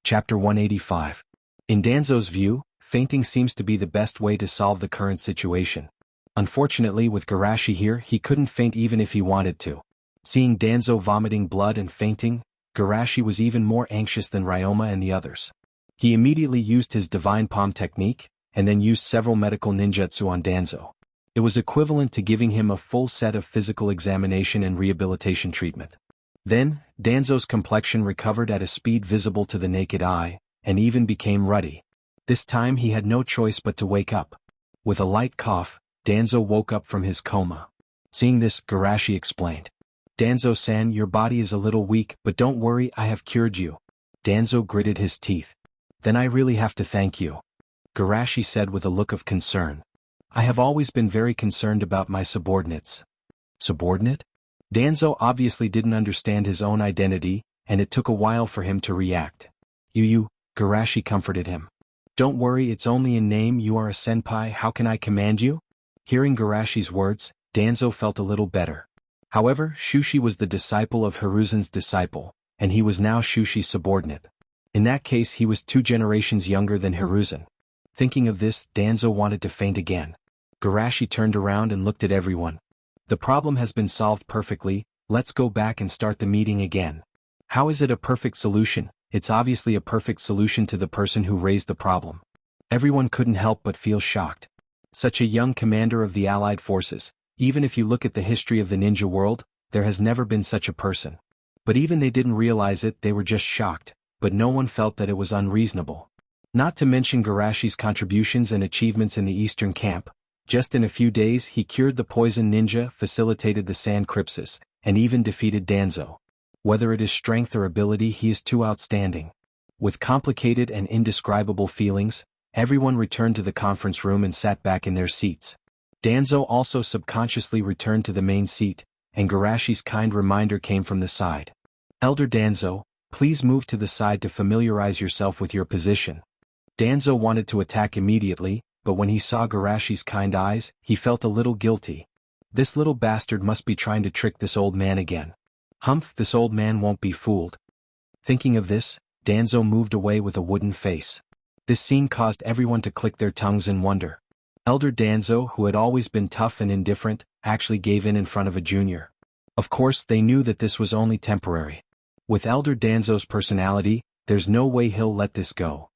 Chapter 185. In Danzo's view, fainting seems to be the best way to solve the current situation. Unfortunately, with Garashi here, he couldn't faint even if he wanted to. Seeing Danzo vomiting blood and fainting, Garashi was even more anxious than Ryoma and the others. He immediately used his Divine Palm technique, and then used several medical ninjutsu on Danzo. It was equivalent to giving him a full set of physical examination and rehabilitation treatment. Then, Danzo's complexion recovered at a speed visible to the naked eye, and even became ruddy. This time he had no choice but to wake up. With a light cough, Danzo woke up from his coma. Seeing this, Garashi explained. Danzo-san, your body is a little weak, but don't worry, I have cured you. Danzo gritted his teeth. Then I really have to thank you. Garashi said with a look of concern. I have always been very concerned about my subordinates. Subordinate? Danzo obviously didn't understand his own identity, and it took a while for him to react. You, Garashi comforted him. Don't worry, it's only in name, you are a senpai, how can I command you? Hearing Garashi's words, Danzo felt a little better. However, Shushi was the disciple of Hiruzen's disciple, and he was now Shushi's subordinate. In that case he was 2 generations younger than Hiruzen. Thinking of this, Danzo wanted to faint again. Garashi turned around and looked at everyone. The problem has been solved perfectly, let's go back and start the meeting again. How is it a perfect solution? It's obviously a perfect solution to the person who raised the problem. Everyone couldn't help but feel shocked. Such a young commander of the Allied forces, even if you look at the history of the ninja world, there has never been such a person. But even they didn't realize it, they were just shocked, but no one felt that it was unreasonable. Not to mention Garashi's contributions and achievements in the Eastern camp. Just in a few days he cured the poison ninja, facilitated the sand crypsis, and even defeated Danzo. Whether it is strength or ability, he is too outstanding. With complicated and indescribable feelings, everyone returned to the conference room and sat back in their seats. Danzo also subconsciously returned to the main seat, and Garashi's kind reminder came from the side. Elder Danzo, please move to the side to familiarize yourself with your position. Danzo wanted to attack immediately, but when he saw Garashi's kind eyes, he felt a little guilty. This little bastard must be trying to trick this old man again. Humph, this old man won't be fooled. Thinking of this, Danzo moved away with a wooden face. This scene caused everyone to click their tongues in wonder. Elder Danzo, who had always been tough and indifferent, actually gave in front of a junior. Of course, they knew that this was only temporary. With Elder Danzo's personality, there's no way he'll let this go.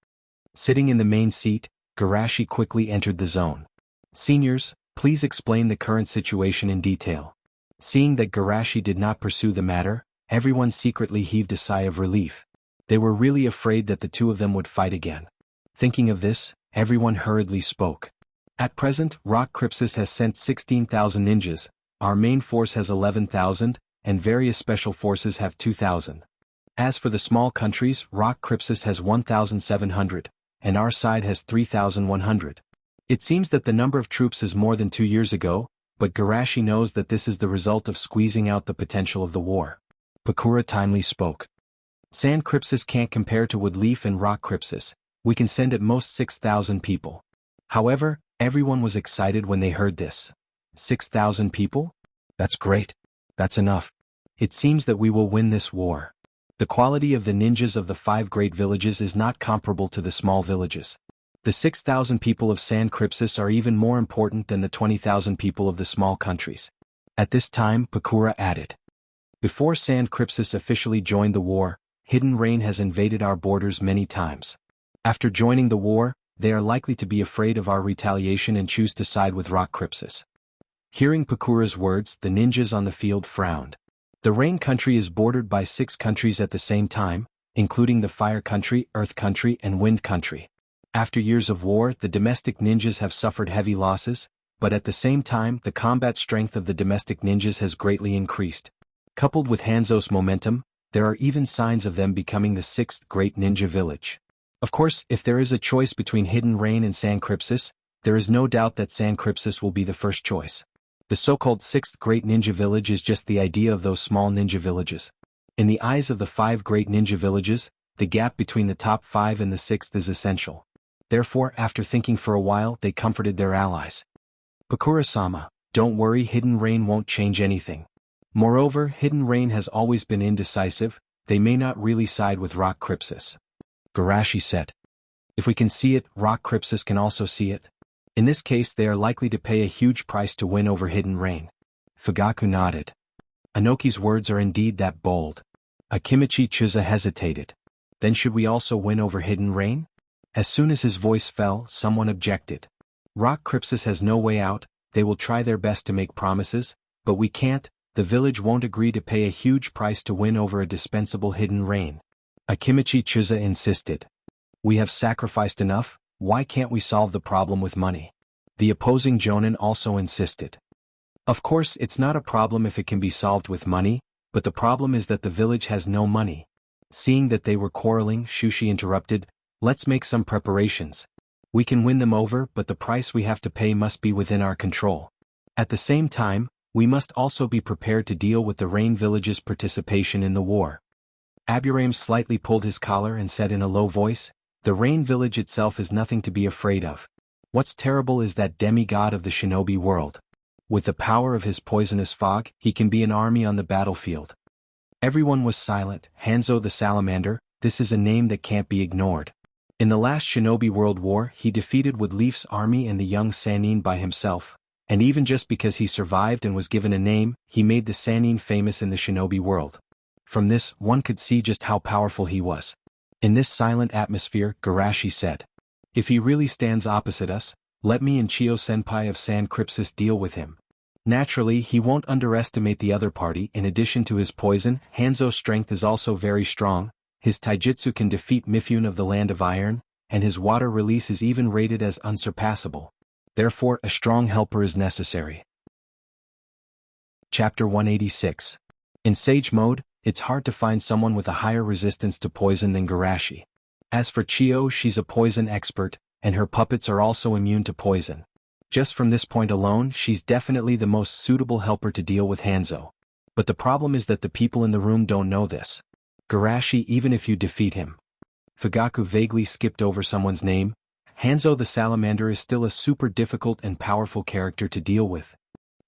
Sitting in the main seat, Garashi quickly entered the zone. Seniors, please explain the current situation in detail. Seeing that Garashi did not pursue the matter, everyone secretly heaved a sigh of relief. They were really afraid that the two of them would fight again. Thinking of this, everyone hurriedly spoke. At present, Rock Crypsis has sent 16,000 ninjas, our main force has 11,000, and various special forces have 2,000. As for the small countries, Rock Crypsis has 1,700. And our side has 3,100. It seems that the number of troops is more than 2 years ago, but Garashi knows that this is the result of squeezing out the potential of the war. Pakura timely spoke. Sand Crypsis can't compare to Woodleaf and Rock Crypsis, we can send at most 6,000 people. However, everyone was excited when they heard this. 6,000 people? That's great. That's enough. It seems that we will win this war. The quality of the ninjas of the 5 great villages is not comparable to the small villages. The 6,000 people of Sand Crypsis are even more important than the 20,000 people of the small countries. At this time, Pakura added. Before Sand Crypsis officially joined the war, Hidden Rain has invaded our borders many times. After joining the war, they are likely to be afraid of our retaliation and choose to side with Rock Crypsis. Hearing Pakura's words, the ninjas on the field frowned. The Rain Country is bordered by 6 countries at the same time, including the Fire Country, Earth Country, and Wind Country. After years of war, the domestic ninjas have suffered heavy losses, but at the same time, the combat strength of the domestic ninjas has greatly increased. Coupled with Hanzo's momentum, there are even signs of them becoming the 6th great ninja village. Of course, if there is a choice between Hidden Rain and Sand Crypsis, there is no doubt that Sand Crypsis will be the first choice. The so-called 6th great ninja village is just the idea of those small ninja villages. In the eyes of the 5 great ninja villages, the gap between the top 5 and the 6th is essential. Therefore, after thinking for a while, they comforted their allies. Pakura-sama, don't worry, Hidden Rain won't change anything. Moreover, Hidden Rain has always been indecisive, they may not really side with Rock Crypsis. Garashi said. If we can see it, Rock Crypsis can also see it. In this case they are likely to pay a huge price to win over Hidden Rain. Fugaku nodded. Anoki's words are indeed that bold. Akimichi Chuza hesitated. Then should we also win over Hidden Rain? As soon as his voice fell, someone objected. Rock Crypsis has no way out, they will try their best to make promises, but we can't, the village won't agree to pay a huge price to win over a dispensable Hidden Rain. Akimichi Chuza insisted. We have sacrificed enough, why can't we solve the problem with money? The opposing Jonin also insisted. Of course it's not a problem if it can be solved with money, but the problem is that the village has no money. Seeing that they were quarreling, Shushi interrupted, let's make some preparations. We can win them over, but the price we have to pay must be within our control. At the same time, we must also be prepared to deal with the Rain Village's participation in the war. Aburaim slightly pulled his collar and said in a low voice, the Rain Village itself is nothing to be afraid of. What's terrible is that demigod of the shinobi world. With the power of his poisonous fog, he can be an army on the battlefield. Everyone was silent. Hanzo the Salamander, this is a name that can't be ignored. In the last Shinobi World War he defeated Woodleaf's army and the young Sannin by himself, and even just because he survived and was given a name, he made the Sannin famous in the Shinobi world. From this, one could see just how powerful he was. In this silent atmosphere, Garashi said. If he really stands opposite us, let me and Chio-senpai of San Crypsis deal with him. Naturally he won't underestimate the other party. In addition to his poison, Hanzo's strength is also very strong, his taijutsu can defeat Mifune of the Land of Iron, and his water release is even rated as unsurpassable. Therefore a strong helper is necessary. Chapter 186. In Sage Mode, it's hard to find someone with a higher resistance to poison than Garashi. As for Chio, she's a poison expert, and her puppets are also immune to poison. Just from this point alone, she's definitely the most suitable helper to deal with Hanzo. But the problem is that the people in the room don't know this. Garashi, even if you defeat him. Fugaku vaguely skipped over someone's name. Hanzo the Salamander is still a super difficult and powerful character to deal with.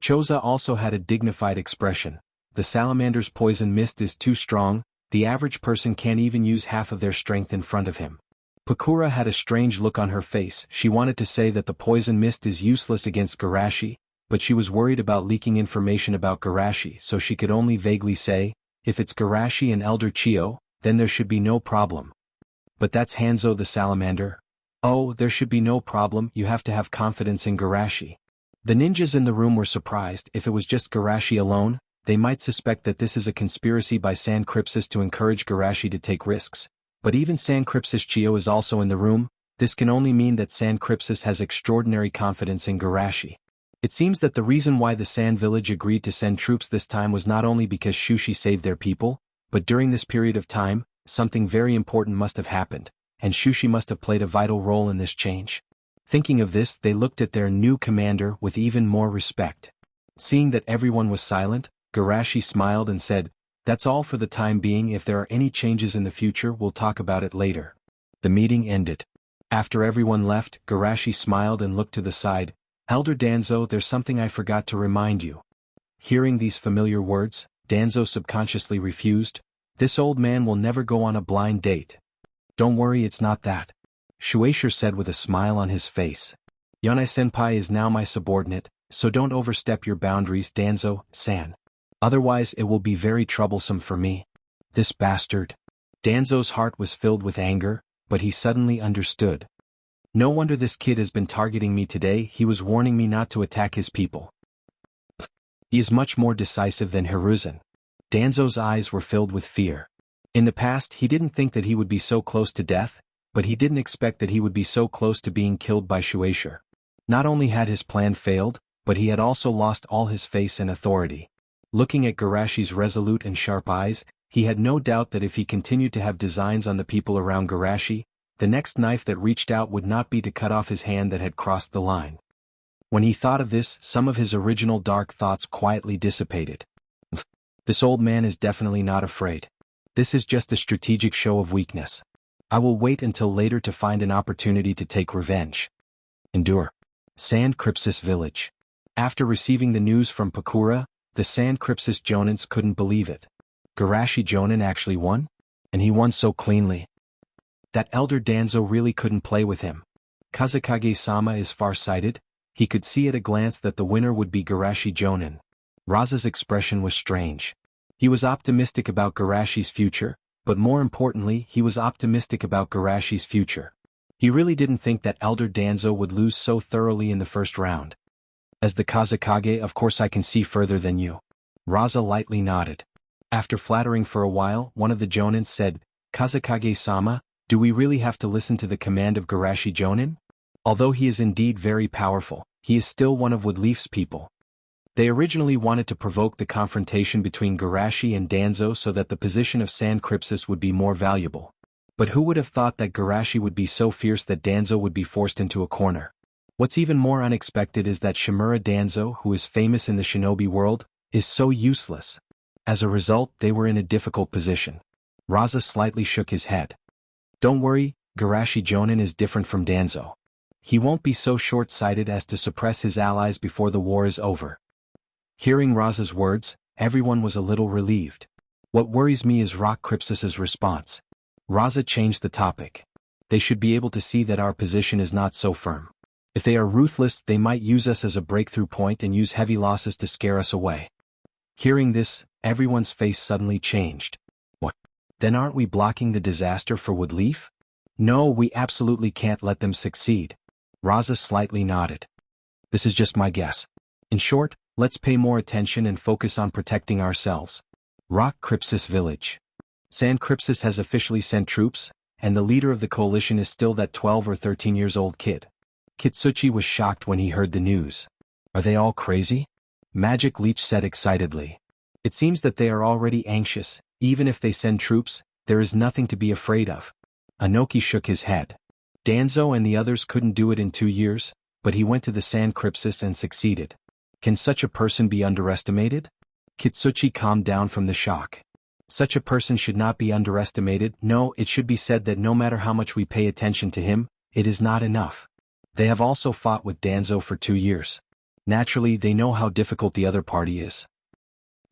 Choza also had a dignified expression. The Salamander's poison mist is too strong, the average person can't even use half of their strength in front of him. Pakura had a strange look on her face. She wanted to say that the poison mist is useless against Garashi, but she was worried about leaking information about Garashi, so she could only vaguely say, if it's Garashi and Elder Chio, then there should be no problem. But that's Hanzo the Salamander. Oh, there should be no problem, you have to have confidence in Garashi. The ninjas in the room were surprised. If it was just Garashi alone, they might suspect that this is a conspiracy by San Crypsis to encourage Garashi to take risks. But even San Crypsis Chio is also in the room. This can only mean that San Crypsis has extraordinary confidence in Garashi. It seems that the reason why the San village agreed to send troops this time was not only because Shushi saved their people, but during this period of time, something very important must have happened, and Shushi must have played a vital role in this change. Thinking of this, they looked at their new commander with even more respect. Seeing that everyone was silent, Garashi smiled and said, that's all for the time being. If there are any changes in the future, we'll talk about it later. The meeting ended. After everyone left, Garashi smiled and looked to the side. Elder Danzo, there's something I forgot to remind you. Hearing these familiar words, Danzo subconsciously refused. This old man will never go on a blind date. Don't worry, it's not that. Shueisha said with a smile on his face. Yonai-senpai is now my subordinate, so don't overstep your boundaries, Danzo-san. Otherwise it will be very troublesome for me. This bastard. Danzo's heart was filled with anger, but he suddenly understood. No wonder this kid has been targeting me today. He was warning me not to attack his people. He is much more decisive than Hiruzen. Danzo's eyes were filled with fear. In the past he didn't think that he would be so close to death, but he didn't expect that he would be so close to being killed by Shueisha. Not only had his plan failed, but he had also lost all his face and authority. Looking at Garashi's resolute and sharp eyes, he had no doubt that if he continued to have designs on the people around Garashi, the next knife that reached out would not be to cut off his hand that had crossed the line. When he thought of this, some of his original dark thoughts quietly dissipated. This old man is definitely not afraid. This is just a strategic show of weakness. I will wait until later to find an opportunity to take revenge. Endure. San Crypsis Village. After receiving the news from Pakura, the San Crypsis Jonins couldn't believe it. Garashi Jonin actually won? And he won so cleanly. That elder Danzo really couldn't play with him. Kazekage-sama is far-sighted. He could see at a glance that the winner would be Garashi Jonin. Raza's expression was strange. He was optimistic about Garashi's future, but more importantly he was optimistic about Garashi's future. He really didn't think that elder Danzo would lose so thoroughly in the first round. As the Kazekage, of course I can see further than you. Raza lightly nodded. After flattering for a while, one of the Jonins said, Kazekage-sama, do we really have to listen to the command of Garashi Jonin? Although he is indeed very powerful, he is still one of Woodleaf's people. They originally wanted to provoke the confrontation between Garashi and Danzo so that the position of San Crypsis would be more valuable. But who would have thought that Garashi would be so fierce that Danzo would be forced into a corner? What's even more unexpected is that Shimura Danzo, who is famous in the shinobi world, is so useless. As a result, they were in a difficult position. Raza slightly shook his head. Don't worry, Garashi Jonin is different from Danzo. He won't be so short-sighted as to suppress his allies before the war is over. Hearing Raza's words, everyone was a little relieved. What worries me is Rock Crypsis's response. Raza changed the topic. They should be able to see that our position is not so firm. If they are ruthless, they might use us as a breakthrough point and use heavy losses to scare us away. Hearing this, everyone's face suddenly changed. What? Then aren't we blocking the disaster for Woodleaf? No, we absolutely can't let them succeed. Raza slightly nodded. This is just my guess. In short, let's pay more attention and focus on protecting ourselves. Rock Crypsis Village. San Crypsis has officially sent troops, and the leader of the coalition is still that 12 or 13 years old kid. Kitsuchi was shocked when he heard the news. Are they all crazy? Magic Leech said excitedly. It seems that they are already anxious. Even if they send troops, there is nothing to be afraid of. Anoki shook his head. Danzo and the others couldn't do it in 2 years, but he went to the San Crypsis and succeeded. Can such a person be underestimated? Kitsuchi calmed down from the shock. Such a person should not be underestimated. No, it should be said that no matter how much we pay attention to him, it is not enough. They have also fought with Danzo for 2 years. Naturally, they know how difficult the other party is.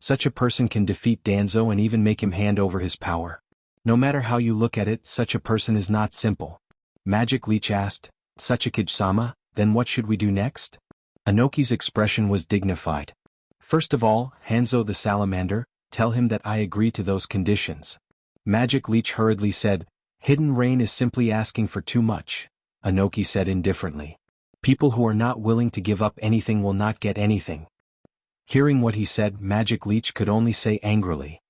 Such a person can defeat Danzo and even make him hand over his power. No matter how you look at it, such a person is not simple. Magic Leech asked, Sachikage-sama, then what should we do next? Anoki's expression was dignified. First of all, Hanzo the Salamander, tell him that I agree to those conditions. Magic Leech hurriedly said, Hidden Rain is simply asking for too much. Anoki said indifferently. People who are not willing to give up anything will not get anything. Hearing what he said, Magic Leech could only say angrily,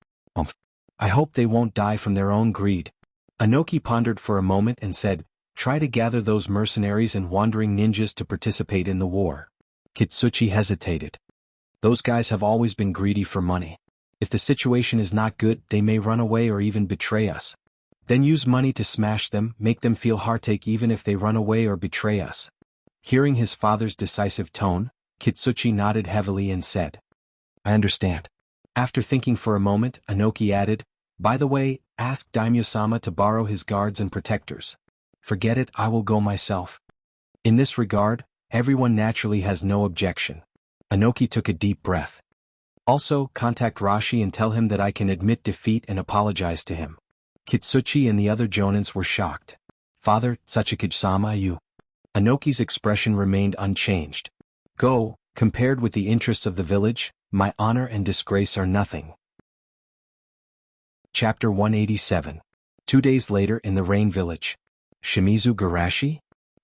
I hope they won't die from their own greed. Anoki pondered for a moment and said, Try to gather those mercenaries and wandering ninjas to participate in the war. Kitsuchi hesitated. Those guys have always been greedy for money. If the situation is not good, they may run away or even betray us. Then use money to smash them, make them feel heartache even if they run away or betray us. Hearing his father's decisive tone, Kitsuchi nodded heavily and said, I understand. After thinking for a moment, Anoki added, By the way, ask Daimyo-sama to borrow his guards and protectors. Forget it, I will go myself. In this regard, everyone naturally has no objection. Anoki took a deep breath. Also, contact Rashi and tell him that I can admit defeat and apologize to him. Kitsuchi and the other Jonins were shocked. Father, Sachikage-sama, you. Anoki's expression remained unchanged. Go, compared with the interests of the village, my honor and disgrace are nothing. Chapter 187. 2 days later in the Rain Village. Shimizu Garashi?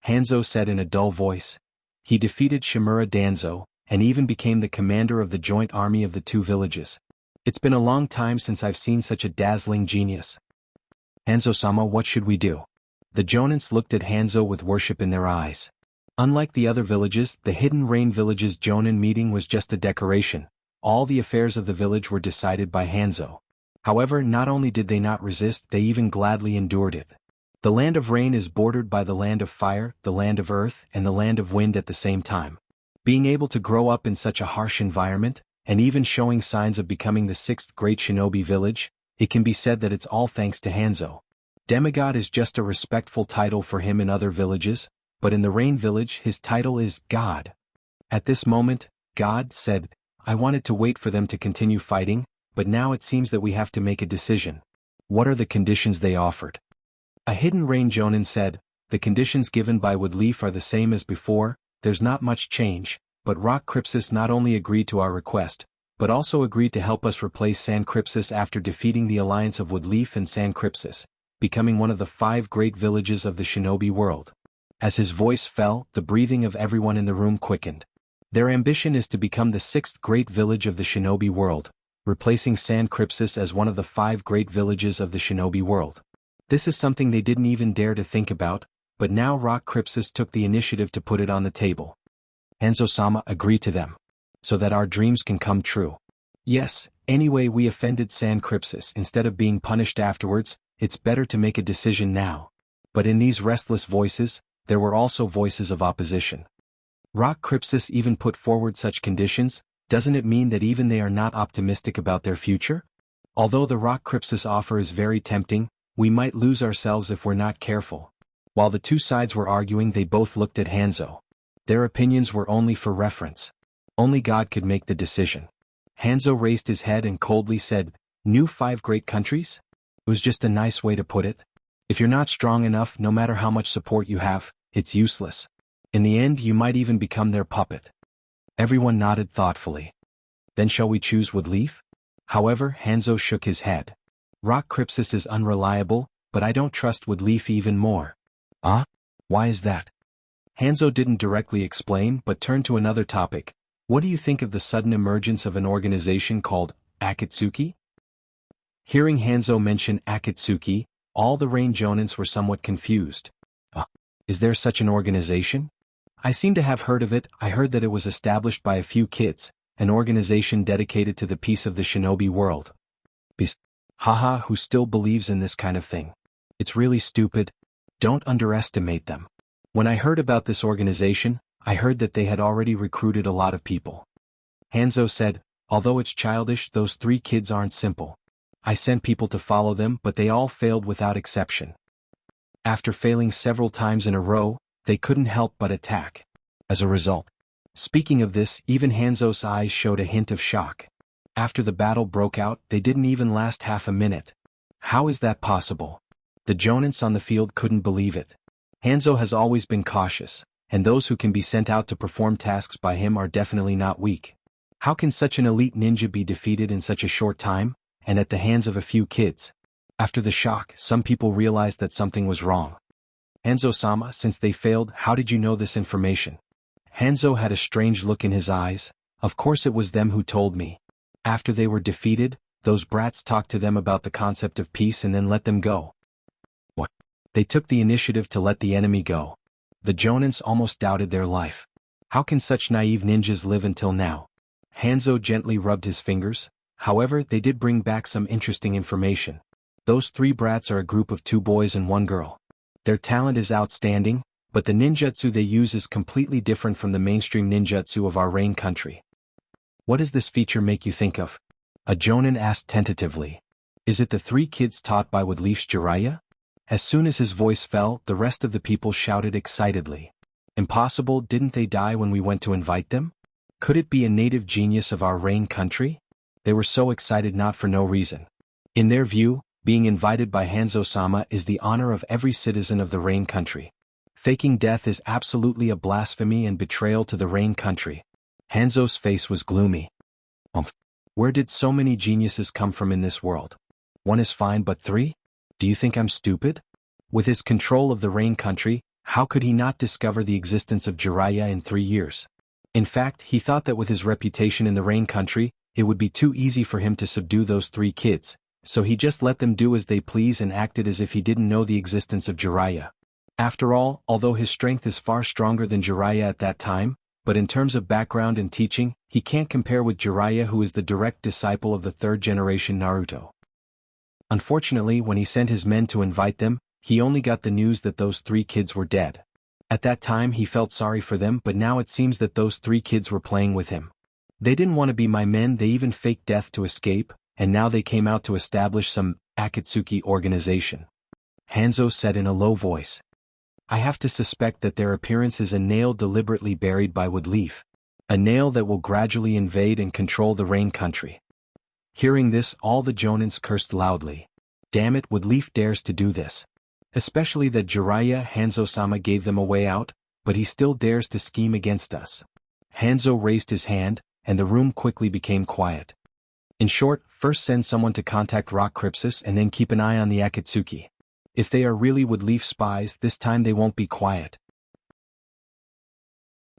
Hanzo said in a dull voice. He defeated Shimura Danzo, and even became the commander of the joint army of the 2 villages. It's been a long time since I've seen such a dazzling genius. Hanzo-sama, what should we do? The Jonins looked at Hanzo with worship in their eyes. Unlike the other villages, the Hidden Rain Village's Jonin meeting was just a decoration. All the affairs of the village were decided by Hanzo. However, not only did they not resist, they even gladly endured it. The land of rain is bordered by the land of fire, the land of earth, and the land of wind at the same time. Being able to grow up in such a harsh environment, and even showing signs of becoming the 6th great shinobi village, it can be said that it's all thanks to Hanzo. Demigod is just a respectful title for him in other villages, but in the Rain Village his title is God. At this moment, God said, I wanted to wait for them to continue fighting, but now it seems that we have to make a decision. What are the conditions they offered? A hidden rain jonin said, "The conditions given by Woodleaf are the same as before, there's not much change, but Rock Crypsis not only agreed to our request, but also agreed to help us replace San Crypsis after defeating the alliance of Woodleaf and San Crypsis, becoming one of the 5 great villages of the shinobi world." As his voice fell, the breathing of everyone in the room quickened. Their ambition is to become the 6th great village of the shinobi world, replacing San Crypsis as one of the 5 great villages of the shinobi world. This is something they didn't even dare to think about, but now Rock Crypsis took the initiative to put it on the table. Hanzo-sama agreed to them. So that our dreams can come true. Yes, anyway we offended San Crypsis. Instead of being punished afterwards, it's better to make a decision now. But in these restless voices, there were also voices of opposition. Rock Crypsis even put forward such conditions, doesn't it mean that even they are not optimistic about their future? Although the Rock Crypsis offer is very tempting, we might lose ourselves if we're not careful. While the two sides were arguing, they both looked at Hanzo. Their opinions were only for reference. Only God could make the decision. Hanzo raised his head and coldly said, "New 5 great countries? It was just a nice way to put it. If you're not strong enough, no matter how much support you have, it's useless. In the end you might even become their puppet." Everyone nodded thoughtfully. "Then shall we choose Woodleaf?" However, Hanzo shook his head. "Rock Crypsis is unreliable, but I don't trust Woodleaf even more." "Ah? Why is that?" Hanzo didn't directly explain but turned to another topic. "What do you think of the sudden emergence of an organization called Akatsuki?" Hearing Hanzo mention Akatsuki, all the Rain Jonins were somewhat confused. Is there such an organization? I seem to have heard of it. I heard that it was established by a few kids, an organization dedicated to the peace of the shinobi world." Peace? Haha, who still believes in this kind of thing? It's really stupid. Don't underestimate them. When I heard about this organization, I heard that they had already recruited a lot of people. Hanzo said, "Although it's childish, those 3 kids aren't simple. I sent people to follow them, but they all failed without exception. After failing several times in a row, they couldn't help but attack. As a result." Speaking of this, even Hanzo's eyes showed a hint of shock. After the battle broke out, they didn't even last half a minute. How is that possible? The Jonins on the field couldn't believe it. Hanzo has always been cautious, and those who can be sent out to perform tasks by him are definitely not weak. How can such an elite ninja be defeated in such a short time, and at the hands of a few kids? After the shock, some people realized that something was wrong. "Hanzo-sama, since they failed, how did you know this information?" Hanzo had a strange look in his eyes. "Of course it was them who told me. After they were defeated, those brats talked to them about the concept of peace and then let them go." "What? They took the initiative to let the enemy go?" The Jonins almost doubted their life. How can such naive ninjas live until now? Hanzo gently rubbed his fingers. However, they did bring back some interesting information. Those 3 brats are a group of 2 boys and 1 girl. Their talent is outstanding, but the ninjutsu they use is completely different from the mainstream ninjutsu of our Rain country. "What does this feature make you think of?" a Jonin asked tentatively. "Is it the 3 kids taught by Woodleaf's Jiraiya?" As soon as his voice fell, the rest of the people shouted excitedly. "Impossible, didn't they die when we went to invite them? Could it be a native genius of our Rain country?" They were so excited not for no reason. In their view, being invited by Hanzo-sama is the honor of every citizen of the Rain country. Faking death is absolutely a blasphemy and betrayal to the Rain country. Hanzo's face was gloomy. Where did so many geniuses come from in this world? 1 is fine but 3? Do you think I'm stupid? With his control of the Rain country, how could he not discover the existence of Jiraiya in 3 years? In fact, he thought that with his reputation in the Rain country, it would be too easy for him to subdue those 3 kids, so he just let them do as they please and acted as if he didn't know the existence of Jiraiya. After all, although his strength is far stronger than Jiraiya at that time, but in terms of background and teaching, he can't compare with Jiraiya, who is the direct disciple of the 3rd generation Naruto. Unfortunately, when he sent his men to invite them, he only got the news that those 3 kids were dead. At that time he felt sorry for them, but now it seems that those 3 kids were playing with him. They didn't want to be my men, they even faked death to escape, and now they came out to establish some Akatsuki organization. Hanzo said in a low voice. "I have to suspect that their appearance is a nail deliberately buried by Woodleaf. A nail that will gradually invade and control the Rain country." Hearing this, all the Jonins cursed loudly. Damn it, Woodleaf dares to do this. Especially that Jiraiya Hanzo-sama gave them a way out, but he still dares to scheme against us. Hanzo raised his hand, and the room quickly became quiet. In short, first send someone to contact Rock Crypsis and then keep an eye on the Akatsuki. If they are really Woodleaf spies, this time they won't be quiet.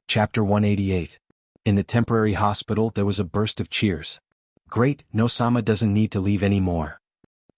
Chapter 188. In the temporary hospital there was a burst of cheers. Great, No-sama doesn't need to leave anymore.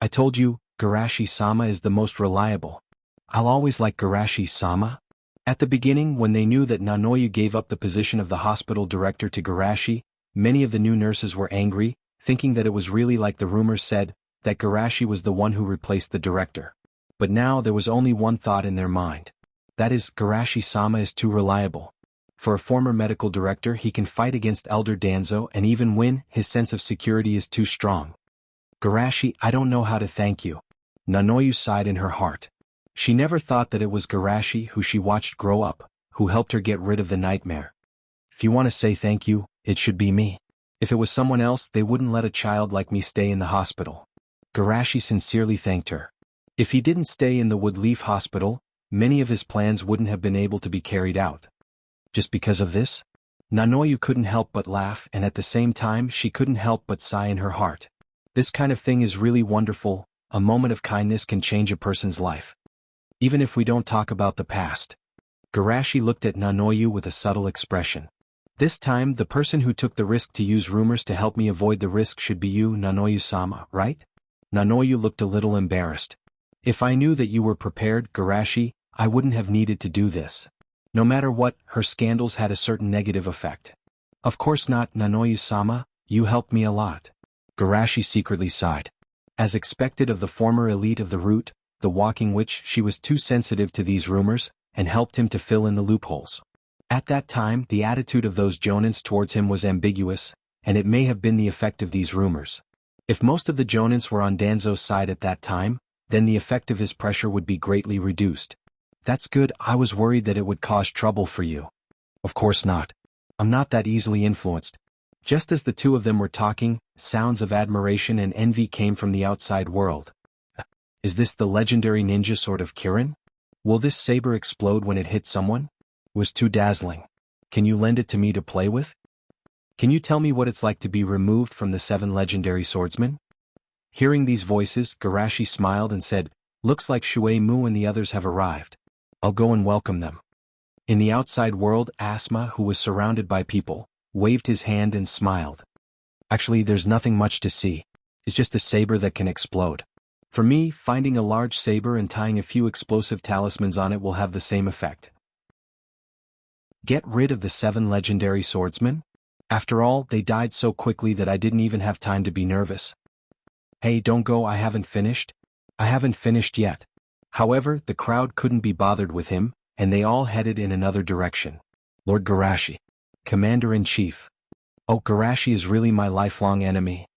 I told you, Garashi-sama is the most reliable. I'll always like Garashi-sama. At the beginning, when they knew that Nanoyu gave up the position of the hospital director to Garashi, many of the new nurses were angry, thinking that it was really like the rumors said, that Garashi was the one who replaced the director. But now there was only one thought in their mind. That is, Garashi-sama is too reliable. For a former medical director, he can fight against Elder Danzo and even win. His sense of security is too strong. Garashi, I don't know how to thank you. Nanoyu sighed in her heart. She never thought that it was Garashi, who she watched grow up, who helped her get rid of the nightmare. If you want to say thank you, it should be me. If it was someone else, they wouldn't let a child like me stay in the hospital. Garashi sincerely thanked her. If he didn't stay in the Woodleaf Hospital, many of his plans wouldn't have been able to be carried out. Just because of this? Nanoyu couldn't help but laugh, and at the same time she couldn't help but sigh in her heart. This kind of thing is really wonderful. A moment of kindness can change a person's life. Even if we don't talk about the past. Garashi looked at Nanoyu with a subtle expression. This time the person who took the risk to use rumors to help me avoid the risk should be you, Nanoyu-sama, right? Nanoyu looked a little embarrassed. If I knew that you were prepared, Garashi, I wouldn't have needed to do this. No matter what, her scandals had a certain negative effect. Of course not, Nanoyu-sama, you helped me a lot. Garashi secretly sighed. As expected of the former elite of the route, the Walking Witch, she was too sensitive to these rumors, and helped him to fill in the loopholes. At that time, the attitude of those Jonins towards him was ambiguous, and it may have been the effect of these rumors. If most of the Jonins were on Danzo's side at that time, then the effect of his pressure would be greatly reduced. That's good, I was worried that it would cause trouble for you. Of course not. I'm not that easily influenced. Just as the two of them were talking, sounds of admiration and envy came from the outside world. Is this the legendary ninja sword of Kirin? Will this saber explode when it hits someone? It was too dazzling. Can you lend it to me to play with? Can you tell me what it's like to be removed from the 7 legendary swordsmen? Hearing these voices, Garashi smiled and said, looks like Shuei Mu and the others have arrived. I'll go and welcome them. In the outside world, Asma, who was surrounded by people, waved his hand and smiled. Actually, there's nothing much to see. It's just a saber that can explode. For me, finding a large saber and tying a few explosive talismans on it will have the same effect. Get rid of the 7 legendary swordsmen? After all, they died so quickly that I didn't even have time to be nervous. Hey, don't go, I haven't finished. I haven't finished yet. However, the crowd couldn't be bothered with him, and they all headed in another direction. Lord Garashi. Commander-in-Chief. Oh, Garashi is really my lifelong enemy.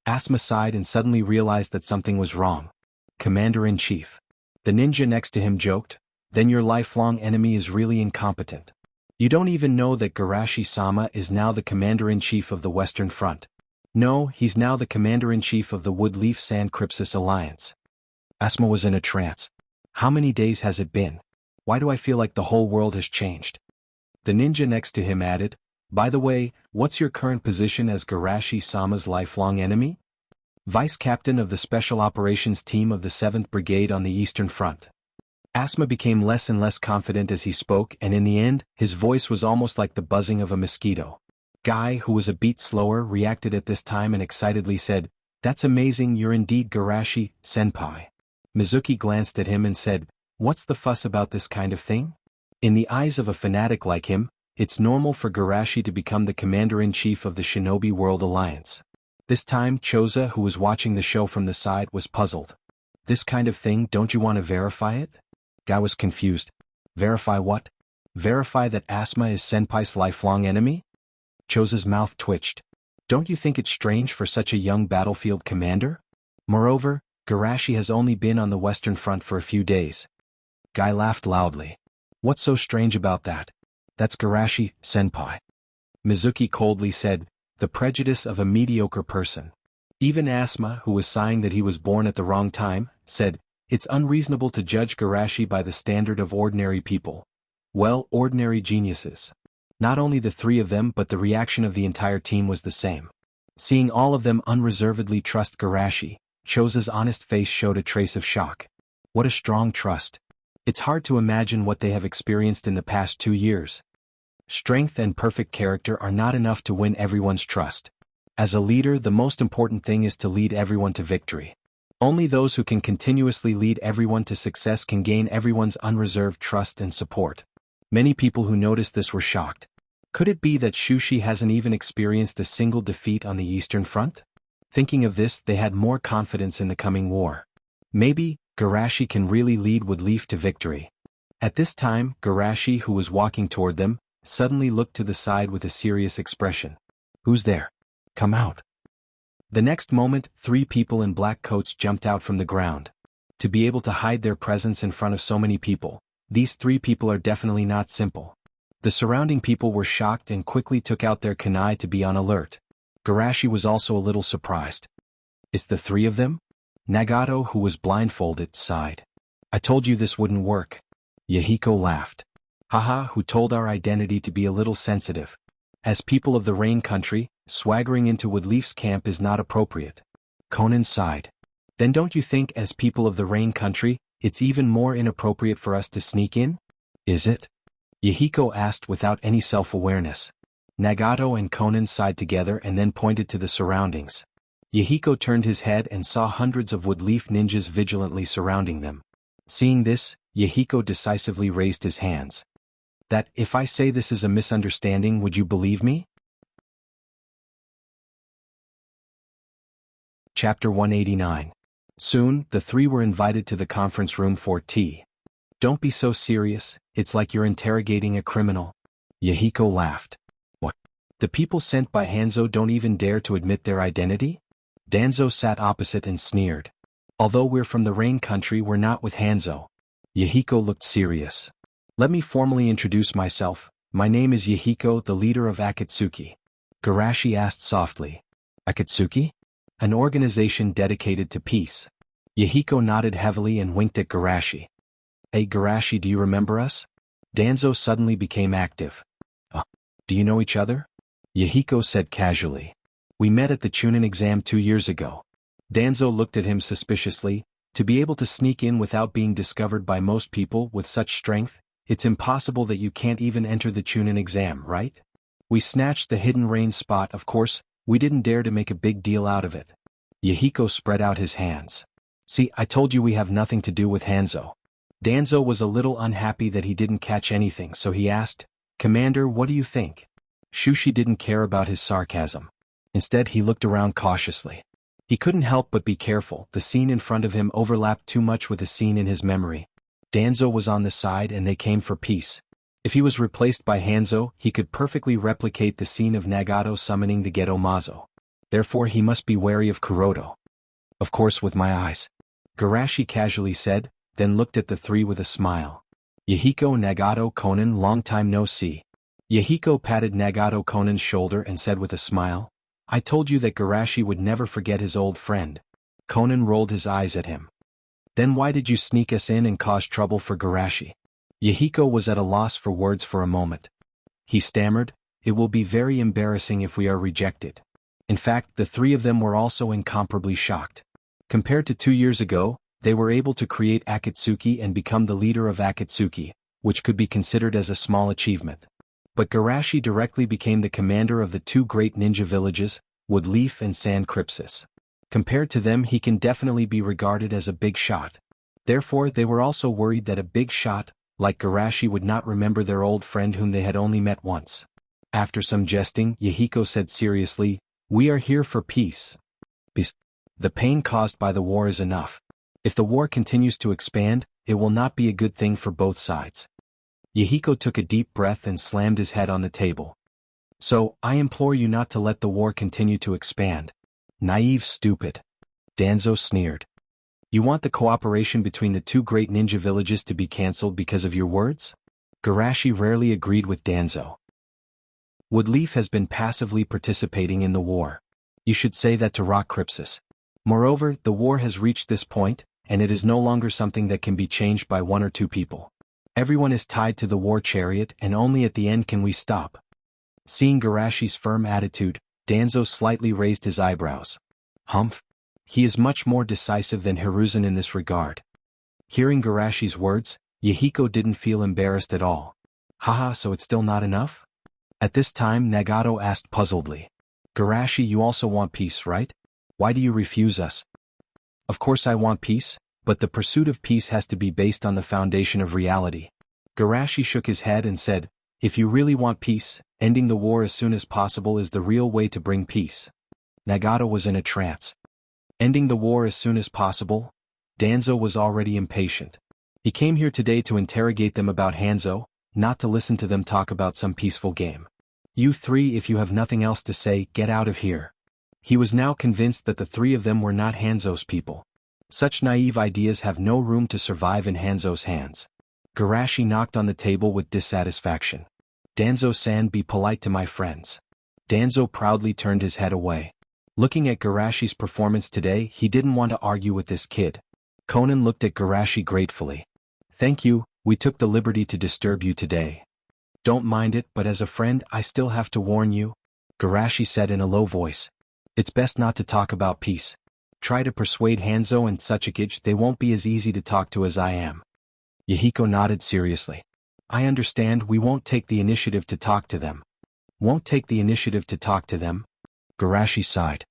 Asma sighed and suddenly realized that something was wrong. Commander-in-Chief. The ninja next to him joked, then your lifelong enemy is really incompetent. You don't even know that Garashi-sama is now the Commander-in-Chief of the Western Front. No, he's now the Commander-in-Chief of the Woodleaf Sand Crypsis Alliance. Asma was in a trance. How many days has it been? Why do I feel like the whole world has changed? The ninja next to him added, by the way, what's your current position as Garashi-sama's lifelong enemy? Vice Captain of the Special Operations Team of the 7th Brigade on the Eastern Front. Asma became less and less confident as he spoke, and in the end, his voice was almost like the buzzing of a mosquito. Guy, who was a beat slower, reacted at this time and excitedly said, that's amazing, you're indeed Garashi-senpai. Mizuki glanced at him and said, what's the fuss about this kind of thing? In the eyes of a fanatic like him, it's normal for Garashi to become the Commander-in-Chief of the Shinobi World Alliance. This time, Choza, who was watching the show from the side, was puzzled. This kind of thing, don't you want to verify it? Guy was confused. Verify what? Verify that Asma is Senpai's lifelong enemy? Choza's mouth twitched. Don't you think it's strange for such a young battlefield commander? Moreover, Garashi has only been on the Western Front for a few days. Guy laughed loudly. What's so strange about that? That's Garashi-senpai. Mizuki coldly said, the prejudice of a mediocre person. Even Asma, who was sighing that he was born at the wrong time, said, It's unreasonable to judge Garashi by the standard of ordinary people. Well, ordinary geniuses. Not only the three of them but the reaction of the entire team was the same. Seeing all of them unreservedly trust Garashi, Chosa's honest face showed a trace of shock. What a strong trust. It's hard to imagine what they have experienced in the past 2 years. Strength and perfect character are not enough to win everyone's trust. As a leader, the most important thing is to lead everyone to victory. Only those who can continuously lead everyone to success can gain everyone's unreserved trust and support. Many people who noticed this were shocked. Could it be that Shushi hasn't even experienced a single defeat on the Eastern Front? Thinking of this, they had more confidence in the coming war. Maybe Garashi can really lead Woodleaf to victory. At this time, Garashi, who was walking toward them, suddenly looked to the side with a serious expression. "Who's there? Come out." The next moment, 3 people in black coats jumped out from the ground. To be able to hide their presence in front of so many people, these 3 people are definitely not simple. The surrounding people were shocked and quickly took out their kunai to be on alert. Garashi was also a little surprised. "It's the 3 of them?" Nagato, who was blindfolded, sighed. "I told you this wouldn't work." Yahiko laughed. "Haha, who told our identity to be a little sensitive? As people of the Rain Country, swaggering into Woodleaf's camp is not appropriate." Conan sighed. "Then don't you think, as people of the Rain Country, it's even more inappropriate for us to sneak in?" "Is it?" Yahiko asked without any self-awareness. Nagato and Conan sighed together and then pointed to the surroundings. Yahiko turned his head and saw hundreds of Woodleaf ninjas vigilantly surrounding them. Seeing this, Yahiko decisively raised his hands. "That, if I say this is a misunderstanding, would you believe me?" Chapter 189. Soon, the 3 were invited to the conference room for tea. "Don't be so serious, it's like you're interrogating a criminal." Yahiko laughed. "What? The people sent by Hanzo don't even dare to admit their identity?" Danzo sat opposite and sneered. "Although we're from the Rain Country, we're not with Hanzo." Yahiko looked serious. "Let me formally introduce myself. My name is Yahiko, the leader of Akatsuki." Garashi asked softly. "Akatsuki? An organization dedicated to peace." Yahiko nodded heavily and winked at Garashi. "Hey Garashi, do you remember us?" Danzo suddenly became active. Do you know each other?" Yahiko said casually. "We met at the Chunin exam 2 years ago." Danzo looked at him suspiciously. To be able to sneak in without being discovered by most people with such strength, it's impossible that you can't even enter the Chunin exam, right? "We snatched the hidden rain spot, of course, we didn't dare to make a big deal out of it." Yahiko spread out his hands. "See, I told you we have nothing to do with Hanzo." Danzo was a little unhappy that he didn't catch anything, so he asked, "Commander, what do you think?" Shushi didn't care about his sarcasm. Instead, he looked around cautiously. He couldn't help but be careful. The scene in front of him overlapped too much with the scene in his memory. Danzo was on the side and they came for peace. If he was replaced by Hanzo, he could perfectly replicate the scene of Nagato summoning the Geto Mazo. Therefore he must be wary of Kuroto. "Of course, with my eyes," Garashi casually said, then looked at the 3 with a smile. "Yahiko, Nagato, Conan, long time no see." Yahiko patted Nagato Conan's shoulder and said with a smile, "I told you that Garashi would never forget his old friend." Conan rolled his eyes at him. "Then why did you sneak us in and cause trouble for Garashi?" Yahiko was at a loss for words for a moment. He stammered, "It will be very embarrassing if we are rejected." In fact, the 3 of them were also incomparably shocked. Compared to 2 years ago, they were able to create Akatsuki and become the leader of Akatsuki, which could be considered as a small achievement. But Garashi directly became the commander of the 2 great ninja villages, Woodleaf and San Crypsis. Compared to them, he can definitely be regarded as a big shot. Therefore, they were also worried that a big shot, like Garashi, would not remember their old friend whom they had only met once. After some jesting, Yahiko said seriously, "We are here for peace. The pain caused by the war is enough. If the war continues to expand, it will not be a good thing for both sides." Yahiko took a deep breath and slammed his head on the table. "So, I implore you not to let the war continue to expand." "Naive stupid." Danzo sneered. "You want the cooperation between the 2 great ninja villages to be cancelled because of your words?" Garashi rarely agreed with Danzo. "Woodleaf has been passively participating in the war. You should say that to Rock Crypsis. Moreover, the war has reached this point, and it is no longer something that can be changed by one or two people. Everyone is tied to the war chariot, and only at the end can we stop. Seeing Garashi's firm attitude, Danzo slightly raised his eyebrows. Humph. He is much more decisive than Hiruzen in this regard. Hearing Garashi's words, Yahiko didn't feel embarrassed at all. Haha, so it's still not enough? At this time Nagato asked puzzledly. Garashi, you also want peace, right? Why do you refuse us? Of course I want peace, but the pursuit of peace has to be based on the foundation of reality. Garashi shook his head and said, if you really want peace, ending the war as soon as possible is the real way to bring peace. Nagato was in a trance. Ending the war as soon as possible? Danzo was already impatient. He came here today to interrogate them about Hanzo, not to listen to them talk about some peaceful game. You three, if you have nothing else to say, get out of here. He was now convinced that the three of them were not Hanzo's people. Such naive ideas have no room to survive in Hanzo's hands. Garashi knocked on the table with dissatisfaction. Danzo-san, be polite to my friends. Danzo proudly turned his head away. Looking at Garashi's performance today, he didn't want to argue with this kid. Conan looked at Garashi gratefully. Thank you, we took the liberty to disturb you today. Don't mind it, but as a friend I still have to warn you, Garashi said in a low voice. It's best not to talk about peace. Try to persuade Hanzo and Tsuchikage, they won't be as easy to talk to as I am. Yahiko nodded seriously. I understand, we won't take the initiative to talk to them. Won't take the initiative to talk to them? Garashi sighed.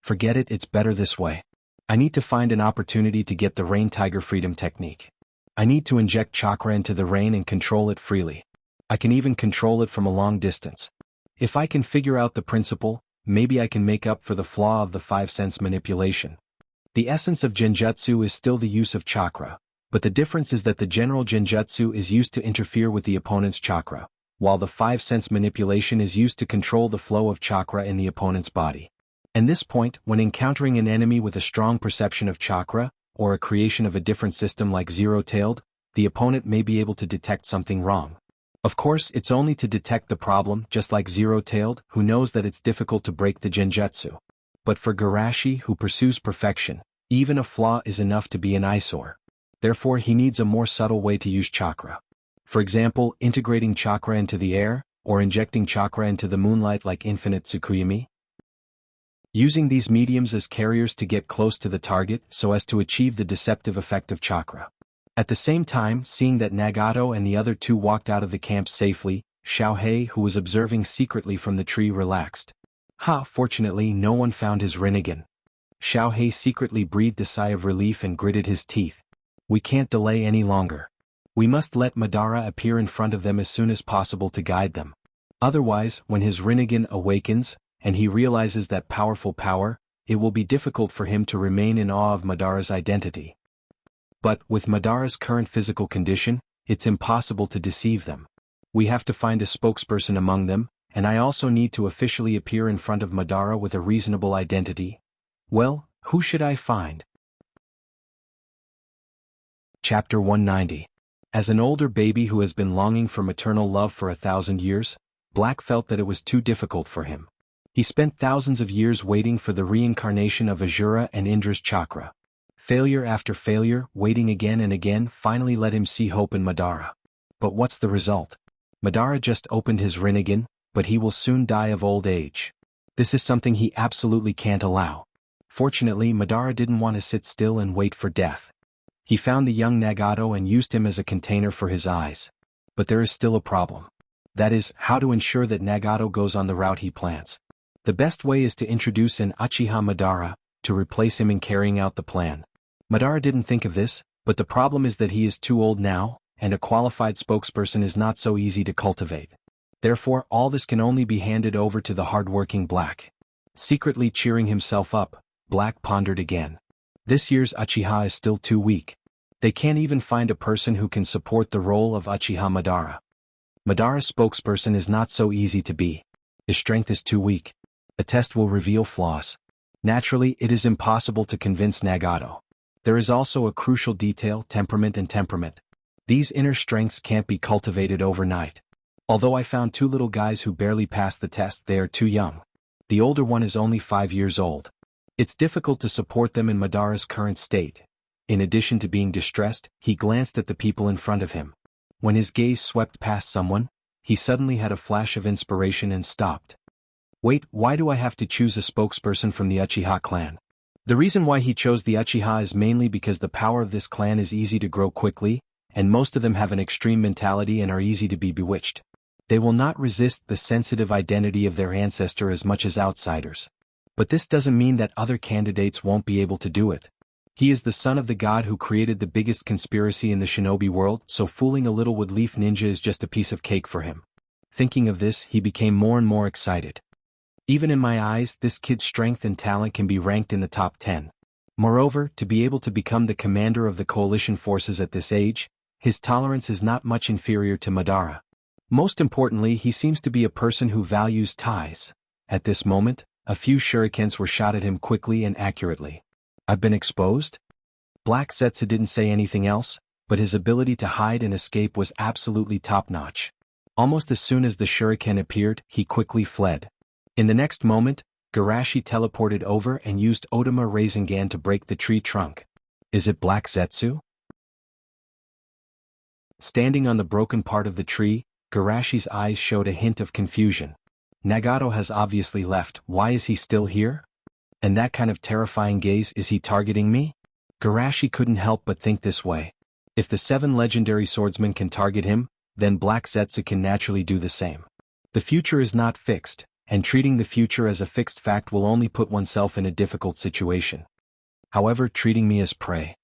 Forget it, it's better this way. I need to find an opportunity to get the Rain Tiger Freedom technique. I need to inject chakra into the rain and control it freely. I can even control it from a long distance. If I can figure out the principle, maybe I can make up for the flaw of the five-sense manipulation. The essence of genjutsu is still the use of chakra, but the difference is that the general genjutsu is used to interfere with the opponent's chakra, while the five-sense manipulation is used to control the flow of chakra in the opponent's body. At this point, when encountering an enemy with a strong perception of chakra, or a creation of a different system like zero-tailed, the opponent may be able to detect something wrong. Of course, it's only to detect the problem, just like zero-tailed, who knows that it's difficult to break the genjutsu. But for Garashi, who pursues perfection, even a flaw is enough to be an eyesore. Therefore he needs a more subtle way to use chakra. For example, integrating chakra into the air, or injecting chakra into the moonlight like infinite Tsukuyomi. Using these mediums as carriers to get close to the target so as to achieve the deceptive effect of chakra. At the same time, seeing that Nagato and the other two walked out of the camp safely, Xiaohei, who was observing secretly from the tree, relaxed. Fortunately no one found his Rinnegan. Xiaohei secretly breathed a sigh of relief and gritted his teeth. We can't delay any longer. We must let Madara appear in front of them as soon as possible to guide them. Otherwise, when his Rinnegan awakens, and he realizes that powerful power, it will be difficult for him to remain in awe of Madara's identity. But, with Madara's current physical condition, it's impossible to deceive them. We have to find a spokesperson among them, and I also need to officially appear in front of Madara with a reasonable identity. Well, who should I find? Chapter 190. As an older baby who has been longing for maternal love for 1,000 years, Black felt that it was too difficult for him. He spent thousands of years waiting for the reincarnation of Azura and Indra's chakra. Failure after failure, waiting again and again, finally let him see hope in Madara. But what's the result? Madara just opened his Rinnegan, but he will soon die of old age. This is something he absolutely can't allow. Fortunately, Madara didn't want to sit still and wait for death. He found the young Nagato and used him as a container for his eyes. But there is still a problem. That is, how to ensure that Nagato goes on the route he plans. The best way is to introduce an Uchiha Madara, to replace him in carrying out the plan. Madara didn't think of this, but the problem is that he is too old now, and a qualified spokesperson is not so easy to cultivate. Therefore, all this can only be handed over to the hard-working Black. Secretly cheering himself up, Black pondered again. This year's Uchiha is still too weak. They can't even find a person who can support the role of Uchiha Madara. Madara's spokesperson is not so easy to be. His strength is too weak. A test will reveal flaws. Naturally, it is impossible to convince Nagato. There is also a crucial detail, temperament and temperament. These inner strengths can't be cultivated overnight. Although I found two little guys who barely passed the test, they are too young. The older one is only 5 years old. It's difficult to support them in Madara's current state. In addition to being distressed, he glanced at the people in front of him. When his gaze swept past someone, he suddenly had a flash of inspiration and stopped. Wait, why do I have to choose a spokesperson from the Uchiha clan? The reason why he chose the Uchiha is mainly because the power of this clan is easy to grow quickly, and most of them have an extreme mentality and are easy to be bewitched. They will not resist the sensitive identity of their ancestor as much as outsiders. But this doesn't mean that other candidates won't be able to do it. He is the son of the god who created the biggest conspiracy in the shinobi world, so fooling a little wood leaf ninja is just a piece of cake for him. Thinking of this, he became more and more excited. Even in my eyes, this kid's strength and talent can be ranked in the top 10. Moreover, to be able to become the commander of the coalition forces at this age, his tolerance is not much inferior to Madara. Most importantly, he seems to be a person who values ties. At this moment, a few shurikens were shot at him quickly and accurately. I've been exposed? Black Zetsu didn't say anything else, but his ability to hide and escape was absolutely top-notch. Almost as soon as the shuriken appeared, he quickly fled. In the next moment, Garashi teleported over and used Otama Rasengan to break the tree trunk. Is it Black Zetsu? Standing on the broken part of the tree, Garashi's eyes showed a hint of confusion. Nagato has obviously left, why is he still here? And that kind of terrifying gaze, is he targeting me? Garashi couldn't help but think this way. If the 7 legendary swordsmen can target him, then Black Zetsu can naturally do the same. The future is not fixed, and treating the future as a fixed fact will only put oneself in a difficult situation. However, treating me as prey.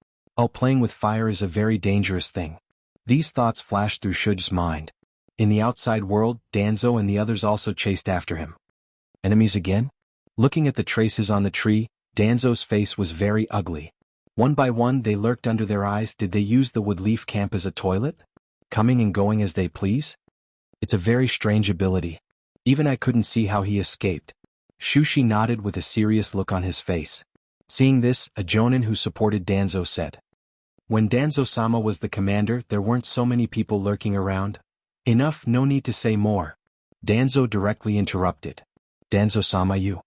Playing with fire is a very dangerous thing. These thoughts flashed through Shuji's mind. In the outside world, Danzo and the others also chased after him. Enemies again? Looking at the traces on the tree, Danzo's face was very ugly. One by one they lurked under their eyes. Did they use the woodleaf camp as a toilet? Coming and going as they please? It's a very strange ability. Even I couldn't see how he escaped. Shushi nodded with a serious look on his face. Seeing this, a jonin who supported Danzo said. When Danzo-sama was the commander, there weren't so many people lurking around. Enough, no need to say more. Danzo directly interrupted. Danzo-sama, you?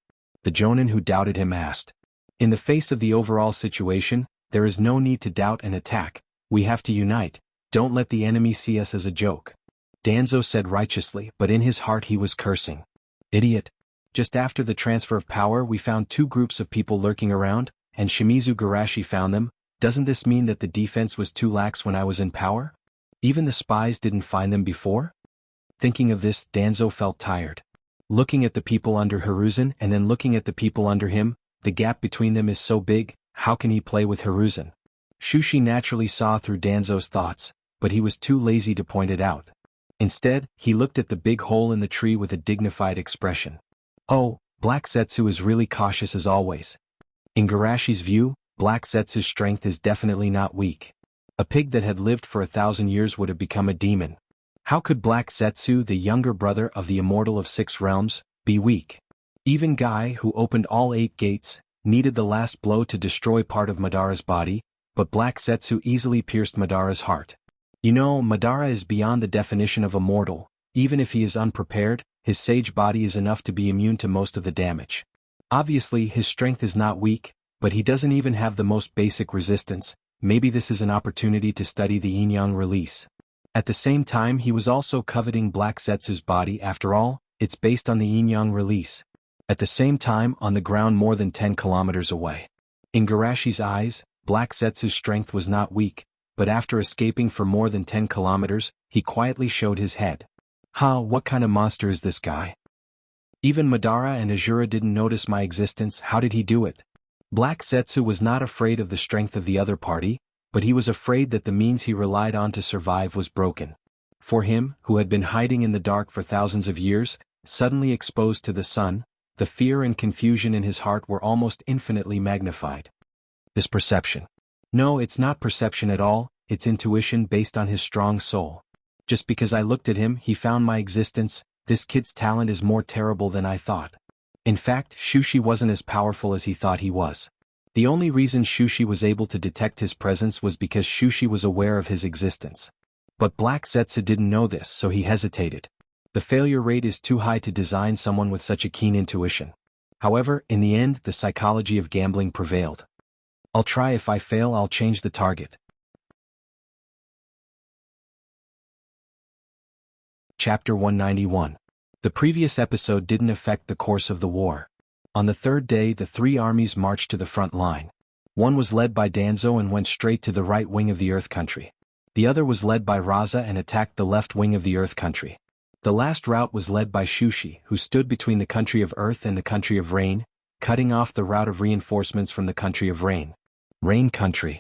The jonin who doubted him asked. In the face of the overall situation, there is no need to doubt and attack. We have to unite. Don't let the enemy see us as a joke. Danzo said righteously, but in his heart he was cursing. Idiot. Just after the transfer of power we found 2 groups of people lurking around, and Shimizu Garashi found them. Doesn't this mean that the defense was too lax when I was in power? Even the spies didn't find them before? Thinking of this, Danzo felt tired. Looking at the people under Hiruzen and then looking at the people under him, the gap between them is so big, how can he play with Hiruzen? Shushi naturally saw through Danzo's thoughts, but he was too lazy to point it out. Instead, he looked at the big hole in the tree with a dignified expression. Oh, Black Zetsu is really cautious as always. In Garashi's view, Black Zetsu's strength is definitely not weak. A pig that had lived for 1,000 years would have become a demon. How could Black Zetsu, the younger brother of the immortal of 6 realms, be weak? Even Guy, who opened all 8 gates, needed the last blow to destroy part of Madara's body, but Black Zetsu easily pierced Madara's heart. You know, Madara is beyond the definition of a mortal. Even if he is unprepared, his sage body is enough to be immune to most of the damage. Obviously, his strength is not weak, but he doesn't even have the most basic resistance. Maybe this is an opportunity to study the yin-yang release. At the same time, he was also coveting Black Zetsu's body. After all, it's based on the yin-yang release. At the same time, on the ground more than 10 kilometers away. In Garashi's eyes, Black Zetsu's strength was not weak, but after escaping for more than 10 kilometers, he quietly showed his head. What kind of monster is this guy? Even Madara and Azura didn't notice my existence. How did he do it? Black Zetsu was not afraid of the strength of the other party, but he was afraid that the means he relied on to survive was broken. For him, who had been hiding in the dark for thousands of years, suddenly exposed to the sun, the fear and confusion in his heart were almost infinitely magnified. This perception. No, it's not perception at all, it's intuition based on his strong soul. Just because I looked at him, he found my existence. This kid's talent is more terrible than I thought. In fact, Shushi wasn't as powerful as he thought he was. The only reason Shushi was able to detect his presence was because Shushi was aware of his existence. But Black Zetsu didn't know this, so he hesitated. The failure rate is too high to design someone with such a keen intuition. However, in the end, the psychology of gambling prevailed. I'll try. If I fail, I'll change the target. Chapter 191. The previous episode didn't affect the course of the war. On the third day, the three armies marched to the front line. One was led by Danzo and went straight to the right wing of the Earth Country. The other was led by Raza and attacked the left wing of the Earth Country. The last route was led by Shushi, who stood between the country of Earth and the country of Rain, cutting off the route of reinforcements from the country of Rain. Rain Country.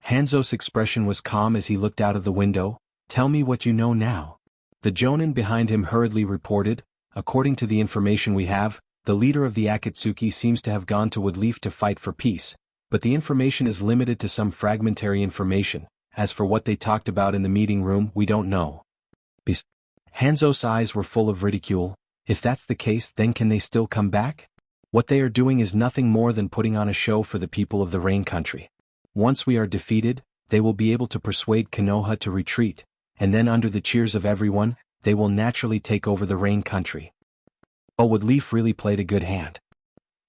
Hanzo's expression was calm as he looked out of the window. Tell me what you know now. The Jonin behind him hurriedly reported, according to the information we have, the leader of the Akatsuki seems to have gone to Woodleaf to fight for peace, but the information is limited to some fragmentary information. As for what they talked about in the meeting room, we don't know. Hanzo's eyes were full of ridicule. If that's the case, then can they still come back? What they are doing is nothing more than putting on a show for the people of the Rain Country. Once we are defeated, they will be able to persuade Konoha to retreat, and then under the cheers of everyone, they will naturally take over the Rain Country. Oh, Woodleaf really played a good hand.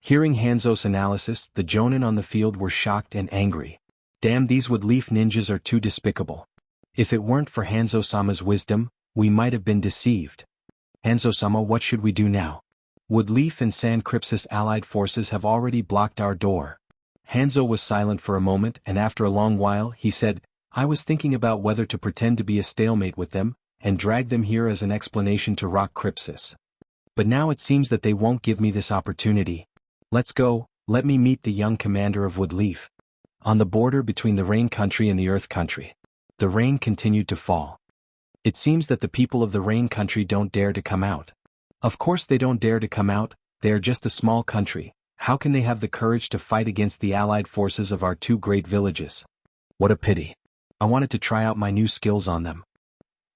Hearing Hanzo's analysis, the Jonin on the field were shocked and angry. Damn, these Woodleaf ninjas are too despicable. If it weren't for Hanzo-sama's wisdom, we might have been deceived. Hanzo-sama, what should we do now? Woodleaf and San Crypsis allied forces have already blocked our door. Hanzo was silent for a moment, and after a long while he said, I was thinking about whether to pretend to be a stalemate with them, and drag them here as an explanation to rock Crypsis. But now it seems that they won't give me this opportunity. Let's go, let me meet the young commander of Woodleaf. On the border between the Rain Country and the Earth Country. The rain continued to fall. It seems that the people of the Rain Country don't dare to come out. Of course they don't dare to come out, they are just a small country. How can they have the courage to fight against the allied forces of our two great villages? What a pity. I wanted to try out my new skills on them.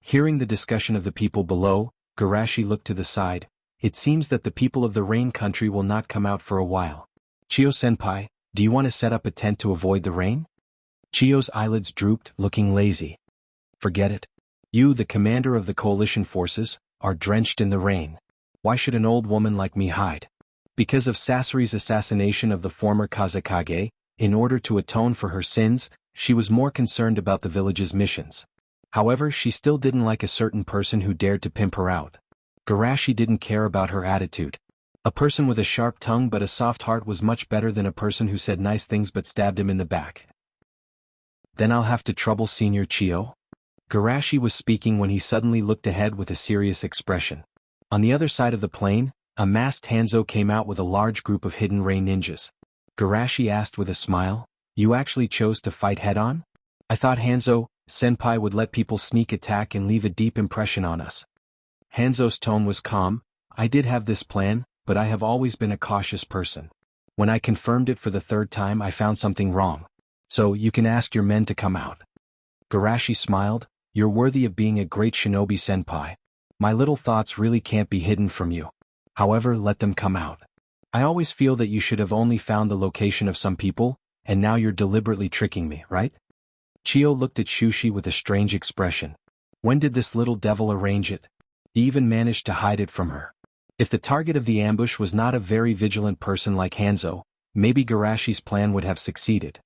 Hearing the discussion of the people below, Garashi looked to the side. It seems that the people of the Rain Country will not come out for a while. Chiyo-senpai, do you want to set up a tent to avoid the rain? Chiyo's eyelids drooped, looking lazy. Forget it. You, the commander of the coalition forces, are drenched in the rain. Why should an old woman like me hide? Because of Sasori's assassination of the former Kazekage, in order to atone for her sins, she was more concerned about the village's missions. However, she still didn't like a certain person who dared to pimp her out. Garashi didn't care about her attitude. A person with a sharp tongue but a soft heart was much better than a person who said nice things but stabbed him in the back. Then I'll have to trouble Senior Chiyo? Garashi was speaking when he suddenly looked ahead with a serious expression. On the other side of the plain, a masked Hanzo came out with a large group of hidden rain ninjas. Garashi asked with a smile, You actually chose to fight head-on? I thought Hanzo-senpai would let people sneak attack and leave a deep impression on us. Hanzo's tone was calm. I did have this plan, but I have always been a cautious person. When I confirmed it for the third time, I found something wrong. So you can ask your men to come out. Garashi smiled. You're worthy of being a great shinobi-senpai. My little thoughts really can't be hidden from you. However, let them come out. I always feel that you should have only found the location of some people, and now you're deliberately tricking me, right? Chiyo looked at Shushi with a strange expression. When did this little devil arrange it? He even managed to hide it from her. If the target of the ambush was not a very vigilant person like Hanzo, maybe Garashi's plan would have succeeded.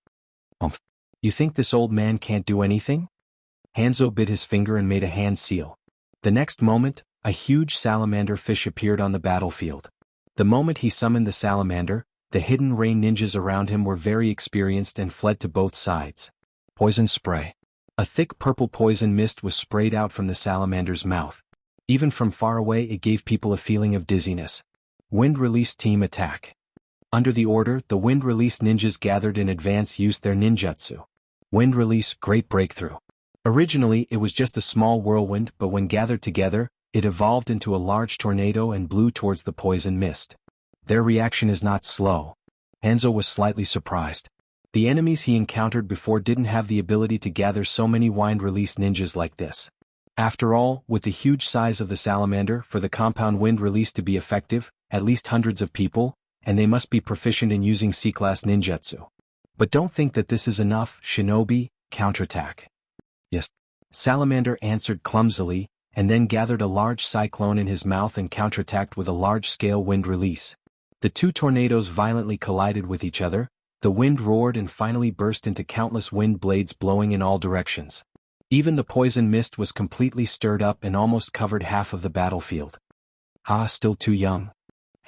You think this old man can't do anything? Hanzo bit his finger and made a hand seal. The next moment, a huge salamander fish appeared on the battlefield. The moment he summoned the salamander, the hidden rain ninjas around him were very experienced and fled to both sides. Poison spray. A thick purple poison mist was sprayed out from the salamander's mouth. Even from far away it gave people a feeling of dizziness. Wind Release Team Attack. Under the order, the Wind Release ninjas gathered in advance used their ninjutsu. Wind Release Great Breakthrough. Originally it was just a small whirlwind, but when gathered together, it evolved into a large tornado and blew towards the poison mist. Their reaction is not slow. Hanzo was slightly surprised. The enemies he encountered before didn't have the ability to gather so many Wind Release ninjas like this. After all, with the huge size of the salamander, for the compound wind release to be effective, at least hundreds of people, and they must be proficient in using C-class ninjutsu. But don't think that this is enough, shinobi, counterattack. Yes. Salamander answered clumsily, and then gathered a large cyclone in his mouth and counterattacked with a large-scale wind release. The two tornadoes violently collided with each other, The wind roared and finally burst into countless wind blades blowing in all directions. Even the poison mist was completely stirred up and almost covered half of the battlefield. Still too young.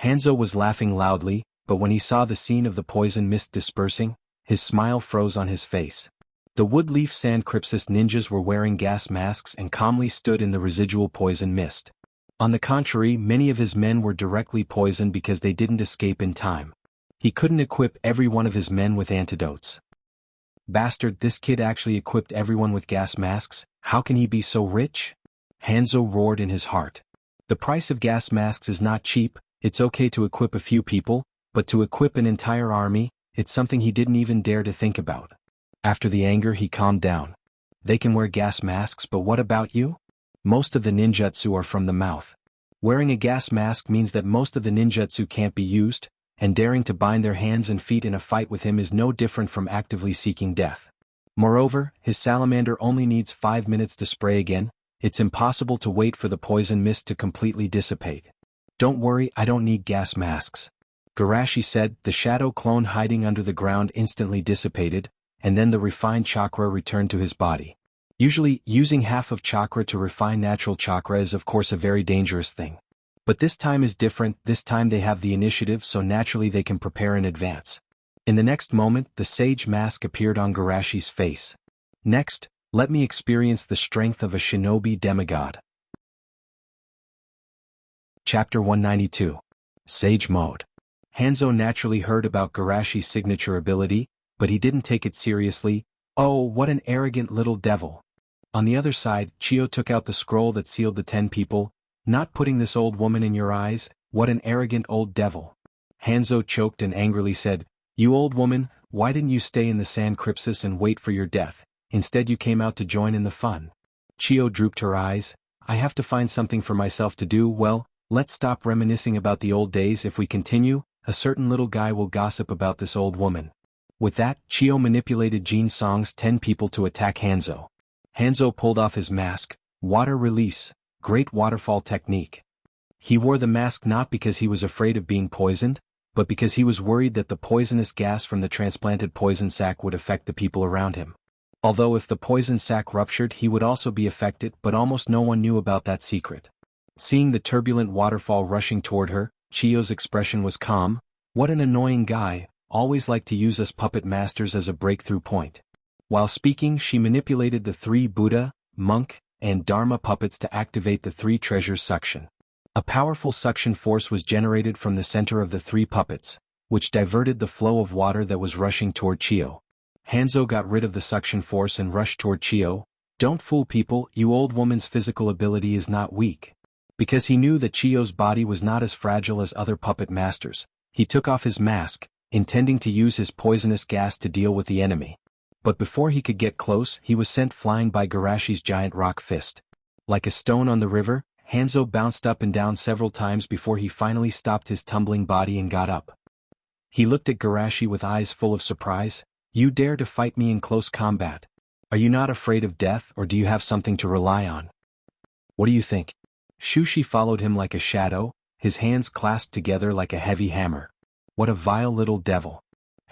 Hanzo was laughing loudly, but when he saw the scene of the poison mist dispersing, his smile froze on his face. The Woodleaf Sand Crypsis ninjas were wearing gas masks and calmly stood in the residual poison mist. On the contrary, many of his men were directly poisoned because they didn't escape in time. He couldn't equip every one of his men with antidotes. Bastard, this kid actually equipped everyone with gas masks. How can he be so rich? Hanzo roared in his heart. The price of gas masks is not cheap. It's okay to equip a few people, but to equip an entire army, it's something he didn't even dare to think about. After the anger, he calmed down. They can wear gas masks, but what about you? Most of the ninjutsu are from the mouth. Wearing a gas mask means that most of the ninjutsu can't be used, and daring to bind their hands and feet in a fight with him is no different from actively seeking death. Moreover, his salamander only needs 5 minutes to spray again. It's impossible to wait for the poison mist to completely dissipate. Don't worry, I don't need gas masks. Garashi said. The shadow clone hiding under the ground instantly dissipated, and then the refined chakra returned to his body. Usually, using half of chakra to refine natural chakra is of course a very dangerous thing. But this time is different. This time they have the initiative, so naturally they can prepare in advance. In the next moment, the sage mask appeared on Garashi's face. Next, let me experience the strength of a shinobi demigod. Chapter 192. Sage Mode. Hanzo naturally heard about Garashi's signature ability, but he didn't take it seriously. Oh, what an arrogant little devil. On the other side, Chio took out the scroll that sealed the 10 people. Not putting this old woman in your eyes, what an arrogant old devil. Hanzo choked and angrily said, You old woman, why didn't you stay in the Sand Crypsis and wait for your death? Instead you came out to join in the fun. Chio drooped her eyes. I have to find something for myself to do. Well, let's stop reminiscing about the old days. If we continue, a certain little guy will gossip about this old woman. With that, Chio manipulated Jin Song's 10 people to attack Hanzo. Hanzo pulled off his mask. Water release. Great waterfall technique. He wore the mask not because he was afraid of being poisoned, but because he was worried that the poisonous gas from the transplanted poison sac would affect the people around him. Although if the poison sac ruptured he would also be affected, but almost no one knew about that secret. Seeing the turbulent waterfall rushing toward her, Chio's expression was calm. What an annoying guy, always liked to use us puppet masters as a breakthrough point. While speaking, she manipulated the 3 Buddha, monk, and Dharma puppets to activate the 3 treasures suction. A powerful suction force was generated from the center of the 3 puppets, which diverted the flow of water that was rushing toward Chio. Hanzo got rid of the suction force and rushed toward Chio. Don't fool people, you old woman's physical ability is not weak. Because he knew that Chio's body was not as fragile as other puppet masters, he took off his mask, intending to use his poisonous gas to deal with the enemy. But before he could get close, he was sent flying by Garashi's giant rock fist. Like a stone on the river, Hanzo bounced up and down several times before he finally stopped his tumbling body and got up. He looked at Garashi with eyes full of surprise. You dare to fight me in close combat? Are you not afraid of death, or do you have something to rely on? What do you think? Shushi followed him like a shadow, his hands clasped together like a heavy hammer. What a vile little devil.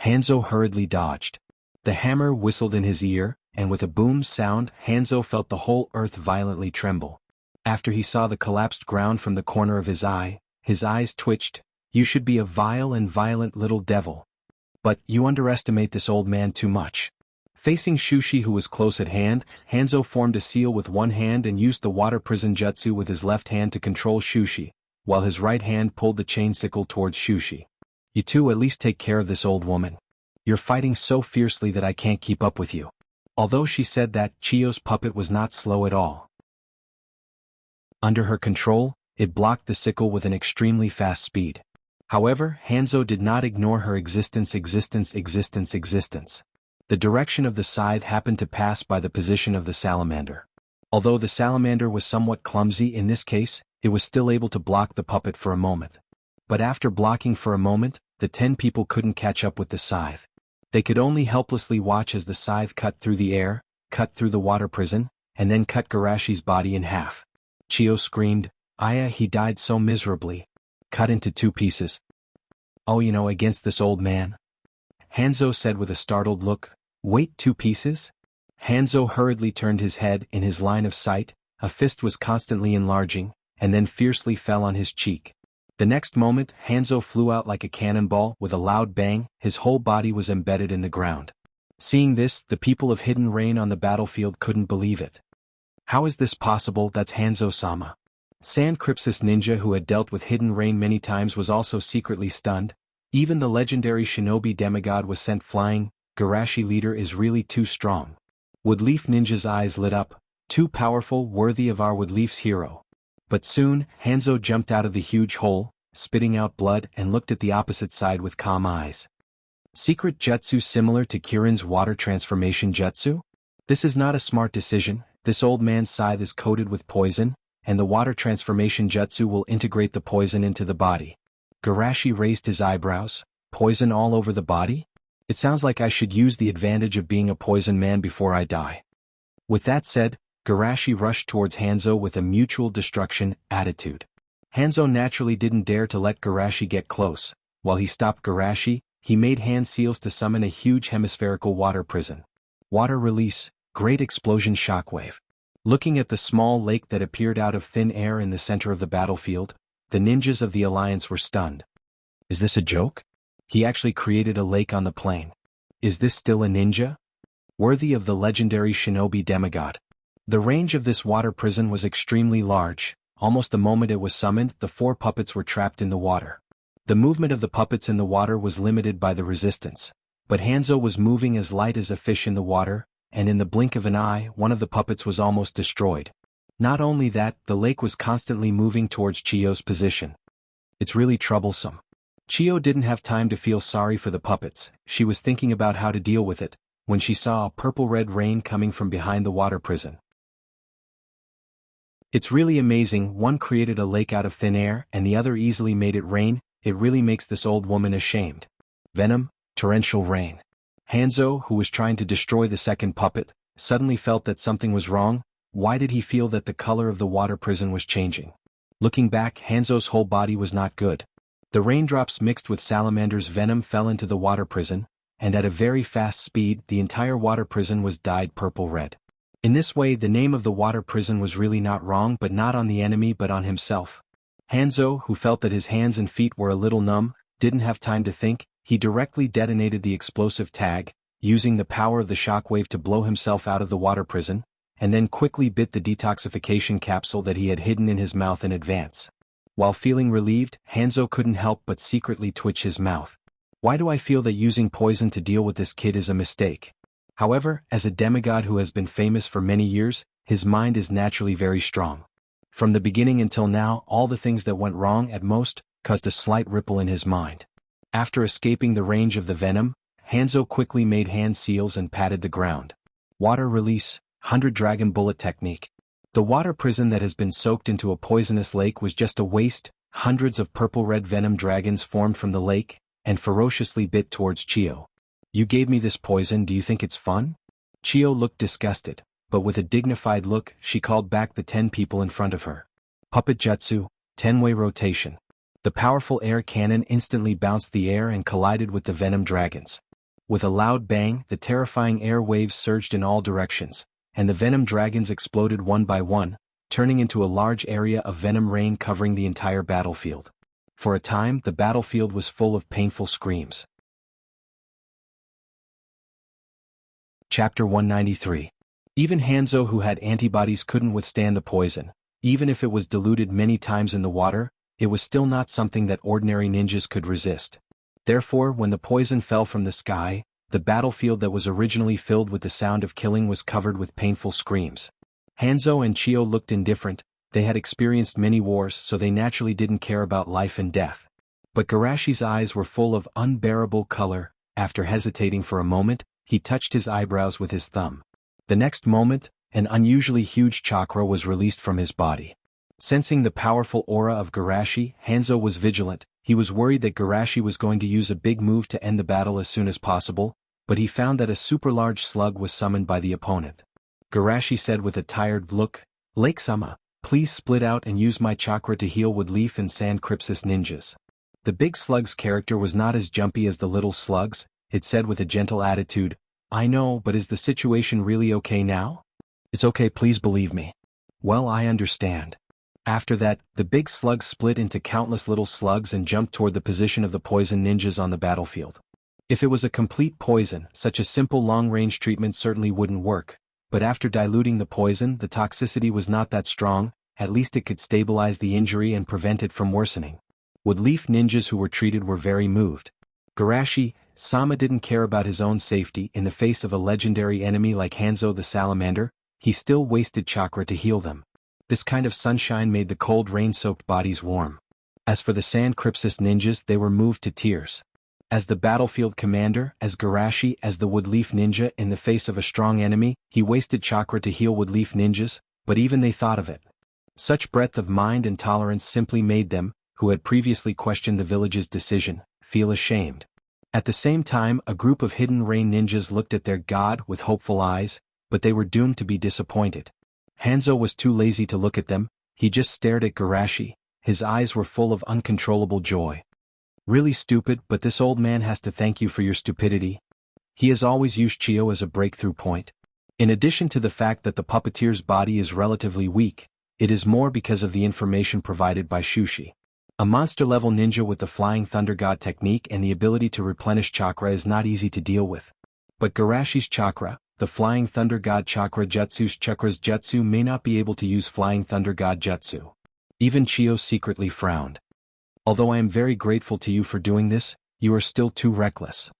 Hanzo hurriedly dodged. The hammer whistled in his ear, and with a boom sound, Hanzo felt the whole earth violently tremble. After he saw the collapsed ground from the corner of his eyes twitched. You should be a vile and violent little devil. But you underestimate this old man too much. Facing Shushi, who was close at hand, Hanzo formed a seal with one hand and used the water prison jutsu with his left hand to control Shushi, while his right hand pulled the chain sickle towards Shushi. You two at least take care of this old woman. You're fighting so fiercely that I can't keep up with you. Although she said that, Chio's puppet was not slow at all. Under her control, it blocked the sickle with an extremely fast speed. However, Hanzo did not ignore her existence. The direction of the scythe happened to pass by the position of the salamander. Although the salamander was somewhat clumsy in this case, it was still able to block the puppet for a moment. But after blocking for a moment, the 10 people couldn't catch up with the scythe. They could only helplessly watch as the scythe cut through the air, cut through the water prison, and then cut Garashi's body in half. Chio screamed, Aya, he died so miserably. Cut into 2 pieces. Oh, against this old man. Hanzo said with a startled look. Wait, 2 pieces? Hanzo hurriedly turned his head in his line of sight, a fist was constantly enlarging, and then fiercely fell on his cheek. The next moment, Hanzo flew out like a cannonball with a loud bang, his whole body was embedded in the ground. Seeing this, the people of Hidden Rain on the battlefield couldn't believe it. How is this possible? That's Hanzo-sama. Sand Crypsis Ninja, who had dealt with Hidden Rain many times, was also secretly stunned. Even the legendary shinobi demigod was sent flying. Garashi leader is really too strong. Woodleaf Ninja's eyes lit up. Too powerful, worthy of our Woodleaf's hero. But soon, Hanzo jumped out of the huge hole, spitting out blood, and looked at the opposite side with calm eyes. Secret jutsu similar to Kirin's water transformation jutsu? This is not a smart decision. This old man's scythe is coated with poison, and the water transformation jutsu will integrate the poison into the body. Garashi raised his eyebrows. Poison all over the body? It sounds like I should use the advantage of being a poison man before I die. With that said, Garashi rushed towards Hanzo with a mutual destruction attitude. Hanzo naturally didn't dare to let Garashi get close. While he stopped Garashi, he made hand seals to summon a huge hemispherical water prison. Water release, great explosion shockwave. Looking at the small lake that appeared out of thin air in the center of the battlefield, the ninjas of the Alliance were stunned. Is this a joke? He actually created a lake on the plain. Is this still a ninja? Worthy of the legendary shinobi demigod. The range of this water prison was extremely large. Almost the moment it was summoned, the 4 puppets were trapped in the water. The movement of the puppets in the water was limited by the resistance. But Hanzo was moving as light as a fish in the water, and in the blink of an eye, one of the puppets was almost destroyed. Not only that, the lake was constantly moving towards Chiyo's position. It's really troublesome. Chiyo didn't have time to feel sorry for the puppets. She was thinking about how to deal with it, when she saw a purple-red rain coming from behind the water prison. It's really amazing, one created a lake out of thin air and the other easily made it rain. It really makes this old woman ashamed. Venom, torrential rain. Hanzo, who was trying to destroy the second puppet, suddenly felt that something was wrong. Why did he feel that the color of the water prison was changing? Looking back, Hanzo's whole body was not good. The raindrops mixed with Salamander's venom fell into the water prison, and at a very fast speed, the entire water prison was dyed purple-red. In this way, the name of the water prison was really not wrong, but not on the enemy but on himself. Hanzo, who felt that his hands and feet were a little numb, didn't have time to think. He directly detonated the explosive tag, using the power of the shockwave to blow himself out of the water prison, and then quickly bit the detoxification capsule that he had hidden in his mouth in advance. While feeling relieved, Hanzo couldn't help but secretly twitch his mouth. Why do I feel that using poison to deal with this kid is a mistake? However, as a demigod who has been famous for many years, his mind is naturally very strong. From the beginning until now, all the things that went wrong at most caused a slight ripple in his mind. After escaping the range of the venom, Hanzo quickly made hand seals and patted the ground. Water release, 100 Dragon Bullet technique. The water prison that has been soaked into a poisonous lake was just a waste. Hundreds of purple-red venom dragons formed from the lake, and ferociously bit towards Chiyo. You gave me this poison, do you think it's fun? Chiyo looked disgusted, but with a dignified look, she called back the 10 people in front of her. Puppet Jutsu, 10-way rotation. The powerful air cannon instantly bounced the air and collided with the venom dragons. With a loud bang, the terrifying air waves surged in all directions, and the venom dragons exploded one by one, turning into a large area of venom rain covering the entire battlefield. For a time, the battlefield was full of painful screams. Chapter 193. Even Hanzo, who had antibodies, couldn't withstand the poison. Even if it was diluted many times in the water, it was still not something that ordinary ninjas could resist. Therefore, when the poison fell from the sky, the battlefield that was originally filled with the sound of killing was covered with painful screams. Hanzo and Chiyo looked indifferent. They had experienced many wars, so they naturally didn't care about life and death. But Garashi's eyes were full of unbearable color. After hesitating for a moment, he touched his eyebrows with his thumb. The next moment, an unusually huge chakra was released from his body. Sensing the powerful aura of Garashi, Hanzo was vigilant. He was worried that Garashi was going to use a big move to end the battle as soon as possible, but he found that a super-large slug was summoned by the opponent. Garashi said with a tired look, "Lake-sama, please split out and use my chakra to heal Woodleaf and Sand Crypsis ninjas." The big slug's character was not as jumpy as the little slugs. it said with a gentle attitude, "I know, but is the situation really okay now?" "It's okay, please believe me." "Well, I understand." After that, the big slugs split into countless little slugs and jumped toward the position of the poison ninjas on the battlefield. If it was a complete poison, such a simple long-range treatment certainly wouldn't work, but after diluting the poison, the toxicity was not that strong, at least it could stabilize the injury and prevent it from worsening. Woodleaf ninjas who were treated were very moved. Garashi-sama didn't care about his own safety. In the face of a legendary enemy like Hanzo the Salamander, he still wasted chakra to heal them. This kind of sunshine made the cold rain-soaked bodies warm. As for the Sand Crypsis ninjas, they were moved to tears. As the battlefield commander, as Garashi, as the Woodleaf ninja in the face of a strong enemy, he wasted chakra to heal Woodleaf ninjas, but even they thought of it. Such breadth of mind and tolerance simply made them, who had previously questioned the village's decision, feel ashamed. At the same time, a group of hidden rain ninjas looked at their god with hopeful eyes, but they were doomed to be disappointed. Hanzo was too lazy to look at them, he just stared at Garashi, his eyes were full of uncontrollable joy. "Really stupid, but this old man has to thank you for your stupidity." He has always used Chio as a breakthrough point. In addition to the fact that the puppeteer's body is relatively weak, it is more because of the information provided by Shushi. A monster-level ninja with the Flying Thunder God technique and the ability to replenish chakra is not easy to deal with. But Garashi's chakra, the Flying Thunder God chakra jutsu's chakra's jutsu may not be able to use Flying Thunder God jutsu. Even Chio secretly frowned. "Although I am very grateful to you for doing this, you are still too reckless."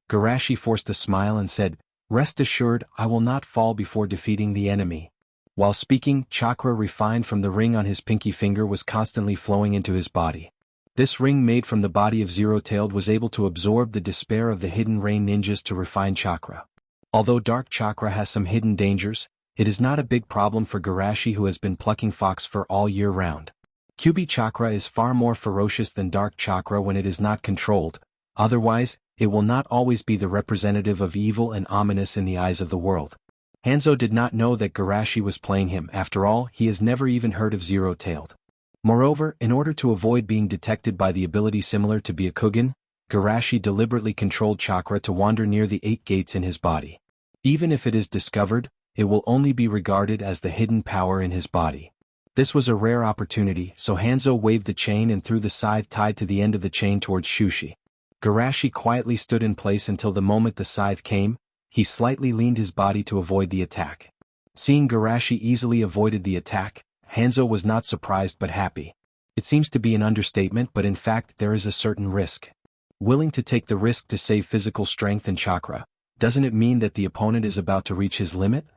Garashi forced a smile and said, "Rest assured, I will not fall before defeating the enemy." While speaking, chakra refined from the ring on his pinky finger was constantly flowing into his body. This ring made from the body of Zero-Tailed was able to absorb the despair of the hidden rain ninjas to refine chakra. Although dark chakra has some hidden dangers, it is not a big problem for Garashi who has been plucking fox fur all year round. Kyubi chakra is far more ferocious than dark chakra when it is not controlled, otherwise, it will not always be the representative of evil and ominous in the eyes of the world. Hanzo did not know that Garashi was playing him. After all, he has never even heard of Zero-Tailed. Moreover, in order to avoid being detected by the ability similar to Byakugan, Garashi deliberately controlled chakra to wander near the 8 gates in his body. Even if it is discovered, it will only be regarded as the hidden power in his body. This was a rare opportunity, so Hanzo waved the chain and threw the scythe tied to the end of the chain towards Shushi. Garashi quietly stood in place until the moment the scythe came. He slightly leaned his body to avoid the attack. Seeing Garashi easily avoided the attack, Hanzo was not surprised but happy. It seems to be an understatement, but in fact there is a certain risk. Willing to take the risk to save physical strength and chakra, doesn't it mean that the opponent is about to reach his limit?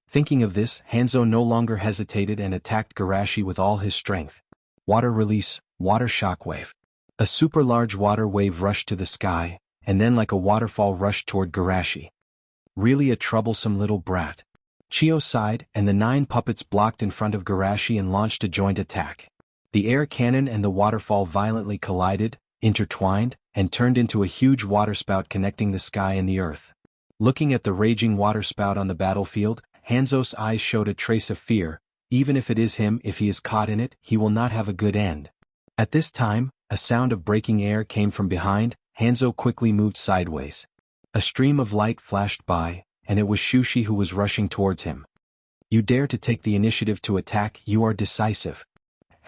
Thinking of this, Hanzo no longer hesitated and attacked Garashi with all his strength. Water release, water shockwave. A super large water wave rushed to the sky, and then like a waterfall rushed toward Garashi. Really a troublesome little brat. Chio sighed, and the 9 puppets blocked in front of Garashi and launched a joint attack. The air cannon and the waterfall violently collided, intertwined, and turned into a huge waterspout connecting the sky and the earth. Looking at the raging waterspout on the battlefield, Hanzo's eyes showed a trace of fear. Even if it is him, if he is caught in it, he will not have a good end. At this time, a sound of breaking air came from behind. Hanzo quickly moved sideways. A stream of light flashed by, and it was Shushi who was rushing towards him. "You dare to take the initiative to attack, you are decisive."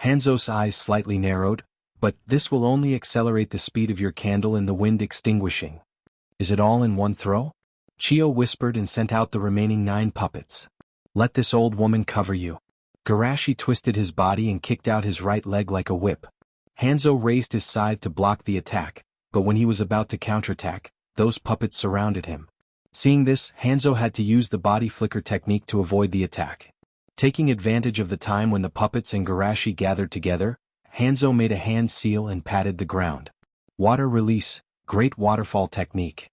Hanzo's eyes slightly narrowed, "But this will only accelerate the speed of your candle in the wind extinguishing. Is it all in one throw?" Chio whispered and sent out the remaining 9 puppets. "Let this old woman cover you." Garashi twisted his body and kicked out his right leg like a whip. Hanzo raised his scythe to block the attack, but when he was about to counterattack, those puppets surrounded him. Seeing this, Hanzo had to use the body flicker technique to avoid the attack. Taking advantage of the time when the puppets and Garashi gathered together, Hanzo made a hand seal and patted the ground. Water release, great waterfall technique.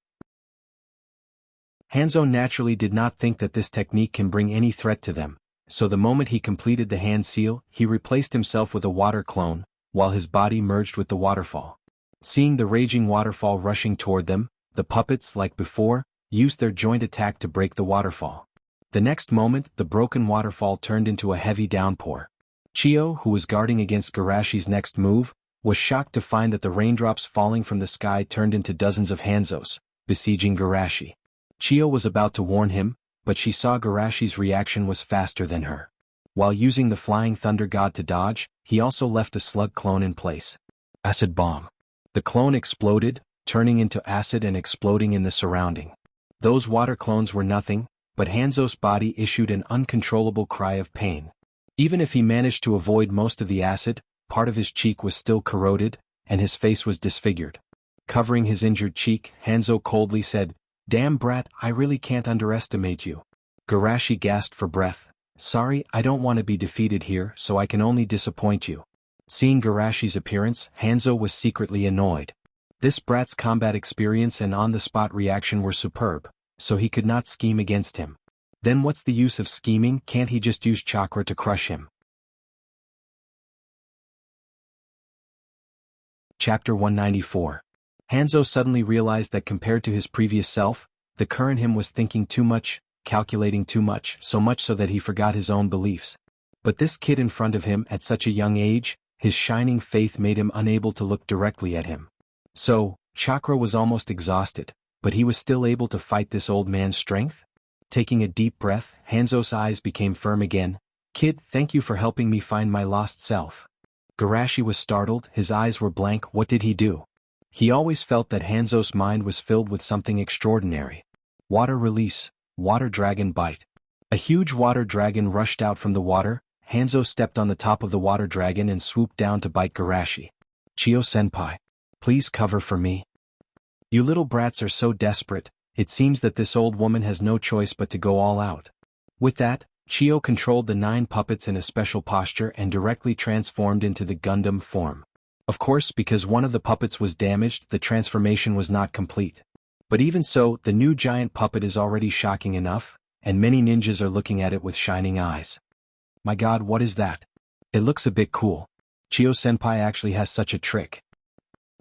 Hanzo naturally did not think that this technique can bring any threat to them, so the moment he completed the hand seal, he replaced himself with a water clone, while his body merged with the waterfall. Seeing the raging waterfall rushing toward them, the puppets, like before, used their joint attack to break the waterfall. The next moment, the broken waterfall turned into a heavy downpour. Chio, who was guarding against Garashi's next move, was shocked to find that the raindrops falling from the sky turned into dozens of Hanzos, besieging Garashi. Chiyo was about to warn him, but she saw Garashi's reaction was faster than her. While using the flying thunder god to dodge, he also left a slug clone in place. Acid bomb. The clone exploded, turning into acid and exploding in the surrounding. Those water clones were nothing, but Hanzo's body issued an uncontrollable cry of pain. Even if he managed to avoid most of the acid, part of his cheek was still corroded, and his face was disfigured. Covering his injured cheek, Hanzo coldly said, "Damn brat, I really can't underestimate you." Garashi gasped for breath. "Sorry, I don't want to be defeated here, so I can only disappoint you." Seeing Garashi's appearance, Hanzo was secretly annoyed. This brat's combat experience and on-the-spot reaction were superb, so he could not scheme against him. Then what's the use of scheming? Can't he just use chakra to crush him? Chapter 194. Hanzo suddenly realized that compared to his previous self, the current him was thinking too much, calculating too much, so much so that he forgot his own beliefs. But this kid in front of him at such a young age, his shining faith made him unable to look directly at him. So, chakra was almost exhausted, but he was still able to fight this old man's strength? Taking a deep breath, Hanzo's eyes became firm again. "Kid, thank you for helping me find my lost self." Garashi was startled, his eyes were blank. What did he do? He always felt that Hanzo's mind was filled with something extraordinary. Water release, water dragon bite. A huge water dragon rushed out from the water. Hanzo stepped on the top of the water dragon and swooped down to bite Garashi. "Chiyo-senpai, please cover for me. You little brats are so desperate, it seems that this old woman has no choice but to go all out." With that, Chiyo controlled the 9 puppets in a special posture and directly transformed into the Gundam form. Of course, because one of the puppets was damaged, the transformation was not complete. But even so, the new giant puppet is already shocking enough, and many ninjas are looking at it with shining eyes. My god, what is that? It looks a bit cool. Chiyo-senpai actually has such a trick.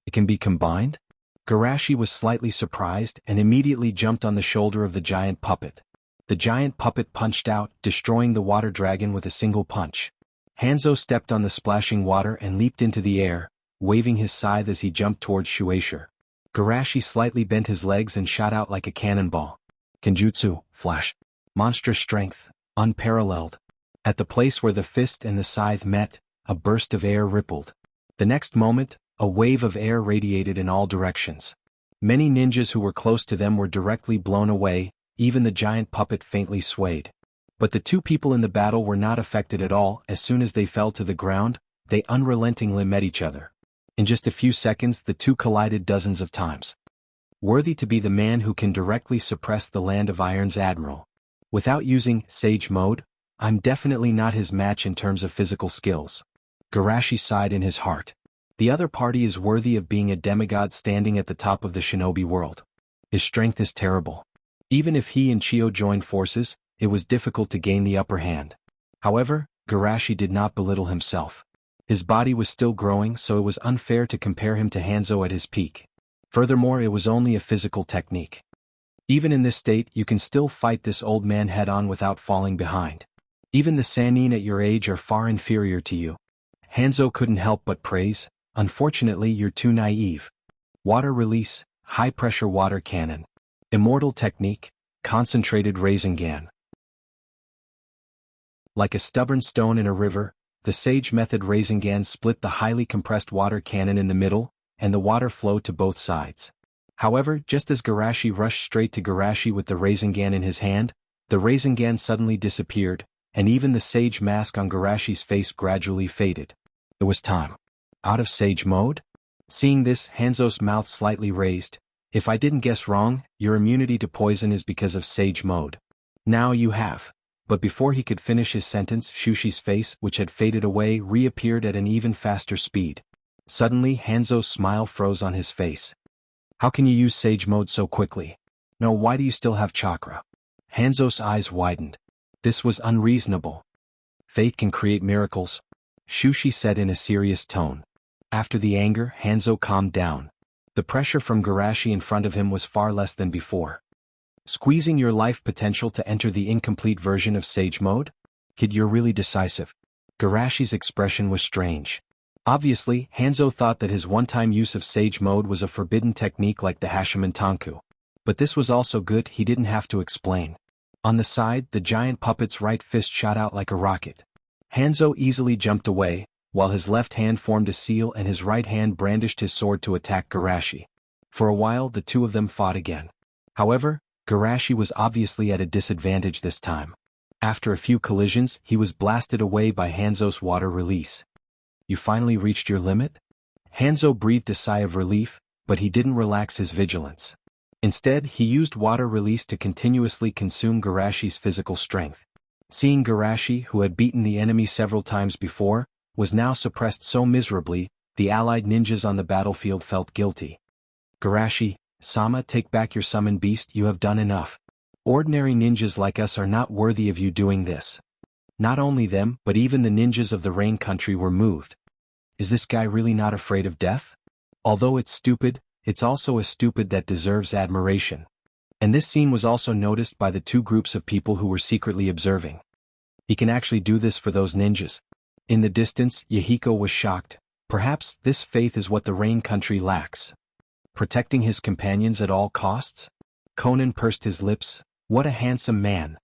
It can be combined? Garashi was slightly surprised and immediately jumped on the shoulder of the giant puppet. The giant puppet punched out, destroying the water dragon with a single punch. Hanzo stepped on the splashing water and leaped into the air, waving his scythe as he jumped towards Shueisha. Garashi slightly bent his legs and shot out like a cannonball. Kenjutsu, flash. Monstrous strength, unparalleled. At the place where the fist and the scythe met, a burst of air rippled. The next moment, a wave of air radiated in all directions. Many ninjas who were close to them were directly blown away, even the giant puppet faintly swayed. But the 2 people in the battle were not affected at all. As soon as they fell to the ground, they unrelentingly met each other. In just a few seconds, the 2 collided dozens of times. Worthy to be the man who can directly suppress the Land of Iron's admiral. Without using Sage Mode, I'm definitely not his match in terms of physical skills. Garashi sighed in his heart. The other party is worthy of being a demigod standing at the top of the shinobi world. His strength is terrible. Even if he and Chiyo joined forces, it was difficult to gain the upper hand. However, Garashi did not belittle himself. His body was still growing, so it was unfair to compare him to Hanzo at his peak. Furthermore, it was only a physical technique. Even in this state, you can still fight this old man head-on without falling behind. Even the Sannin at your age are far inferior to you. Hanzo couldn't help but praise. Unfortunately, you're too naive. Water release, high-pressure water cannon. Immortal technique, concentrated Rasengan. Like a stubborn stone in a river, the Sage method Rasengan split the highly compressed water cannon in the middle, and the water flowed to both sides. However, just as Garashi rushed straight to Garashi with the Rasengan in his hand, the Rasengan suddenly disappeared, and even the Sage mask on Garashi's face gradually faded. It was time. Out of Sage mode? Seeing this, Hanzo's mouth slightly raised. If I didn't guess wrong, your immunity to poison is because of Sage mode. Now you have. But before he could finish his sentence, Shushi's face, which had faded away, reappeared at an even faster speed. Suddenly, Hanzo's smile froze on his face. How can you use Sage mode so quickly? No, why do you still have chakra? Hanzo's eyes widened. This was unreasonable. Faith can create miracles, Shushi said in a serious tone. After the anger, Hanzo calmed down. The pressure from Garashi in front of him was far less than before. Squeezing your life potential to enter the incomplete version of Sage mode? Kid, you're really decisive. Garashi's expression was strange. Obviously, Hanzo thought that his one-time use of Sage Mode was a forbidden technique like the Hashiman Tanku. But this was also good, he didn't have to explain. On the side, the giant puppet's right fist shot out like a rocket. Hanzo easily jumped away, while his left hand formed a seal and his right hand brandished his sword to attack Garashi. For a while the two of them fought again. However, Garashi was obviously at a disadvantage this time. After a few collisions, he was blasted away by Hanzo's water release. You finally reached your limit? Hanzo breathed a sigh of relief, but he didn't relax his vigilance. Instead, he used water release to continuously consume Garashi's physical strength. Seeing Garashi, who had beaten the enemy several times before, was now suppressed so miserably, the allied ninjas on the battlefield felt guilty. Garashi-sama, take back your summoned beast, you have done enough. Ordinary ninjas like us are not worthy of you doing this. Not only them, but even the ninjas of the Rain Country were moved. Is this guy really not afraid of death? Although it's stupid, it's also a stupid that deserves admiration. And this scene was also noticed by the two groups of people who were secretly observing. He can actually do this for those ninjas. In the distance, Yahiko was shocked. Perhaps this faith is what the Rain Country lacks. Protecting his companions at all costs? Conan pursed his lips. What a handsome man.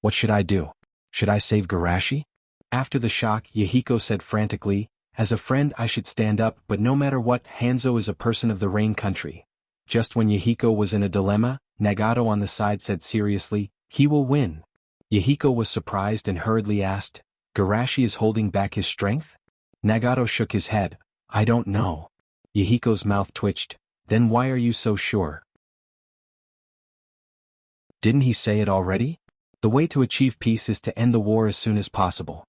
What should I do? Should I save Garashi? After the shock, Yahiko said frantically, as a friend I should stand up, but no matter what, Hanzo is a person of the Rain Country. Just when Yahiko was in a dilemma, Nagato on the side said seriously, he will win. Yahiko was surprised and hurriedly asked, Garashi is holding back his strength? Nagato shook his head, I don't know. Yahiko's mouth twitched, then why are you so sure? Didn't he say it already? The way to achieve peace is to end the war as soon as possible.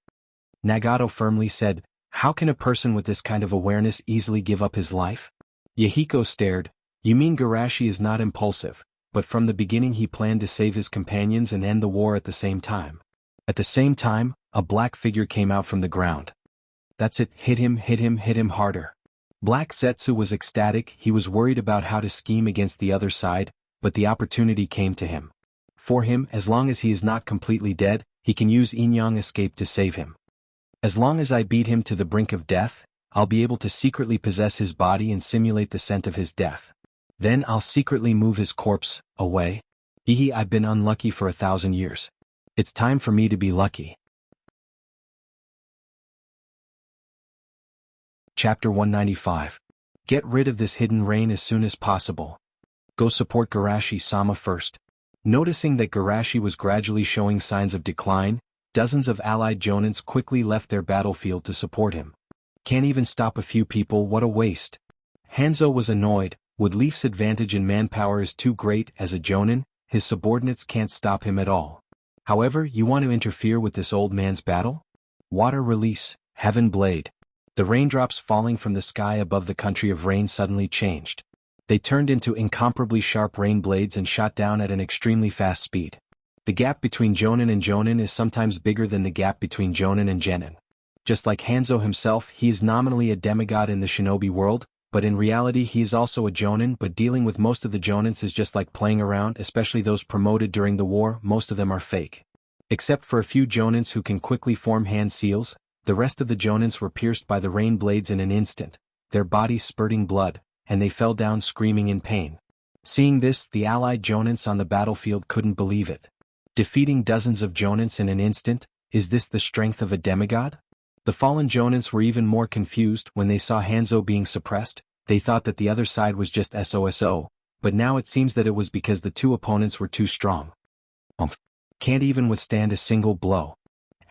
Nagato firmly said, how can a person with this kind of awareness easily give up his life? Yahiko stared, you mean Garashi is not impulsive, but from the beginning he planned to save his companions and end the war at the same time. At the same time, a black figure came out from the ground. That's it, hit him harder. Black Zetsu was ecstatic, he was worried about how to scheme against the other side, but the opportunity came to him. For him, as long as he is not completely dead, he can use Inyang escape to save him. As long as I beat him to the brink of death, I'll be able to secretly possess his body and simulate the scent of his death. Then I'll secretly move his corpse away. I've been unlucky for 1,000 years. It's time for me to be lucky. Chapter 195. Get rid of this hidden rain as soon as possible. Go support Garashi-sama first. Noticing that Garashi was gradually showing signs of decline, dozens of allied jonins quickly left their battlefield to support him. Can't even stop a few people, what a waste. Hanzo was annoyed, Wood Leaf's advantage in manpower is too great as a jonin, his subordinates can't stop him at all. However, you want to interfere with this old man's battle? Water release, Heaven Blade. The raindrops falling from the sky above the country of rain suddenly changed. They turned into incomparably sharp rain blades and shot down at an extremely fast speed. The gap between jonin and jonin is sometimes bigger than the gap between jonin and genin. Just like Hanzo himself, he is nominally a demigod in the shinobi world, but in reality he is also a jonin, but dealing with most of the jonins is just like playing around, especially those promoted during the war, most of them are fake. Except for a few jonins who can quickly form hand seals, the rest of the jonins were pierced by the rain blades in an instant, their bodies spurting blood, and they fell down screaming in pain. Seeing this, the allied jonins on the battlefield couldn't believe it. Defeating dozens of jonins in an instant, is this the strength of a demigod? The fallen jonins were even more confused when they saw Hanzo being suppressed. They thought that the other side was just SOSO, but now it seems that it was because the two opponents were too strong. Can't even withstand a single blow.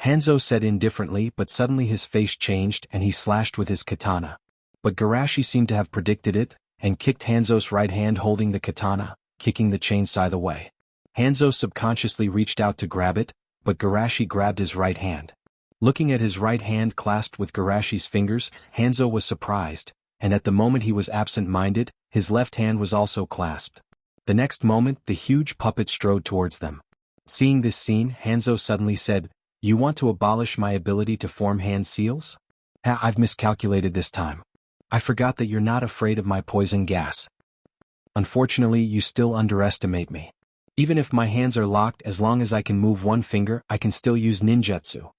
Hanzo said indifferently, but suddenly his face changed and he slashed with his katana. But Garashi seemed to have predicted it, and kicked Hanzo's right hand holding the katana, kicking the chain scythe away. Hanzo subconsciously reached out to grab it, but Garashi grabbed his right hand. Looking at his right hand clasped with Garashi's fingers, Hanzo was surprised, and at the moment he was absent-minded, his left hand was also clasped. The next moment, the huge puppet strode towards them. Seeing this scene, Hanzo suddenly said, "You want to abolish my ability to form hand seals? I've miscalculated this time. I forgot that you're not afraid of my poison gas. Unfortunately, you still underestimate me. Even if my hands are locked, as long as I can move one finger, I can still use ninjutsu.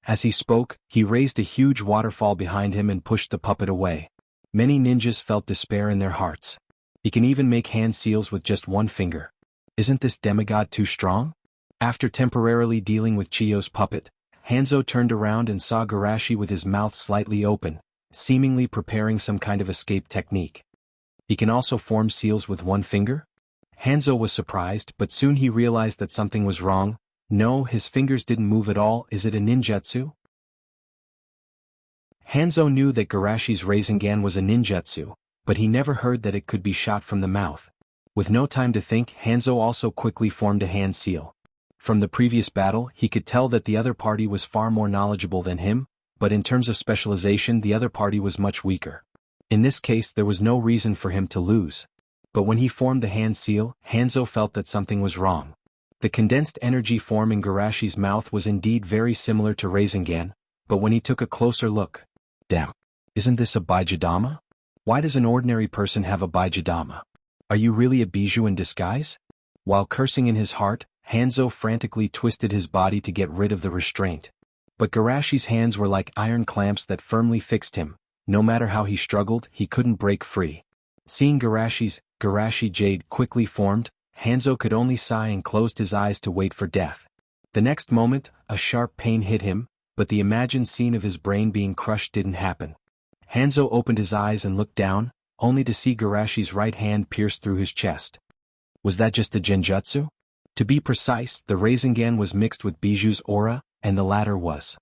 As he spoke, he raised a huge waterfall behind him and pushed the puppet away. Many ninjas felt despair in their hearts. He can even make hand seals with just one finger. Isn't this demigod too strong? After temporarily dealing with Chiyo's puppet, Hanzo turned around and saw Garashi with his mouth slightly open, seemingly preparing some kind of escape technique. He can also form seals with one finger? Hanzo was surprised, but soon he realized that something was wrong. No, his fingers didn't move at all. Is it a ninjutsu? Hanzo knew that Garashi's Rasengan was a ninjutsu, but he never heard that it could be shot from the mouth. With no time to think, Hanzo also quickly formed a hand seal. From the previous battle, he could tell that the other party was far more knowledgeable than him, but in terms of specialization the other party was much weaker. In this case there was no reason for him to lose. But when he formed the hand seal, Hanzo felt that something was wrong. The condensed energy form in Garashi's mouth was indeed very similar to Rasengan, but when he took a closer look, damn, isn't this a Bijidama? Why does an ordinary person have a Bijidama? Are you really a bijou in disguise? While cursing in his heart, Hanzo frantically twisted his body to get rid of the restraint. But Garashi's hands were like iron clamps that firmly fixed him. No matter how he struggled, he couldn't break free. Seeing Garashi Jade quickly formed, Hanzo could only sigh and closed his eyes to wait for death. The next moment, a sharp pain hit him, but the imagined scene of his brain being crushed didn't happen. Hanzo opened his eyes and looked down, only to see Garashi's right hand pierce through his chest. Was that just a genjutsu? To be precise, the Rasengan was mixed with Bijou's aura, and the latter was.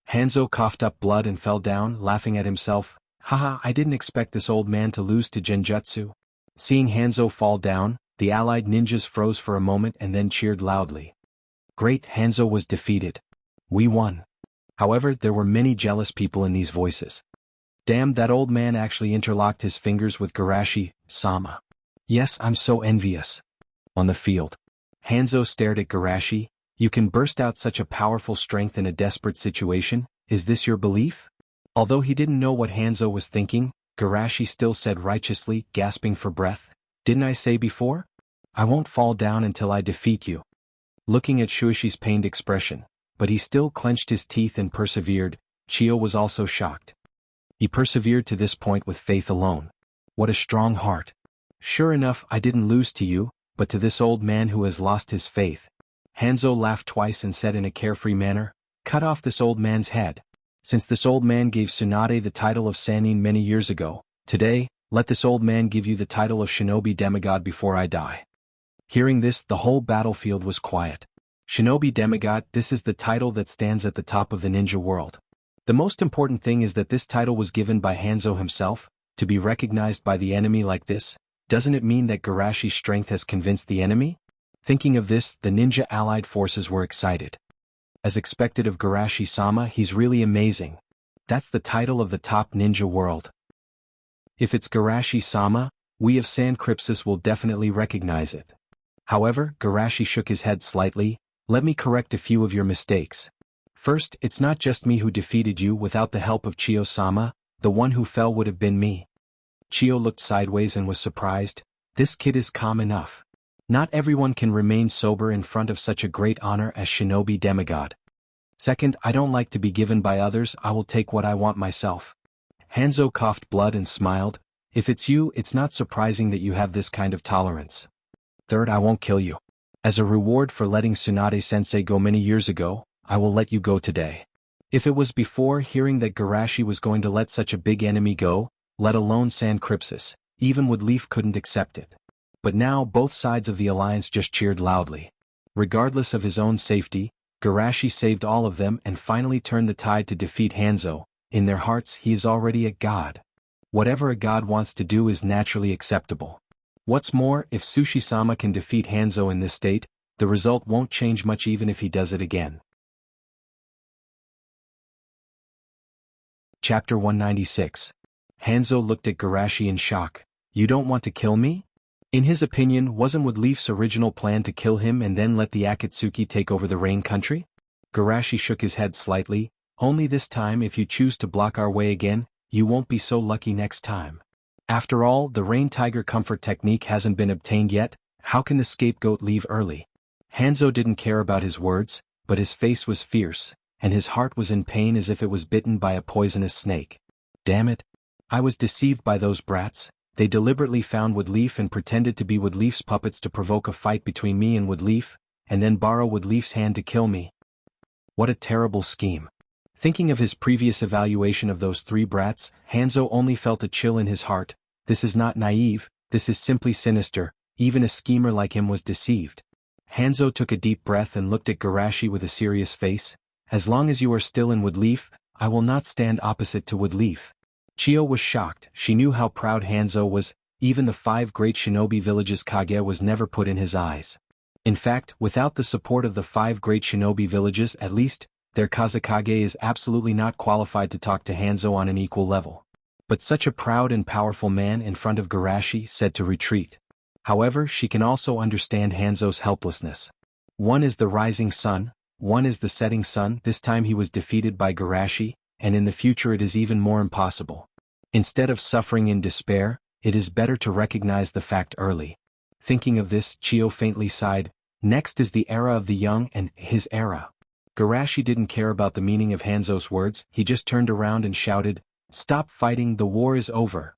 Hanzo coughed up blood and fell down, laughing at himself. Haha, I didn't expect this old man to lose to genjutsu. Seeing Hanzo fall down, the allied ninjas froze for a moment and then cheered loudly. Great, Hanzo was defeated. We won. However, there were many jealous people in these voices. Damn, that old man actually interlocked his fingers with Garashi-sama. Yes, I'm so envious. On the field, Hanzo stared at Garashi. You can burst out such a powerful strength in a desperate situation, is this your belief? Although he didn't know what Hanzo was thinking, Garashi still said righteously, gasping for breath, didn't I say before? I won't fall down until I defeat you. Looking at Shuishi's pained expression, but he still clenched his teeth and persevered. Chiyo was also shocked. He persevered to this point with faith alone. What a strong heart. Sure enough, I didn't lose to you, but to this old man who has lost his faith. Hanzo laughed twice and said in a carefree manner, cut off this old man's head. Since this old man gave Tsunade the title of Sannin many years ago, today, let this old man give you the title of Shinobi Demigod before I die. Hearing this, the whole battlefield was quiet. Shinobi Demigod, this is the title that stands at the top of the ninja world. The most important thing is that this title was given by Hanzo himself. To be recognized by the enemy like this, doesn't it mean that Garashi's strength has convinced the enemy? Thinking of this, the ninja allied forces were excited. As expected of Garashi-sama, he's really amazing. That's the title of the top ninja world. If it's Garashi-sama, we of San Crypsis will definitely recognize it. However, Garashi shook his head slightly. Let me correct a few of your mistakes. First, it's not just me who defeated you without the help of Chiyo-sama, the one who fell would have been me. Chiyo looked sideways and was surprised. This kid is calm enough. Not everyone can remain sober in front of such a great honor as Shinobi Demigod. Second, I don't like to be given by others, I will take what I want myself. Hanzo coughed blood and smiled. If it's you, it's not surprising that you have this kind of tolerance. Third, I won't kill you. As a reward for letting Tsunade-sensei go many years ago, I will let you go today. If it was before hearing that Garashi was going to let such a big enemy go, let alone San Crypsis, even Woodleaf couldn't accept it. But now both sides of the alliance just cheered loudly. Regardless of his own safety, Garashi saved all of them and finally turned the tide to defeat Hanzo. In their hearts he is already a god. Whatever a god wants to do is naturally acceptable. What's more, if Sushi-sama can defeat Hanzo in this state, the result won't change much even if he does it again. Chapter 196. Hanzo looked at Garashi in shock. You don't want to kill me? In his opinion, wasn't Woodleaf's original plan to kill him and then let the Akatsuki take over the Rain Country? Garashi shook his head slightly. Only this time, if you choose to block our way again, you won't be so lucky next time. After all, the Rain Tiger comfort technique hasn't been obtained yet. How can the scapegoat leave early? Hanzo didn't care about his words, but his face was fierce, and his heart was in pain as if it was bitten by a poisonous snake. Damn it. I was deceived by those brats. They deliberately found Woodleaf and pretended to be Woodleaf's puppets to provoke a fight between me and Woodleaf, and then borrow Woodleaf's hand to kill me. What a terrible scheme. Thinking of his previous evaluation of those 3 brats, Hanzo only felt a chill in his heart. This is not naive, this is simply sinister. Even a schemer like him was deceived. Hanzo took a deep breath and looked at Garashi with a serious face. As long as you are still in Woodleaf, I will not stand opposite to Woodleaf. Chiyo was shocked. She knew how proud Hanzo was. Even the 5 great shinobi villages Kage was never put in his eyes. In fact, without the support of the 5 great shinobi villages at least, their Kazekage is absolutely not qualified to talk to Hanzo on an equal level. But such a proud and powerful man in front of Garashi said to retreat. However, she can also understand Hanzo's helplessness. One is the rising sun, one is the setting sun. This time he was defeated by Garashi, and in the future it is even more impossible. Instead of suffering in despair, it is better to recognize the fact early. Thinking of this, Chiyo faintly sighed. Next is the era of the young and his era. Garashi didn't care about the meaning of Hanzo's words. He just turned around and shouted, "Stop fighting, the war is over."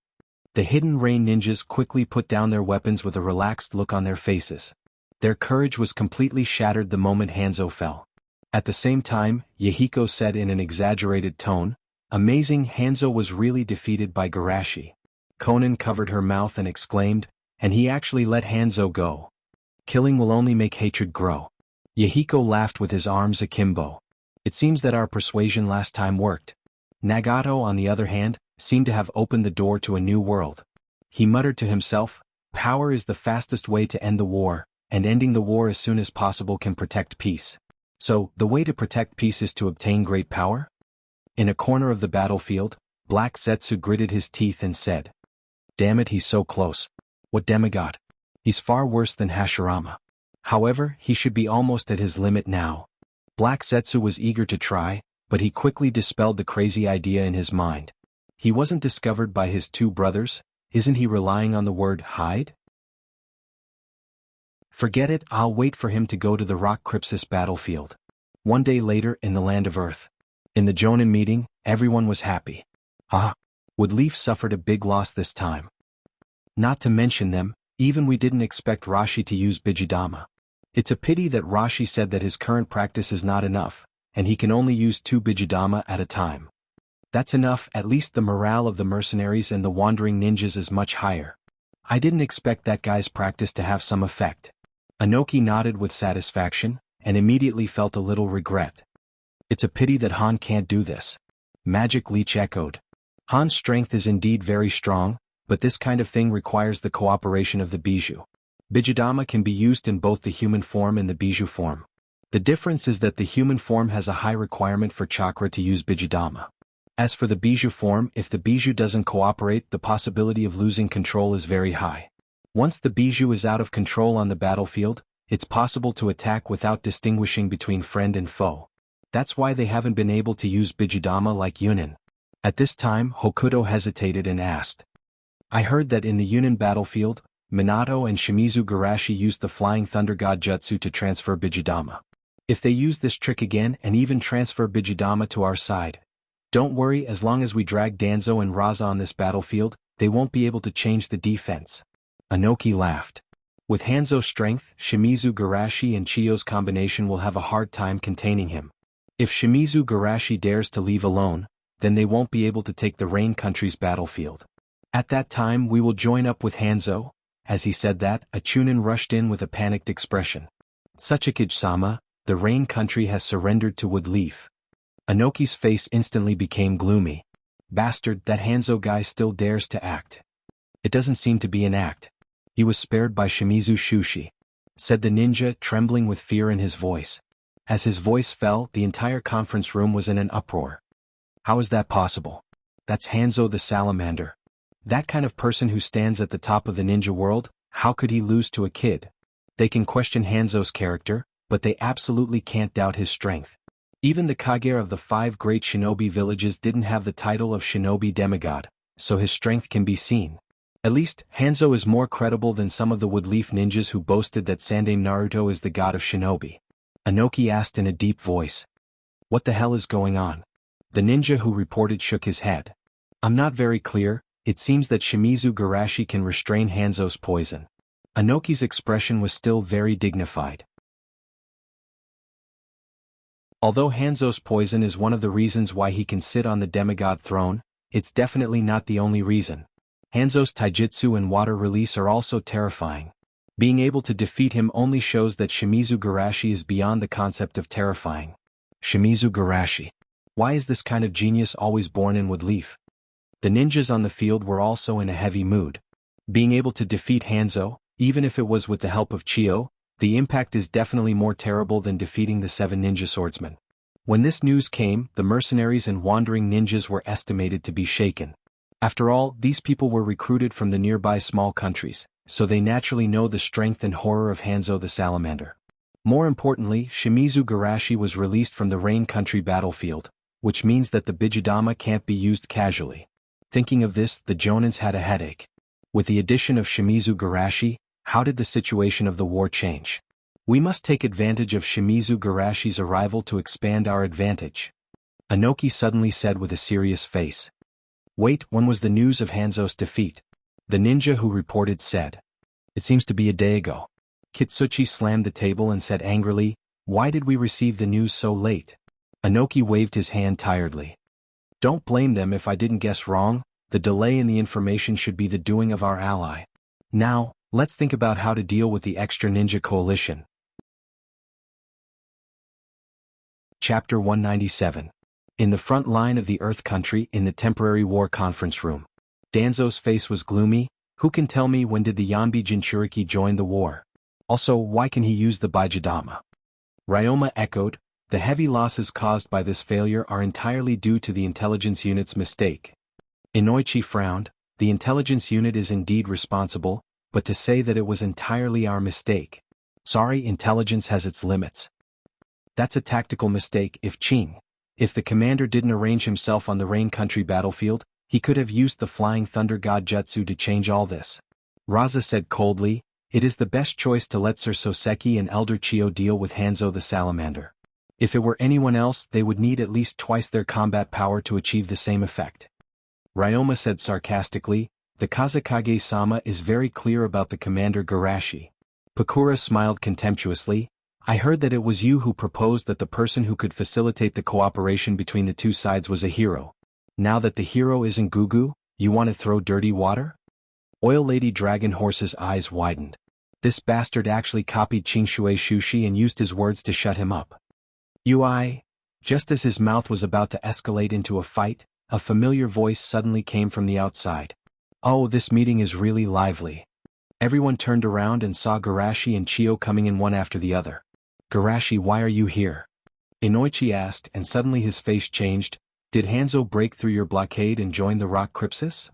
The Hidden Rain ninjas quickly put down their weapons with a relaxed look on their faces. Their courage was completely shattered the moment Hanzo fell. At the same time, Yahiko said in an exaggerated tone, "Amazing, Hanzo was really defeated by Garashi." Konan covered her mouth and exclaimed, "And he actually let Hanzo go. Killing will only make hatred grow." Yahiko laughed with his arms akimbo. "It seems that our persuasion last time worked." Nagato, on the other hand, seemed to have opened the door to a new world. He muttered to himself, "Power is the fastest way to end the war, and ending the war as soon as possible can protect peace. So, the way to protect peace is to obtain great power?" In a corner of the battlefield, Black Zetsu gritted his teeth and said, "Damn it, he's so close. What demigod? He's far worse than Hashirama. However, he should be almost at his limit now." Black Zetsu was eager to try, but he quickly dispelled the crazy idea in his mind. He wasn't discovered by his 2 brothers, isn't he relying on the word hide? Forget it, I'll wait for him to go to the Rock Crypsis battlefield. One day later, in the Land of Earth. In the Jonin meeting, everyone was happy. Woodleaf suffered a big loss this time. Not to mention them, even we didn't expect Rashi to use Bijidama. It's a pity that Rashi said that his current practice is not enough, and he can only use 2 Bijidama at a time. That's enough. At least the morale of the mercenaries and the wandering ninjas is much higher. I didn't expect that guy's practice to have some effect. Anoki nodded with satisfaction, and immediately felt a little regret. It's a pity that Han can't do this. Magic Leech echoed. Han's strength is indeed very strong, but this kind of thing requires the cooperation of the Bijou. Bijidama can be used in both the human form and the Bijou form. The difference is that the human form has a high requirement for chakra to use Bijidama. As for the Bijou form, if the Bijou doesn't cooperate, the possibility of losing control is very high. Once the Bijou is out of control on the battlefield, it's possible to attack without distinguishing between friend and foe. That's why they haven't been able to use Bijidama like Yunin. At this time, Hokuto hesitated and asked, "I heard that in the Yunin battlefield, Minato and Shimizu Garashi used the Flying Thunder God Jutsu to transfer Bijidama. If they use this trick again and even transfer Bijidama to our side, don't worry, as long as we drag Danzo and Raza on this battlefield, they won't be able to change the defense." Anoki laughed. With Hanzo's strength, Shimizu Garashi and Chiyo's combination will have a hard time containing him. If Shimizu Garashi dares to leave alone, then they won't be able to take the Rain Country's battlefield. At that time we will join up with Hanzo. As he said that, a Chunin rushed in with a panicked expression. "Tsuchikage-sama, the Rain Country has surrendered to Woodleaf." Anoki's face instantly became gloomy. "Bastard, that Hanzo guy still dares to act." "It doesn't seem to be an act. He was spared by Shimizu Shushi," said the ninja, trembling with fear in his voice. As his voice fell, the entire conference room was in an uproar. How is that possible? That's Hanzo the Salamander. That kind of person who stands at the top of the ninja world, how could he lose to a kid? They can question Hanzo's character, but they absolutely can't doubt his strength. Even the Kage of the 5 great shinobi villages didn't have the title of shinobi demigod, so his strength can be seen. At least, Hanzo is more credible than some of the Woodleaf ninjas who boasted that Sandai Naruto is the god of shinobi. Anoki asked in a deep voice. What the hell is going on? The ninja who reported shook his head. I'm not very clear, it seems that Shimizu Garashi can restrain Hanzo's poison. Anoki's expression was still very dignified. Although Hanzo's poison is one of the reasons why he can sit on the demigod throne, it's definitely not the only reason. Hanzo's taijutsu and water release are also terrifying. Being able to defeat him only shows that Shimizu Garashi is beyond the concept of terrifying. Shimizu Garashi. Why is this kind of genius always born in Woodleaf? The ninjas on the field were also in a heavy mood. Being able to defeat Hanzo, even if it was with the help of Chiyo, the impact is definitely more terrible than defeating the 7 ninja swordsmen. When this news came, the mercenaries and wandering ninjas were estimated to be shaken. After all, these people were recruited from the nearby small countries, so they naturally know the strength and horror of Hanzo the Salamander. More importantly, Shimizu Garashi was released from the Rain Country battlefield, which means that the Bijudama can't be used casually. Thinking of this, the Jonins had a headache. With the addition of Shimizu Garashi, how did the situation of the war change? We must take advantage of Shimizu Garashi's arrival to expand our advantage. Anoki suddenly said with a serious face. Wait, when was the news of Hanzo's defeat? The ninja who reported said. It seems to be a day ago. Kitsuchi slammed the table and said angrily, why did we receive the news so late? Anoki waved his hand tiredly. Don't blame them if I didn't guess wrong, the delay in the information should be the doing of our ally. Now, let's think about how to deal with the extra ninja coalition. Chapter 197. In the front line of the Earth Country in the temporary war conference room. Danzo's face was gloomy. Who can tell me when did the Yanbi Jinchuriki join the war? Also, why can he use the Bijudama? Ryoma echoed, the heavy losses caused by this failure are entirely due to the intelligence unit's mistake. Inoichi frowned, the intelligence unit is indeed responsible, but to say that it was entirely our mistake. Sorry, intelligence has its limits. That's a tactical mistake. If the commander didn't arrange himself on the Rain Country battlefield, he could have used the Flying Thunder God Jutsu to change all this. Raza said coldly, it is the best choice to let Sir Soseki and Elder Chiyo deal with Hanzo the Salamander. If it were anyone else, they would need at least twice their combat power to achieve the same effect. Ryoma said sarcastically, the Kazekage-sama is very clear about the Commander Garashi. Pakura smiled contemptuously, I heard that it was you who proposed that the person who could facilitate the cooperation between the two sides was a hero. Now that the hero isn't Gugu, you want to throw dirty water? Oil Lady Dragon Horse's eyes widened. This bastard actually copied Qingshui Shushi and used his words to shut him up. Just as his mouth was about to escalate into a fight, a familiar voice suddenly came from the outside. Oh, this meeting is really lively. Everyone turned around and saw Garashi and Chiyo coming in one after the other. Garashi, why are you here? Inoichi asked, and suddenly his face changed. Did Hanzo break through your blockade and join the Rock Crypsis?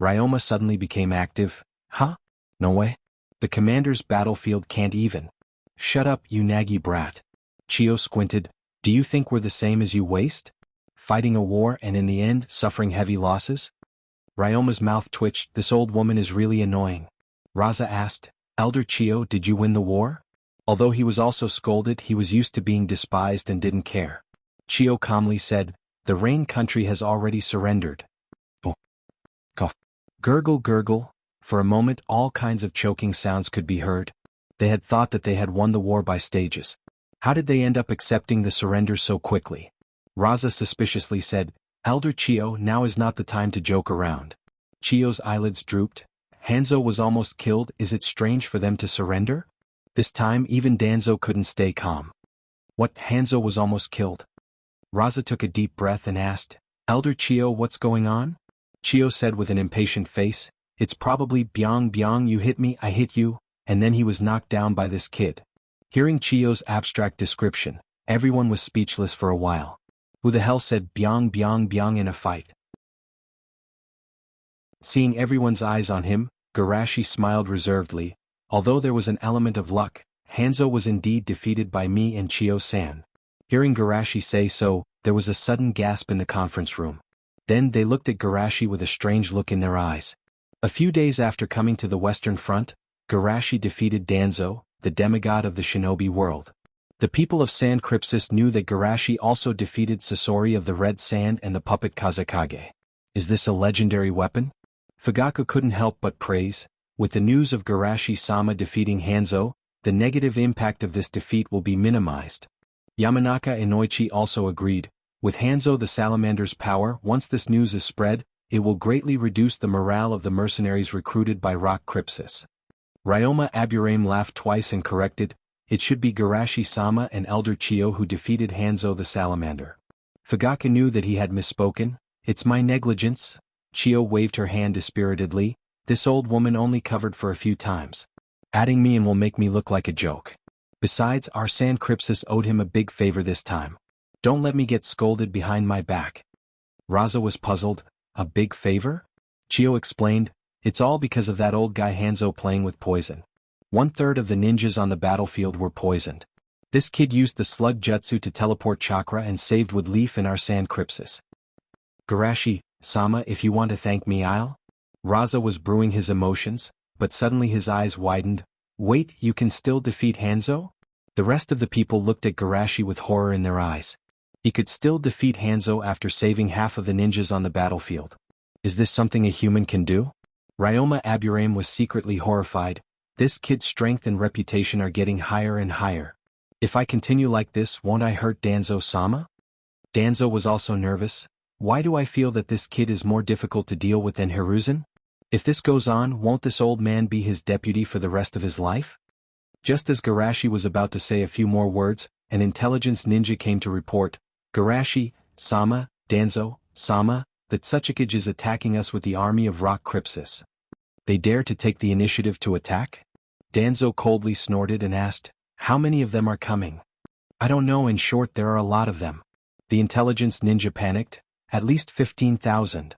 Ryoma suddenly became active. Huh? No way. The commander's battlefield can't even. Shut up, you naggy brat. Chiyo squinted. Do you think we're the same as you waste? Fighting a war and in the end, suffering heavy losses? Ryoma's mouth twitched. This old woman is really annoying. Raza asked, Elder Chiyo, did you win the war? Although he was also scolded, he was used to being despised and didn't care. Chiyo calmly said, the Rain Country has already surrendered. Oh. Cough. Gurgle gurgle. For a moment all kinds of choking sounds could be heard. They had thought that they had won the war by stages. How did they end up accepting the surrender so quickly? Raza suspiciously said, Elder Chiyo, now is not the time to joke around. Chiyo's eyelids drooped. Hanzo was almost killed. Is it strange for them to surrender? This time even Danzo couldn't stay calm. What, Hanzo was almost killed? Raza took a deep breath and asked, Elder Chiyo, what's going on? Chiyo said with an impatient face, it's probably Byong, you hit me, I hit you, and then he was knocked down by this kid. Hearing Chiyo's abstract description, everyone was speechless for a while. Who the hell said Byong in a fight? Seeing everyone's eyes on him, Garashi smiled reservedly. Although there was an element of luck, Hanzo was indeed defeated by me and Chiyo-san. Hearing Garashi say so, there was a sudden gasp in the conference room. Then they looked at Garashi with a strange look in their eyes. A few days after coming to the Western Front, Garashi defeated Danzo, the demigod of the shinobi world. The people of Sand Crypsis knew that Garashi also defeated Sasori of the Red Sand and the puppet Kazekage. Is this a legendary weapon? Fugaku couldn't help but praise. With the news of Garashi-sama defeating Hanzo, the negative impact of this defeat will be minimized. Yamanaka Inoichi also agreed. With Hanzo the Salamander's power, once this news is spread, it will greatly reduce the morale of the mercenaries recruited by Rock Crypsis. Ryoma Aburame laughed twice and corrected, it should be Garashi-sama and Elder Chiyo who defeated Hanzo the Salamander. Fugaku knew that he had misspoken. It's my negligence. Chiyo waved her hand dispiritedly. This old woman only covered for a few times. Adding me in will make me look like a joke. Besides, our Sand Crypsis owed him a big favor this time. Don't let me get scolded behind my back. Raza was puzzled. A big favor? Chiyo explained, it's all because of that old guy Hanzo playing with poison. 1/3 of the ninjas on the battlefield were poisoned. This kid used the slug jutsu to teleport chakra and saved Wood Leaf in our Sand Crypsis. Garashi-sama, if you want to thank me I'll... Raza was brewing his emotions, but suddenly his eyes widened. Wait, you can still defeat Hanzo? The rest of the people looked at Garashi with horror in their eyes. He could still defeat Hanzo after saving half of the ninjas on the battlefield. Is this something a human can do? Ryoma Aburame was secretly horrified. This kid's strength and reputation are getting higher and higher. If I continue like this, won't I hurt Danzo-sama? Danzo was also nervous. Why do I feel that this kid is more difficult to deal with than Hiruzen? If this goes on, won't this old man be his deputy for the rest of his life? Just as Garashi was about to say a few more words, an intelligence ninja came to report, Garashi-sama, Danzo-sama, that Tsuchikage is attacking us with the army of Rock Crypsis. They dare to take the initiative to attack? Danzo coldly snorted and asked, how many of them are coming? I don't know, in short there are a lot of them. The intelligence ninja panicked, at least 15,000.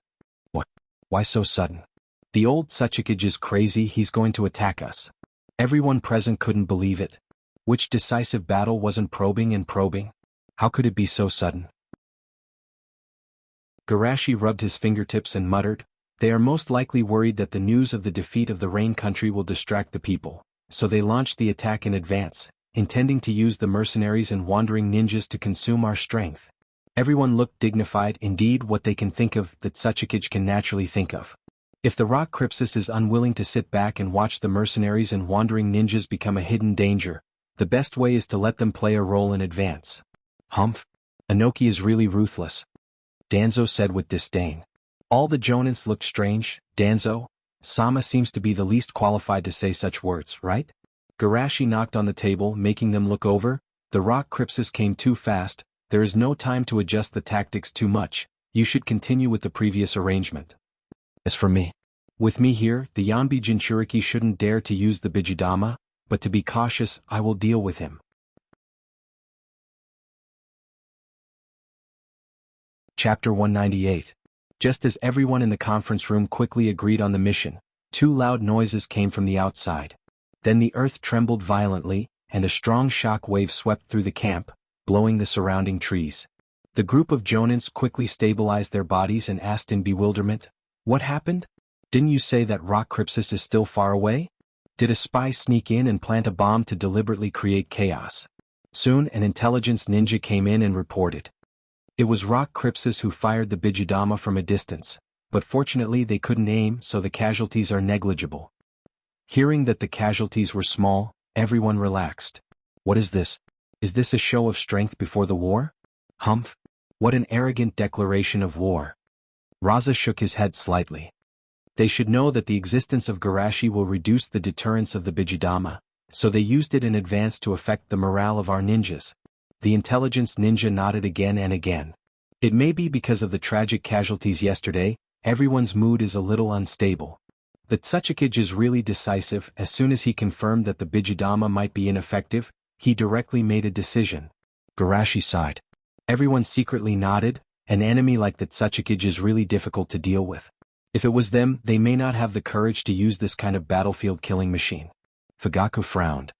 What? Why so sudden? The old Tsuchikage is crazy, he's going to attack us. Everyone present couldn't believe it. Which decisive battle wasn't probing and probing? How could it be so sudden? Garashi rubbed his fingertips and muttered, they are most likely worried that the news of the defeat of the Rain Country will distract the people, so they launched the attack in advance, intending to use the mercenaries and wandering ninjas to consume our strength. Everyone looked dignified, indeed what they can think of that Tsuchikage can naturally think of. If the Rock Crypsis is unwilling to sit back and watch the mercenaries and wandering ninjas become a hidden danger, the best way is to let them play a role in advance. Humph. Inoki is really ruthless. Danzo said with disdain. All the Jonins looked strange. Danzo-sama seems to be the least qualified to say such words, right? Garashi knocked on the table, making them look over. The Rock Crypsis came too fast. There is no time to adjust the tactics too much. You should continue with the previous arrangement. As for me, with me here, the Yanbi Jinchuriki shouldn't dare to use the Bijudama, but to be cautious, I will deal with him. Chapter 198. Just as everyone in the conference room quickly agreed on the mission, two loud noises came from the outside. Then the earth trembled violently, and a strong shock wave swept through the camp, blowing the surrounding trees. The group of Jonins quickly stabilized their bodies and asked in bewilderment, what happened? Didn't you say that Rock Crypsis is still far away? Did a spy sneak in and plant a bomb to deliberately create chaos? Soon an intelligence ninja came in and reported. It was Rock Crypsis who fired the Bijudama from a distance, but fortunately they couldn't aim, so the casualties are negligible. Hearing that the casualties were small, everyone relaxed. What is this? Is this a show of strength before the war? Humph! What an arrogant declaration of war. Raza shook his head slightly. They should know that the existence of Garashi will reduce the deterrence of the Bijudama, so they used it in advance to affect the morale of our ninjas. The intelligence ninja nodded again and again. It may be because of the tragic casualties yesterday, everyone's mood is a little unstable. The Tsuchikage is really decisive. As soon as he confirmed that the Bijudama might be ineffective, he directly made a decision. Garashi sighed. Everyone secretly nodded. An enemy like the Tsuchikage is really difficult to deal with. If it was them, they may not have the courage to use this kind of battlefield killing machine. Fugaku frowned.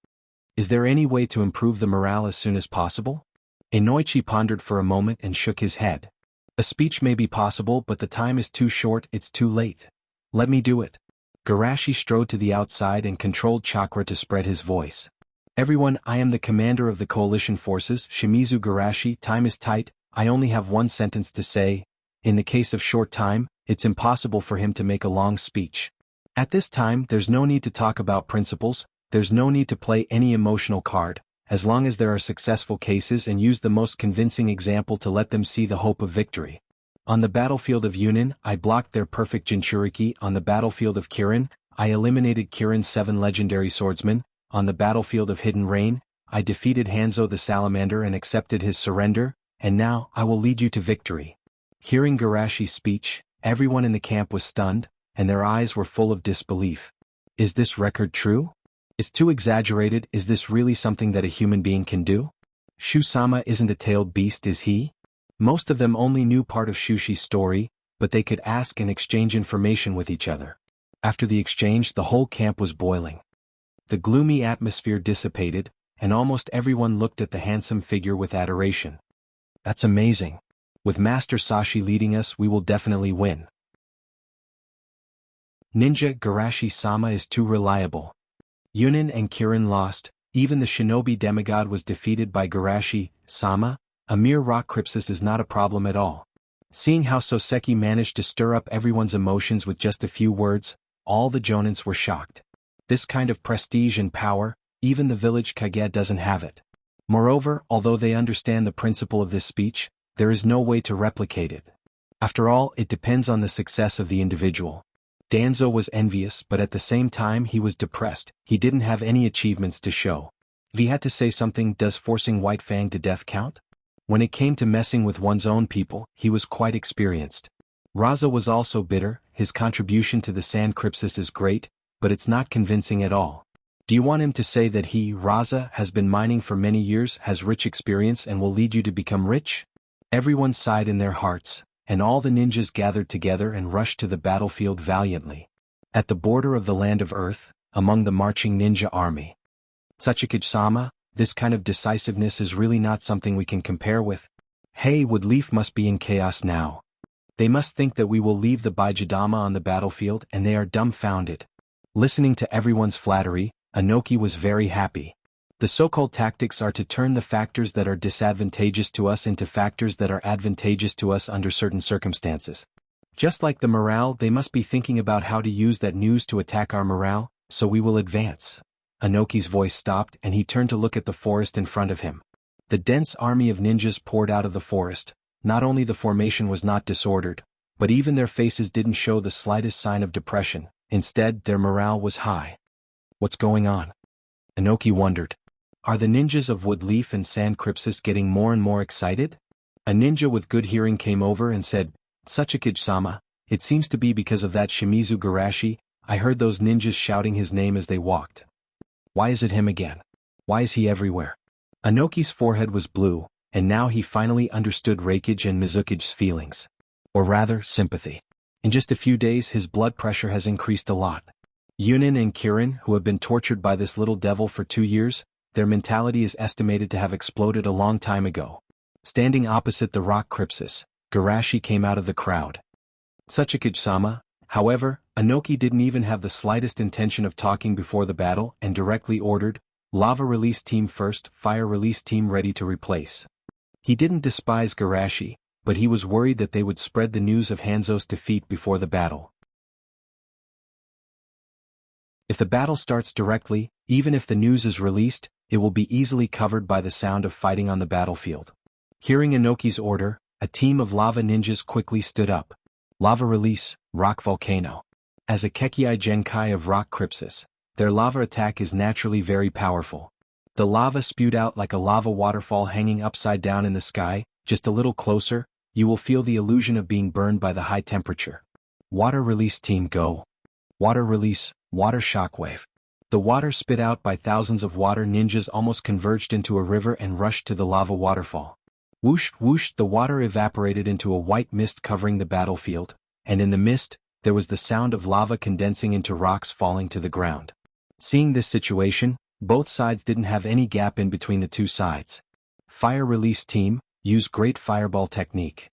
Is there any way to improve the morale as soon as possible? Inoichi pondered for a moment and shook his head. A speech may be possible, but the time is too short, it's too late. Let me do it. Garashi strode to the outside and controlled chakra to spread his voice. Everyone, I am the commander of the coalition forces, Shimizu Garashi. Time is tight, I only have one sentence to say. In the case of short time, it's impossible for him to make a long speech. At this time, there's no need to talk about principles, there's no need to play any emotional card, as long as there are successful cases, and use the most convincing example to let them see the hope of victory. On the battlefield of Yunin, I blocked their perfect Jinchuriki. On the battlefield of Kirin, I eliminated Kirin's 7 legendary swordsmen. On the battlefield of Hidden Rain, I defeated Hanzo the Salamander and accepted his surrender, and now I will lead you to victory. Hearing Garashi's speech, everyone in the camp was stunned, and their eyes were full of disbelief. Is this record true? It's too exaggerated. Is this really something that a human being can do? Shu-sama isn't a tailed beast, is he? Most of them only knew part of Shushi's story, but they could ask and exchange information with each other. After the exchange, the whole camp was boiling. The gloomy atmosphere dissipated, and almost everyone looked at the handsome figure with adoration. That's amazing. With Master Sashi leading us, we will definitely win. Ninja Garashi-sama is too reliable. Yunin and Kirin lost, even the shinobi demigod was defeated by Garashi-sama. A mere rock crypsis is not a problem at all. Seeing how Soseki managed to stir up everyone's emotions with just a few words, all the jonins were shocked. This kind of prestige and power, even the village Kage doesn't have it. Moreover, although they understand the principle of this speech, there is no way to replicate it. After all, it depends on the success of the individual. Danzo was envious, but at the same time he was depressed. He didn't have any achievements to show. If he had to say something, does forcing White Fang to death count? When it came to messing with one's own people, he was quite experienced. Raza was also bitter. His contribution to the Sand Crypsis is great, but it's not convincing at all. Do you want him to say that he, Raza, has been mining for many years, has rich experience and will lead you to become rich? Everyone sighed in their hearts, and all the ninjas gathered together and rushed to the battlefield valiantly. At the border of the land of Earth, among the marching ninja army. Tsuchikage-sama, this kind of decisiveness is really not something we can compare with. Hey, Woodleaf must be in chaos now. They must think that we will leave the Baijidama on the battlefield, and they are dumbfounded. Listening to everyone's flattery, Anoki was very happy. The so-called tactics are to turn the factors that are disadvantageous to us into factors that are advantageous to us under certain circumstances. Just like the morale, they must be thinking about how to use that news to attack our morale, so we will advance. Anoki's voice stopped and he turned to look at the forest in front of him. The dense army of ninjas poured out of the forest. Not only the formation was not disordered, but even their faces didn't show the slightest sign of depression. Instead, their morale was high. What's going on? Anoki wondered. Are the ninjas of Woodleaf and Sand Crypsis getting more and more excited? A ninja with good hearing came over and said, Tsuchikage-sama, it seems to be because of that Shimizu Garashi. I heard those ninjas shouting his name as they walked. Why is it him again? Why is he everywhere? Anoki's forehead was blue, and now he finally understood Reikage and Mizukage's feelings. Or rather, sympathy. In just a few days his blood pressure has increased a lot. Yunin and Kirin, who have been tortured by this little devil for 2 years, their mentality is estimated to have exploded a long time ago. Standing opposite the rock crypsis, Garashi came out of the crowd. Tsuchikage-sama, however, Anoki didn't even have the slightest intention of talking before the battle and directly ordered, Lava Release Team first, Fire Release Team ready to replace. He didn't despise Garashi, but he was worried that they would spread the news of Hanzo's defeat before the battle. If the battle starts directly, even if the news is released, it will be easily covered by the sound of fighting on the battlefield. Hearing Anoki's order, a team of lava ninjas quickly stood up. Lava Release, Rock Volcano. As a Kekkei Genkai of Rock Crypsis, their lava attack is naturally very powerful. The lava spewed out like a lava waterfall hanging upside down in the sky. Just a little closer, you will feel the illusion of being burned by the high temperature. Water Release Team go. Water Release, Water Shockwave. The water spit out by thousands of water ninjas almost converged into a river and rushed to the lava waterfall. Whoosh, whoosh, the water evaporated into a white mist covering the battlefield, and in the mist, there was the sound of lava condensing into rocks falling to the ground. Seeing this situation, both sides didn't have any gap in between the two sides. Fire Release Team, use Great Fireball Technique.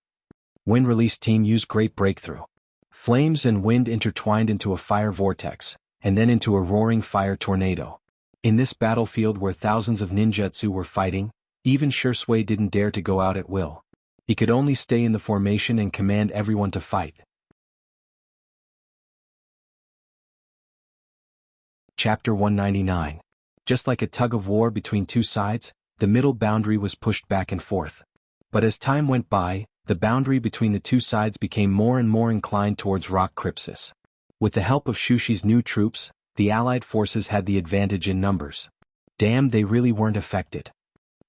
Wind Release Team, use Great Breakthrough. Flames and wind intertwined into a fire vortex, and then into a roaring fire tornado. In this battlefield where thousands of ninjutsu were fighting, even Shursui didn't dare to go out at will. He could only stay in the formation and command everyone to fight. Chapter 199. Just like a tug-of-war between two sides, the middle boundary was pushed back and forth. But as time went by, the boundary between the two sides became more and more inclined towards Rock Crypsis. With the help of Shushi's new troops, the Allied forces had the advantage in numbers. Damn, they really weren't affected.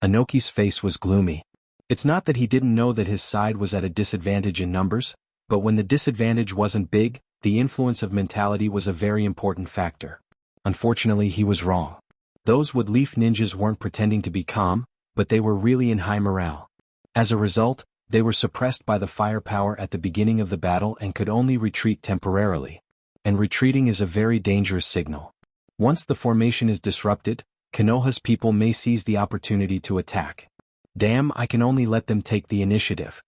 Anoki's face was gloomy. It's not that he didn't know that his side was at a disadvantage in numbers, but when the disadvantage wasn't big, the influence of mentality was a very important factor. Unfortunately, he was wrong. Those Wood Leaf ninjas weren't pretending to be calm, but they were really in high morale. As a result, they were suppressed by the firepower at the beginning of the battle and could only retreat temporarily. And retreating is a very dangerous signal. Once the formation is disrupted, Konoha's people may seize the opportunity to attack. Damn, I can only let them take the initiative.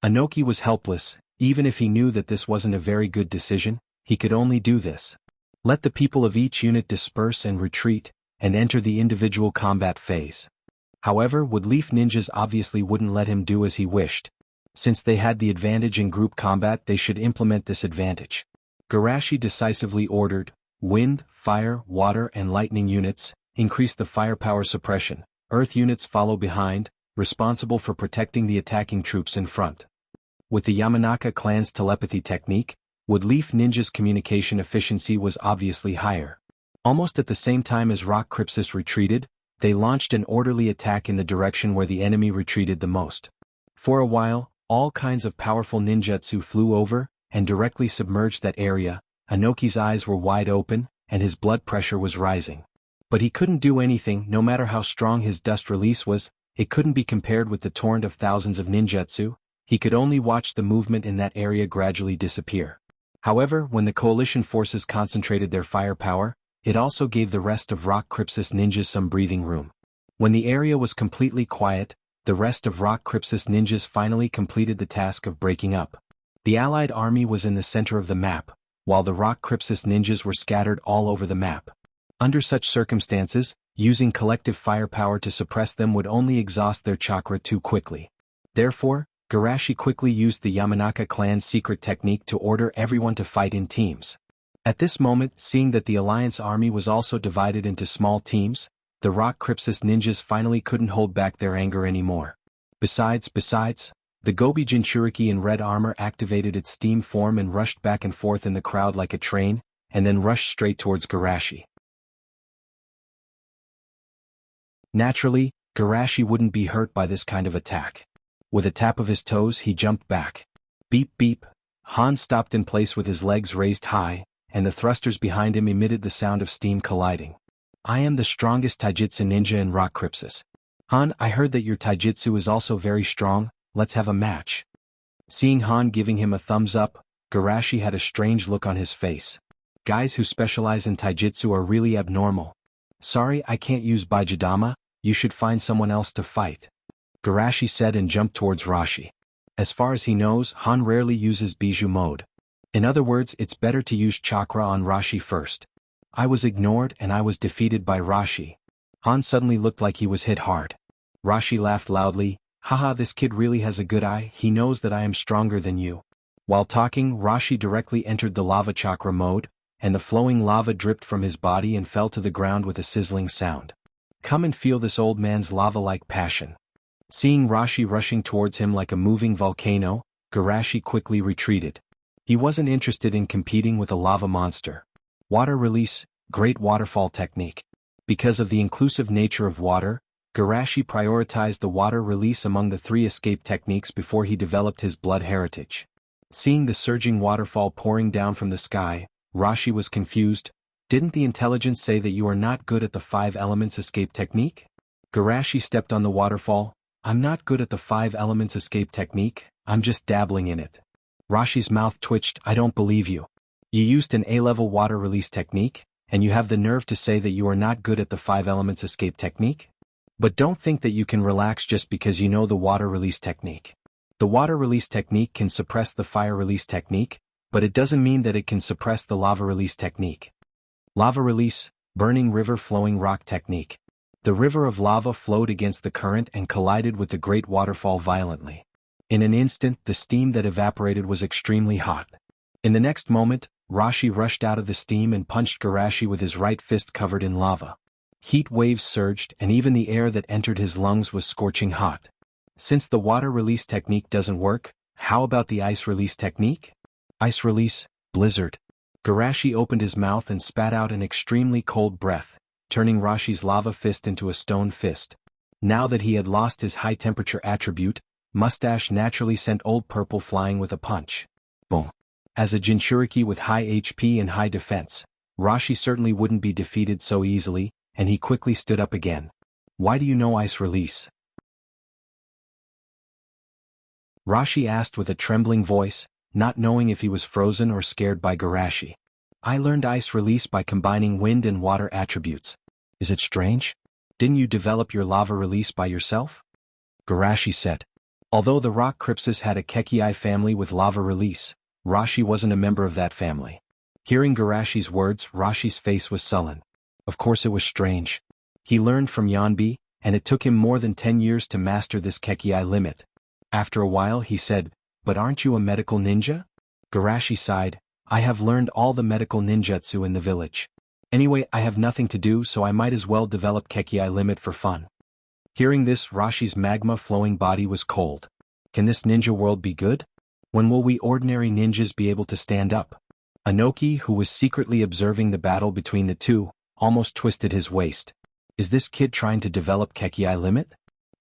Anoki was helpless. Even if he knew that this wasn't a very good decision, he could only do this. Let the people of each unit disperse and retreat, and enter the individual combat phase. However, Wood Leaf ninjas obviously wouldn't let him do as he wished. Since they had the advantage in group combat, they should implement this advantage. Garashi decisively ordered, wind, fire, water and lightning units, increase the firepower suppression. Earth units follow behind, responsible for protecting the attacking troops in front. With the Yamanaka clan's telepathy technique, Wood Leaf ninjas' communication efficiency was obviously higher. Almost at the same time as Rock Crypsis retreated, they launched an orderly attack in the direction where the enemy retreated the most. For a while, all kinds of powerful ninjutsu flew over and directly submerged that area. Anoki's eyes were wide open, and his blood pressure was rising. But he couldn't do anything. No matter how strong his dust release was, it couldn't be compared with the torrent of thousands of ninjutsu. He could only watch the movement in that area gradually disappear. However, when the coalition forces concentrated their firepower, it also gave the rest of Rock Crypsis ninjas some breathing room. When the area was completely quiet, the rest of Rock Crypsis ninjas finally completed the task of breaking up. The Allied army was in the center of the map, while the Rock Crypsis ninjas were scattered all over the map. Under such circumstances, using collective firepower to suppress them would only exhaust their chakra too quickly. Therefore, Garashi quickly used the Yamanaka clan's secret technique to order everyone to fight in teams. At this moment, seeing that the Alliance army was also divided into small teams, the Rock Crypsis ninjas finally couldn't hold back their anger anymore. Besides, the Gobi Jinchuriki in red armor activated its steam form and rushed back and forth in the crowd like a train, and then rushed straight towards Garashi. Naturally, Garashi wouldn't be hurt by this kind of attack. With a tap of his toes, he jumped back. Beep beep. Han stopped in place with his legs raised high, and the thrusters behind him emitted the sound of steam colliding. I am the strongest taijutsu ninja in Rock Crypsis. Han, I heard that your taijutsu is also very strong. Let's have a match. Seeing Han giving him a thumbs up, Garashi had a strange look on his face. Guys who specialize in taijutsu are really abnormal. Sorry, I can't use Baijidama. You should find someone else to fight. Garashi said and jumped towards Rashi. As far as he knows, Han rarely uses Bijou mode. In other words, it's better to use chakra on Rashi first. I was ignored and I was defeated by Rashi. Han suddenly looked like he was hit hard. Rashi laughed loudly. Haha, this kid really has a good eye. He knows that I am stronger than you. While talking, Rashi directly entered the lava chakra mode, and the flowing lava dripped from his body and fell to the ground with a sizzling sound. Come and feel this old man's lava-like passion. Seeing Rashi rushing towards him like a moving volcano, Garashi quickly retreated. He wasn't interested in competing with a lava monster. Water release, great waterfall technique. Because of the inclusive nature of water, Garashi prioritized the water release among the 3 escape techniques before he developed his blood heritage. Seeing the surging waterfall pouring down from the sky, Rashi was confused. Didn't the intelligence say that you are not good at the 5 elements escape technique? Garashi stepped on the waterfall. I'm not good at the 5 elements escape technique, I'm just dabbling in it. Rashi's mouth twitched. I don't believe you. You used an A-level water release technique, and you have the nerve to say that you are not good at the 5 elements escape technique? But don't think that you can relax just because you know the water release technique. The water release technique can suppress the fire release technique, but it doesn't mean that it can suppress the lava release technique. Lava release, Burning river flowing rock technique. The river of lava flowed against the current and collided with the great waterfall violently. In an instant, the steam that evaporated was extremely hot. In the next moment, Rashi rushed out of the steam and punched Garashi with his right fist covered in lava. Heat waves surged, and even the air that entered his lungs was scorching hot. Since the water release technique doesn't work, how about the ice release technique? Ice release, blizzard. Garashi opened his mouth and spat out an extremely cold breath, turning Rashi's lava fist into a stone fist. Now that he had lost his high-temperature attribute, Mustache naturally sent Old Purple flying with a punch. Boom. As a Jinchuriki with high HP and high defense, Rashi certainly wouldn't be defeated so easily, and he quickly stood up again. Why do you know ice release? Rashi asked with a trembling voice, not knowing if he was frozen or scared by Garashi. I learned ice release by combining wind and water attributes. Is it strange? Didn't you develop your lava release by yourself? Garashi said. Although the rock Crypsis had a Kekii family with lava release, Rashi wasn't a member of that family. Hearing Garashi's words, Rashi's face was sullen. Of course it was strange. He learned from Yanbi, and it took him more than 10 years to master this Kekii limit. After a while he said, but aren't you a medical ninja? Garashi sighed, I have learned all the medical ninjutsu in the village. Anyway, I have nothing to do, so I might as well develop Kekii limit for fun. Hearing this, Rashi's magma-flowing body was cold. Can this ninja world be good? When will we ordinary ninjas be able to stand up? Anoki, who was secretly observing the battle between the two, almost twisted his waist. Is this kid trying to develop Kekii limit?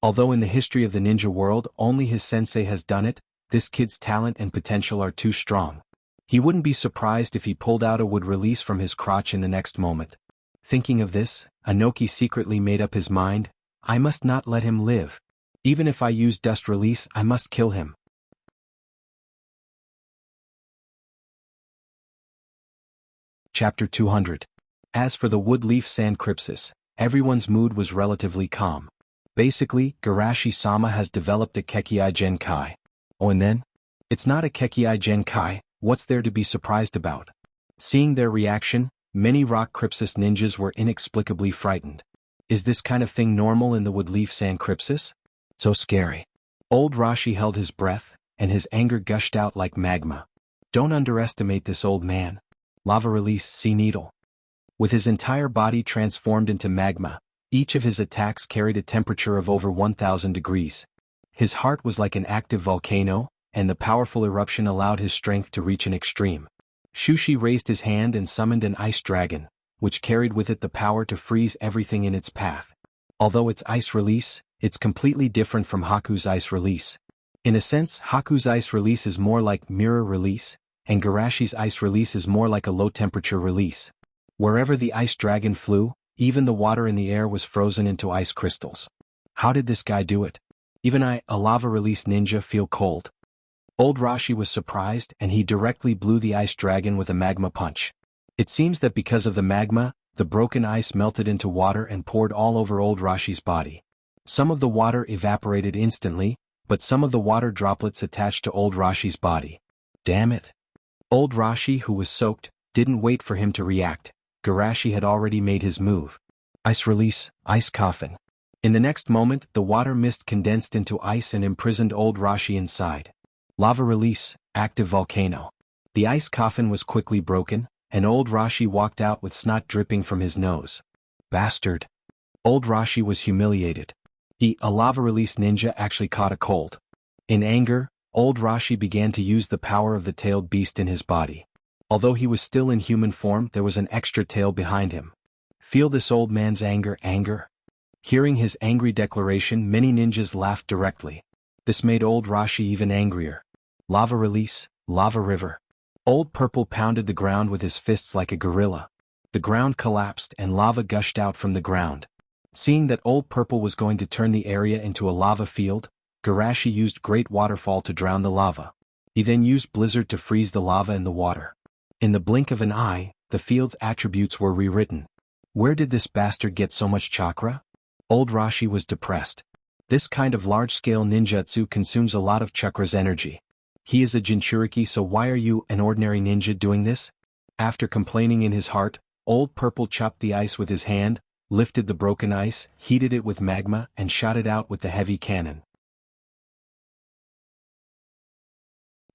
Although in the history of the ninja world only his sensei has done it, this kid's talent and potential are too strong. He wouldn't be surprised if he pulled out a wood release from his crotch in the next moment. Thinking of this, Anoki secretly made up his mind, I must not let him live. Even if I use dust release, I must kill him. Chapter 200. As for the wood leaf sand Crypsis, everyone's mood was relatively calm. Basically, Garashi-sama has developed a Kekii Genkai. Oh, and then? It's not a Kekii Genkai, what's there to be surprised about? Seeing their reaction, many rock Crypsis ninjas were inexplicably frightened. Is this kind of thing normal in the wood leaf sand Crypsis? So scary. Old Rashi held his breath, and his anger gushed out like magma. Don't underestimate this old man. Lava release, sea needle. With his entire body transformed into magma, each of his attacks carried a temperature of over 1000 degrees. His heart was like an active volcano, and the powerful eruption allowed his strength to reach an extreme. Shushi raised his hand and summoned an ice dragon, which carried with it the power to freeze everything in its path. Although it's ice release, it's completely different from Haku's ice release. In a sense, Haku's ice release is more like mirror release, and Garashi's ice release is more like a low-temperature release. Wherever the ice dragon flew, even the water in the air was frozen into ice crystals. How did this guy do it? Even I, a lava release ninja, feel cold. Old Rashi was surprised, and he directly blew the ice dragon with a magma punch. It seems that because of the magma, the broken ice melted into water and poured all over old Rashi's body. Some of the water evaporated instantly, but some of the water droplets attached to old Rashi's body. Damn it. Old Rashi, who was soaked, didn't wait for him to react. Garashi had already made his move. Ice release, ice coffin. In the next moment, the water mist condensed into ice and imprisoned old Rashi inside. Lava release, active volcano. The ice coffin was quickly broken, and old Rashi walked out with snot dripping from his nose. Bastard. Old Rashi was humiliated. A lava release ninja actually caught a cold. In anger, old Rashi began to use the power of the tailed beast in his body. Although he was still in human form, there was an extra tail behind him. Feel this old man's anger. Hearing his angry declaration, many ninjas laughed directly. This made old Rashi even angrier. Lava release, lava river. Old Purple pounded the ground with his fists like a gorilla. The ground collapsed and lava gushed out from the ground. Seeing that Old Purple was going to turn the area into a lava field, Garashi used Great Waterfall to drown the lava. He then used Blizzard to freeze the lava in the water. In the blink of an eye, the field's attributes were rewritten. Where did this bastard get so much chakra? Old Rashi was depressed. This kind of large-scale ninjutsu consumes a lot of chakra's energy. He is a Jinchuriki, so why are you, an ordinary ninja, doing this? After complaining in his heart, Old Purple chopped the ice with his hand, lifted the broken ice, heated it with magma, and shot it out with the heavy cannon.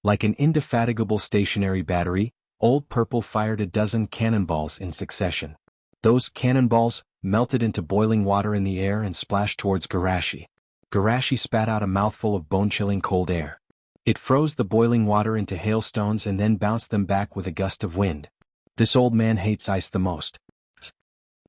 Like an indefatigable stationary battery, Old Purple fired a dozen cannonballs in succession. Those cannonballs melted into boiling water in the air and splashed towards Garashi. Garashi spat out a mouthful of bone-chilling cold air. It froze the boiling water into hailstones and then bounced them back with a gust of wind. This old man hates ice the most.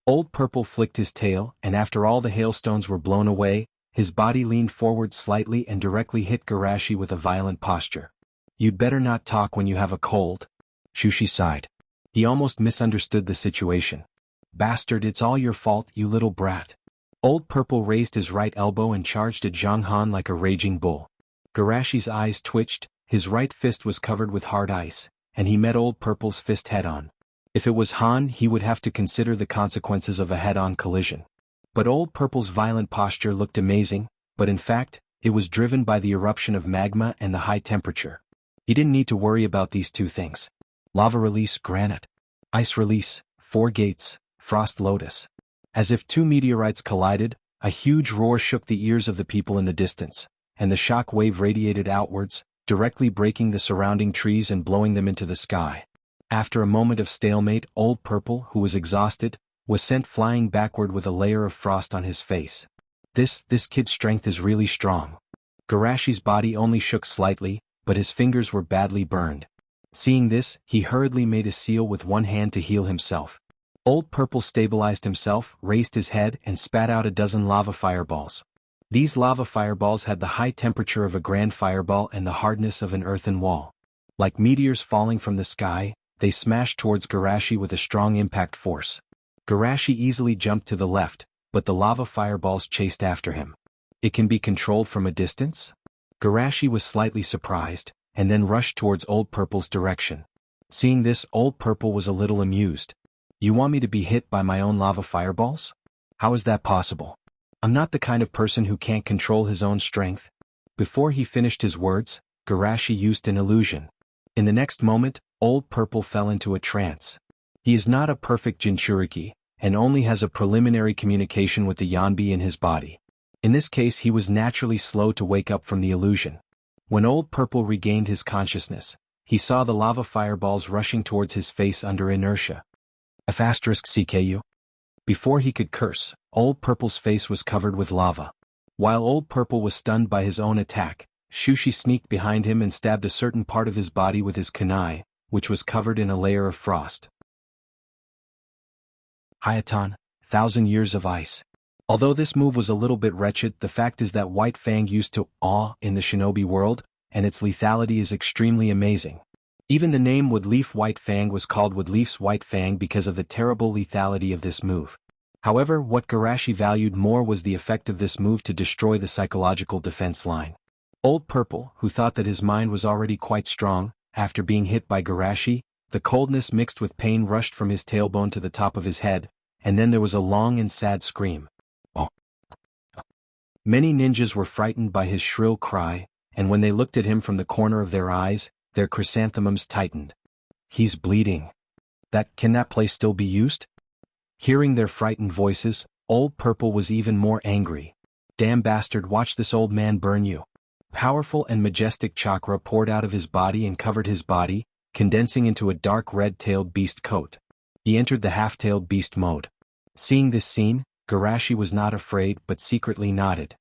Old Purple flicked his tail, and after all the hailstones were blown away, his body leaned forward slightly and directly hit Garashi with a violent posture. "You'd better not talk when you have a cold." Shushi sighed. He almost misunderstood the situation. "Bastard, it's all your fault, you little brat." Old Purple raised his right elbow and charged at Zhang Han like a raging bull. Garashi's eyes twitched, his right fist was covered with hard ice, and he met Old Purple's fist head-on. If it was Han, he would have to consider the consequences of a head-on collision. But Old Purple's violent posture looked amazing, but in fact, it was driven by the eruption of magma and the high temperature. He didn't need to worry about these two things. Lava release, granite. Ice release, four gates, frost lotus. As if two meteorites collided, a huge roar shook the ears of the people in the distance, and the shock wave radiated outwards, directly breaking the surrounding trees and blowing them into the sky. After a moment of stalemate, Old Purple, who was exhausted, was sent flying backward with a layer of frost on his face. This kid's strength is really strong. Garashi's body only shook slightly, but his fingers were badly burned. Seeing this, he hurriedly made a seal with one hand to heal himself. Old Purple stabilized himself, raised his head, and spat out a dozen lava fireballs. These lava fireballs had the high temperature of a grand fireball and the hardness of an earthen wall. Like meteors falling from the sky, they smashed towards Garashi with a strong impact force. Garashi easily jumped to the left, but the lava fireballs chased after him. It can be controlled from a distance? Garashi was slightly surprised, and then rushed towards Old Purple's direction. Seeing this, Old Purple was a little amused. "You want me to be hit by my own lava fireballs? How is that possible? I'm not the kind of person who can't control his own strength." Before he finished his words, Garashi used an illusion. In the next moment, Old Purple fell into a trance. He is not a perfect Jinchuriki, and only has a preliminary communication with the Yanbi in his body. In this case, he was naturally slow to wake up from the illusion. When Old Purple regained his consciousness, he saw the lava fireballs rushing towards his face under inertia. *CKU. Before he could curse, Old Purple's face was covered with lava. While Old Purple was stunned by his own attack, Shushi sneaked behind him and stabbed a certain part of his body with his kunai, which was covered in a layer of frost. Hayatan, 1,000 years of ice. Although this move was a little bit wretched, the fact is that White Fang used to awe in the shinobi world, and its lethality is extremely amazing. Even the name Woodleaf White Fang was called Woodleaf's White Fang because of the terrible lethality of this move. However, what Garashi valued more was the effect of this move to destroy the psychological defense line. Old Purple, who thought that his mind was already quite strong, after being hit by Garashi, the coldness mixed with pain rushed from his tailbone to the top of his head, and then there was a long and sad scream. Oh. Many ninjas were frightened by his shrill cry, and when they looked at him from the corner of their eyes, their chrysanthemums tightened. "He's bleeding. Can that place still be used?" Hearing their frightened voices, Old Purple was even more angry. "Damn bastard, watch this old man burn you." Powerful and majestic chakra poured out of his body and covered his body, condensing into a dark red-tailed beast coat. He entered the half-tailed beast mode. Seeing this scene, Garashi was not afraid but secretly nodded.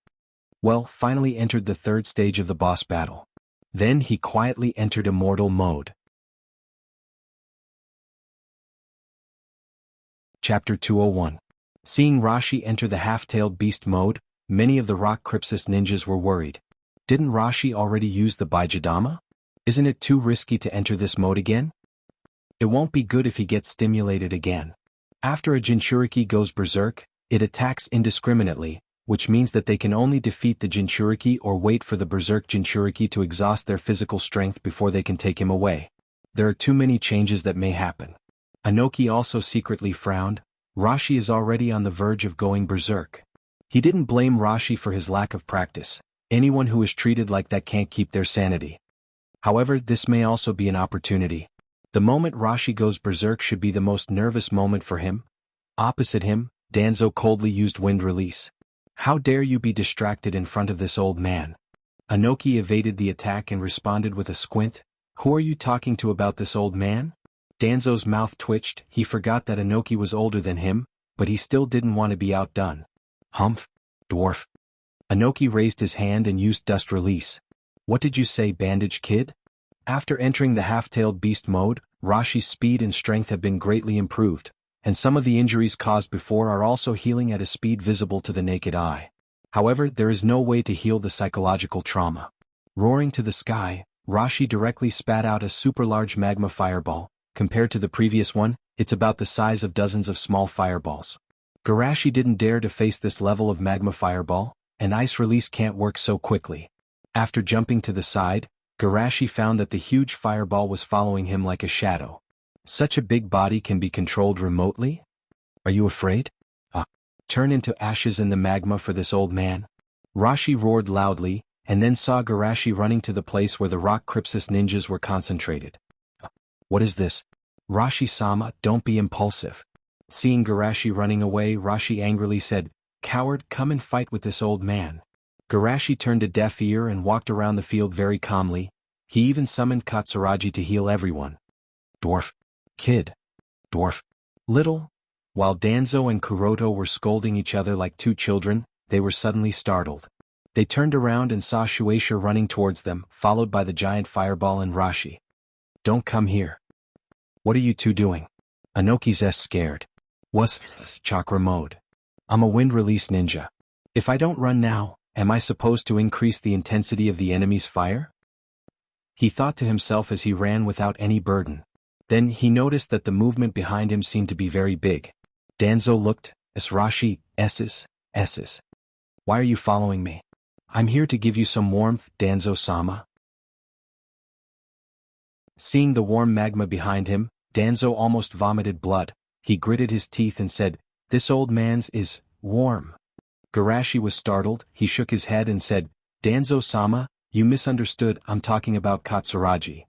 Well, finally entered the third stage of the boss battle. Then he quietly entered immortal mode. Chapter 201. Seeing Rashi enter the half-tailed beast mode, many of the Rock Crypsis ninjas were worried. Didn't Rashi already use the Baijidama? Isn't it too risky to enter this mode again? It won't be good if he gets stimulated again. After a Jinchuriki goes berserk, it attacks indiscriminately, which means that they can only defeat the Jinchuriki or wait for the berserk Jinchuriki to exhaust their physical strength before they can take him away. There are too many changes that may happen. Anoki also secretly frowned. Rashi is already on the verge of going berserk. He didn't blame Rashi for his lack of practice. Anyone who is treated like that can't keep their sanity. However, this may also be an opportunity. The moment Rashi goes berserk should be the most nervous moment for him. Opposite him, Danzo coldly used wind release. How dare you be distracted in front of this old man? Anoki evaded the attack and responded with a squint. Who are you talking to about this old man? Danzo's mouth twitched. He forgot that Anoki was older than him, but he still didn't want to be outdone. Humph. Dwarf. Anoki raised his hand and used dust release. What did you say, bandage kid? After entering the half-tailed beast mode, Rashi's speed and strength have been greatly improved, and some of the injuries caused before are also healing at a speed visible to the naked eye. However, there is no way to heal the psychological trauma. Roaring to the sky, Rashi directly spat out a super-large magma fireball. Compared to the previous one, it's about the size of dozens of small fireballs. Garashi didn't dare to face this level of magma fireball, and ice release can't work so quickly. After jumping to the side, Garashi found that the huge fireball was following him like a shadow. Such a big body can be controlled remotely? Are you afraid? Turn into ashes in the magma for this old man. Rashi roared loudly, and then saw Garashi running to the place where the rock Crypsis ninjas were concentrated. What is this? Rashi-sama, don't be impulsive. Seeing Garashi running away, Rashi angrily said, Coward, come and fight with this old man. Garashi turned a deaf ear and walked around the field very calmly. He even summoned Katsuragi to heal everyone. Dwarf. Kid. Dwarf. Little. While Danzo and Kuroto were scolding each other like two children, they were suddenly startled. They turned around and saw Shueisha running towards them, followed by the giant fireball and Rashi. Don't come here. What are you two doing? Anoki's scared. What's chakra mode? I'm a wind release ninja. If I don't run now, am I supposed to increase the intensity of the enemy's fire? He thought to himself as he ran without any burden. Then he noticed that the movement behind him seemed to be very big. Danzo looked, Rashi, S's. Why are you following me? I'm here to give you some warmth, Danzo-sama. Seeing the warm magma behind him, Danzo almost vomited blood. He gritted his teeth and said, This old man's is warm. Garashi was startled. He shook his head and said, Danzo-sama, you misunderstood, I'm talking about Katsuragi.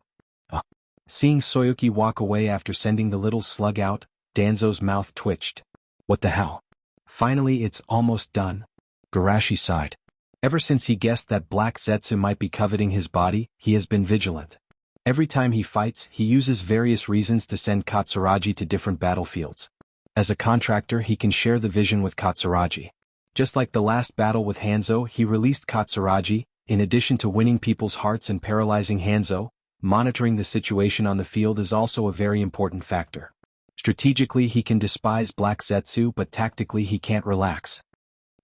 Seeing Soyuki walk away after sending the little slug out, Danzo's mouth twitched. What the hell? Finally it's almost done. Garashi sighed. Ever since he guessed that Black Zetsu might be coveting his body, he has been vigilant. Every time he fights, he uses various reasons to send Katsuragi to different battlefields. As a contractor, he can share the vision with Katsuragi. Just like the last battle with Hanzo, he released Katsuragi. In addition to winning people's hearts and paralyzing Hanzo, monitoring the situation on the field is also a very important factor. Strategically, he can despise Black Zetsu, but tactically he can't relax.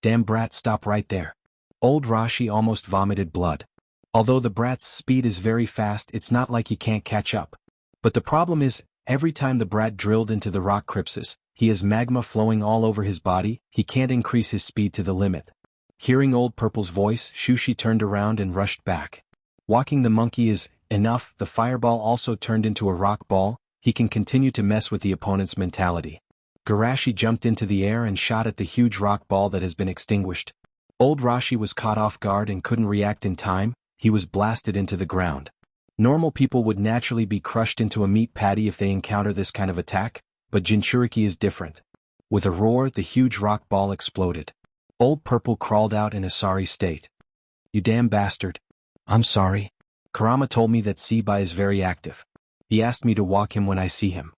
Damn brat, stop right there. Old Rashi almost vomited blood. Although the brat's speed is very fast, it's not like he can't catch up. But the problem is, every time the brat drilled into the rock crypsis, he has magma flowing all over his body. He can't increase his speed to the limit. Hearing Old Purple's voice, Shushi turned around and rushed back. Walking the monkey is enough. The fireball also turned into a rock ball. He can continue to mess with the opponent's mentality. Garashi jumped into the air and shot at the huge rock ball that has been extinguished. Old Rashi was caught off guard and couldn't react in time. He was blasted into the ground. Normal people would naturally be crushed into a meat patty if they encounter this kind of attack, but Jinchuriki is different. With a roar, the huge rock ball exploded. Old Purple crawled out in a sorry state. You damn bastard. I'm sorry. Karama told me that Sebai is very active. He asked me to walk him when I see him.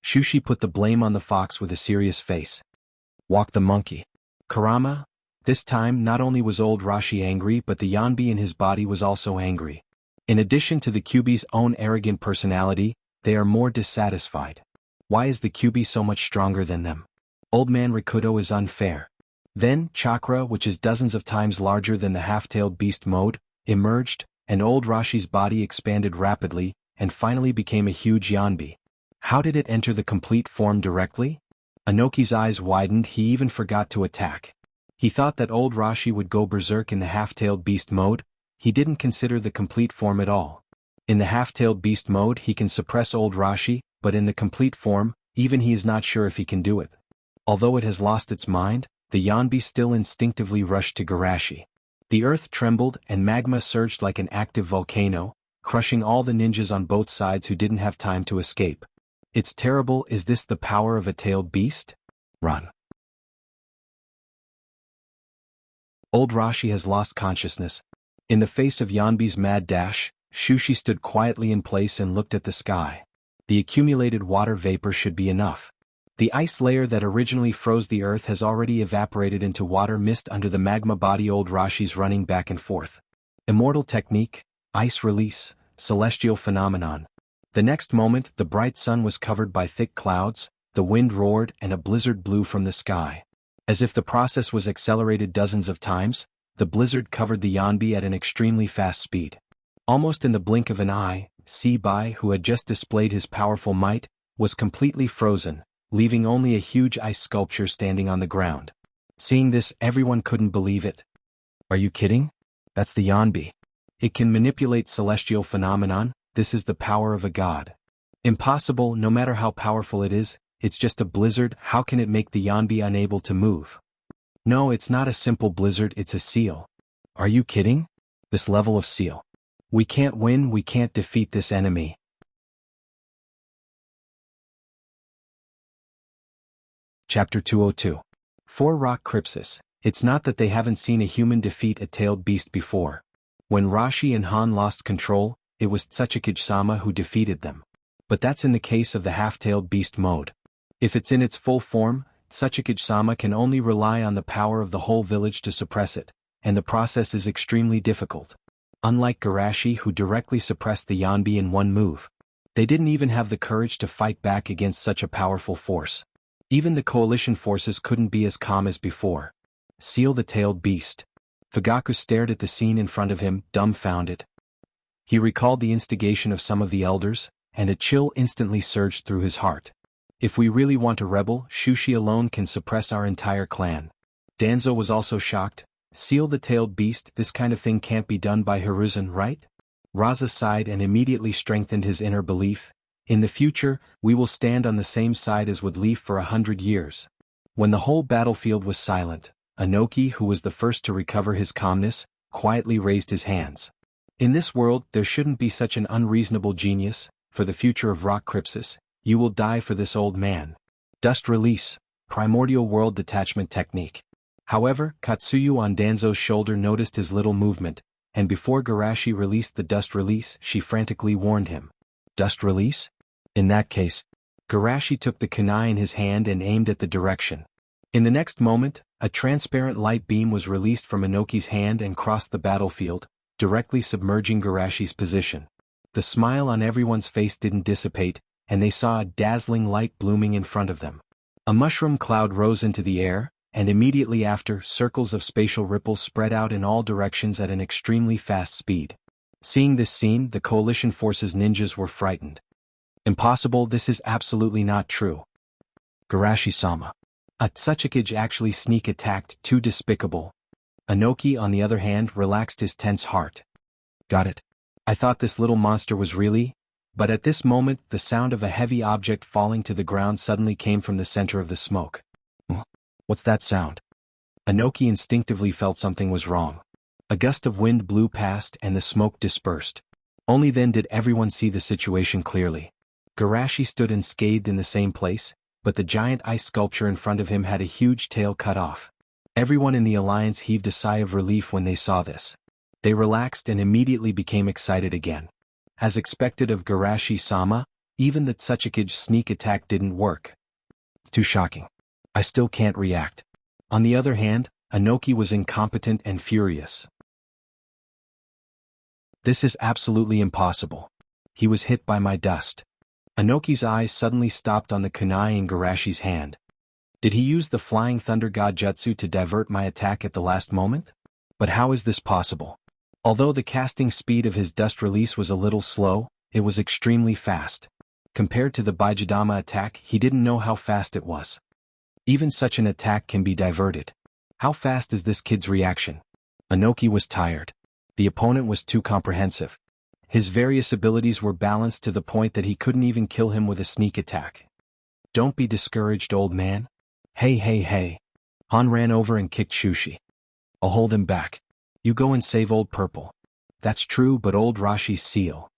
Shushi put the blame on the fox with a serious face. Walk the monkey. Karama? This time, not only was Old Rashi angry, but the Yanbi in his body was also angry. In addition to the Kyuubi's own arrogant personality, they are more dissatisfied. Why is the Kyuubi so much stronger than them? Old Man Rikudo is unfair. Then, Chakra, which is dozens of times larger than the half-tailed beast mode, emerged, and Old Rashi's body expanded rapidly, and finally became a huge Yanbi. How did it enter the complete form directly? Anoki's eyes widened. He even forgot to attack. He thought that Old Rashi would go berserk in the half-tailed beast mode. He didn't consider the complete form at all. In the half-tailed beast mode he can suppress Old Rashi, but in the complete form, even he is not sure if he can do it. Although it has lost its mind, the Yanbi still instinctively rushed to Garashi. The earth trembled and magma surged like an active volcano. crushing all the ninjas on both sides who didn't have time to escape. It's terrible. Is this the power of a tailed beast? Run. Old Rashi has lost consciousness. In the face of Yanbi's mad dash, Shushi stood quietly in place and looked at the sky. The accumulated water vapor should be enough. The ice layer that originally froze the earth has already evaporated into water mist under the magma body. Old Rashi's running back and forth. Immortal technique, ice release, celestial phenomenon. The next moment, the bright sun was covered by thick clouds, the wind roared and a blizzard blew from the sky. As if the process was accelerated dozens of times, the blizzard covered the Yanbi at an extremely fast speed. Almost in the blink of an eye, Bai, who had just displayed his powerful might, was completely frozen, leaving only a huge ice sculpture standing on the ground. Seeing this, everyone couldn't believe it. Are you kidding? That's the Yanbi. It can manipulate celestial phenomenon. This is the power of a god. Impossible. No matter how powerful it is, it's just a blizzard. How can it make the Yanbi unable to move? No, it's not a simple blizzard, it's a seal. Are you kidding? This level of seal. We can't win, we can't defeat this enemy. Chapter 202. 4 Rock Crypsis. It's not that they haven't seen a human defeat a tailed beast before. When Rashi and Han lost control, it was Tsuchikage-sama who defeated them. But that's in the case of the half-tailed beast mode. If it's in its full form, Tsuchikage-sama can only rely on the power of the whole village to suppress it, and the process is extremely difficult. Unlike Garashi, who directly suppressed the Yanbi in one move, they didn't even have the courage to fight back against such a powerful force. Even the coalition forces couldn't be as calm as before. Seal the tailed beast. Fugaku stared at the scene in front of him, dumbfounded. He recalled the instigation of some of the elders, and a chill instantly surged through his heart. If we really want a rebel, Shushi alone can suppress our entire clan. Danzo was also shocked. Seal the tailed beast, this kind of thing can't be done by Hiruzen, right? Raza sighed and immediately strengthened his inner belief. In the future, we will stand on the same side as would Leaf for 100 years. When the whole battlefield was silent, Anoki, who was the first to recover his calmness, quietly raised his hands. In this world, there shouldn't be such an unreasonable genius. For the future of Rock Crypsis, you will die for this old man. Dust release, primordial world detachment technique. However, Katsuyu on Danzo's shoulder noticed his little movement, and before Garashi released the dust release, she frantically warned him. Dust release? In that case, Garashi took the kunai in his hand and aimed at the direction. In the next moment, a transparent light beam was released from Anoki's hand and crossed the battlefield, directly submerging Garashi's position. The smile on everyone's face didn't dissipate, and they saw a dazzling light blooming in front of them. A mushroom cloud rose into the air, and immediately after, circles of spatial ripples spread out in all directions at an extremely fast speed. Seeing this scene, the coalition forces ninjas were frightened. Impossible, this is absolutely not true. Garashi-sama. A Tsuchikage actually sneak attacked, too despicable. Anoki, on the other hand, relaxed his tense heart. Got it. I thought this little monster was really... But at this moment, the sound of a heavy object falling to the ground suddenly came from the center of the smoke. What's that sound? Anoki instinctively felt something was wrong. A gust of wind blew past and the smoke dispersed. Only then did everyone see the situation clearly. Garashi stood unscathed in the same place, but the giant ice sculpture in front of him had a huge tail cut off. Everyone in the alliance heaved a sigh of relief when they saw this. They relaxed and immediately became excited again. As expected of Garashi-sama, even the Tsuchikage sneak attack didn't work. Too shocking. I still can't react. On the other hand, Anoki was incompetent and furious. This is absolutely impossible. He was hit by my dust. Anoki's eyes suddenly stopped on the kunai in Garashi's hand. Did he use the Flying Thunder God Jutsu to divert my attack at the last moment? But how is this possible? Although the casting speed of his dust release was a little slow, it was extremely fast. Compared to the Baijidama attack, he didn't know how fast it was. Even such an attack can be diverted. How fast is this kid's reaction? Anoki was tired. The opponent was too comprehensive. His various abilities were balanced to the point that he couldn't even kill him with a sneak attack. Don't be discouraged, old man. Hey. Han ran over and kicked Shushi. I'll hold him back. You go and save old Purple. That's true, but old Rashi's seal.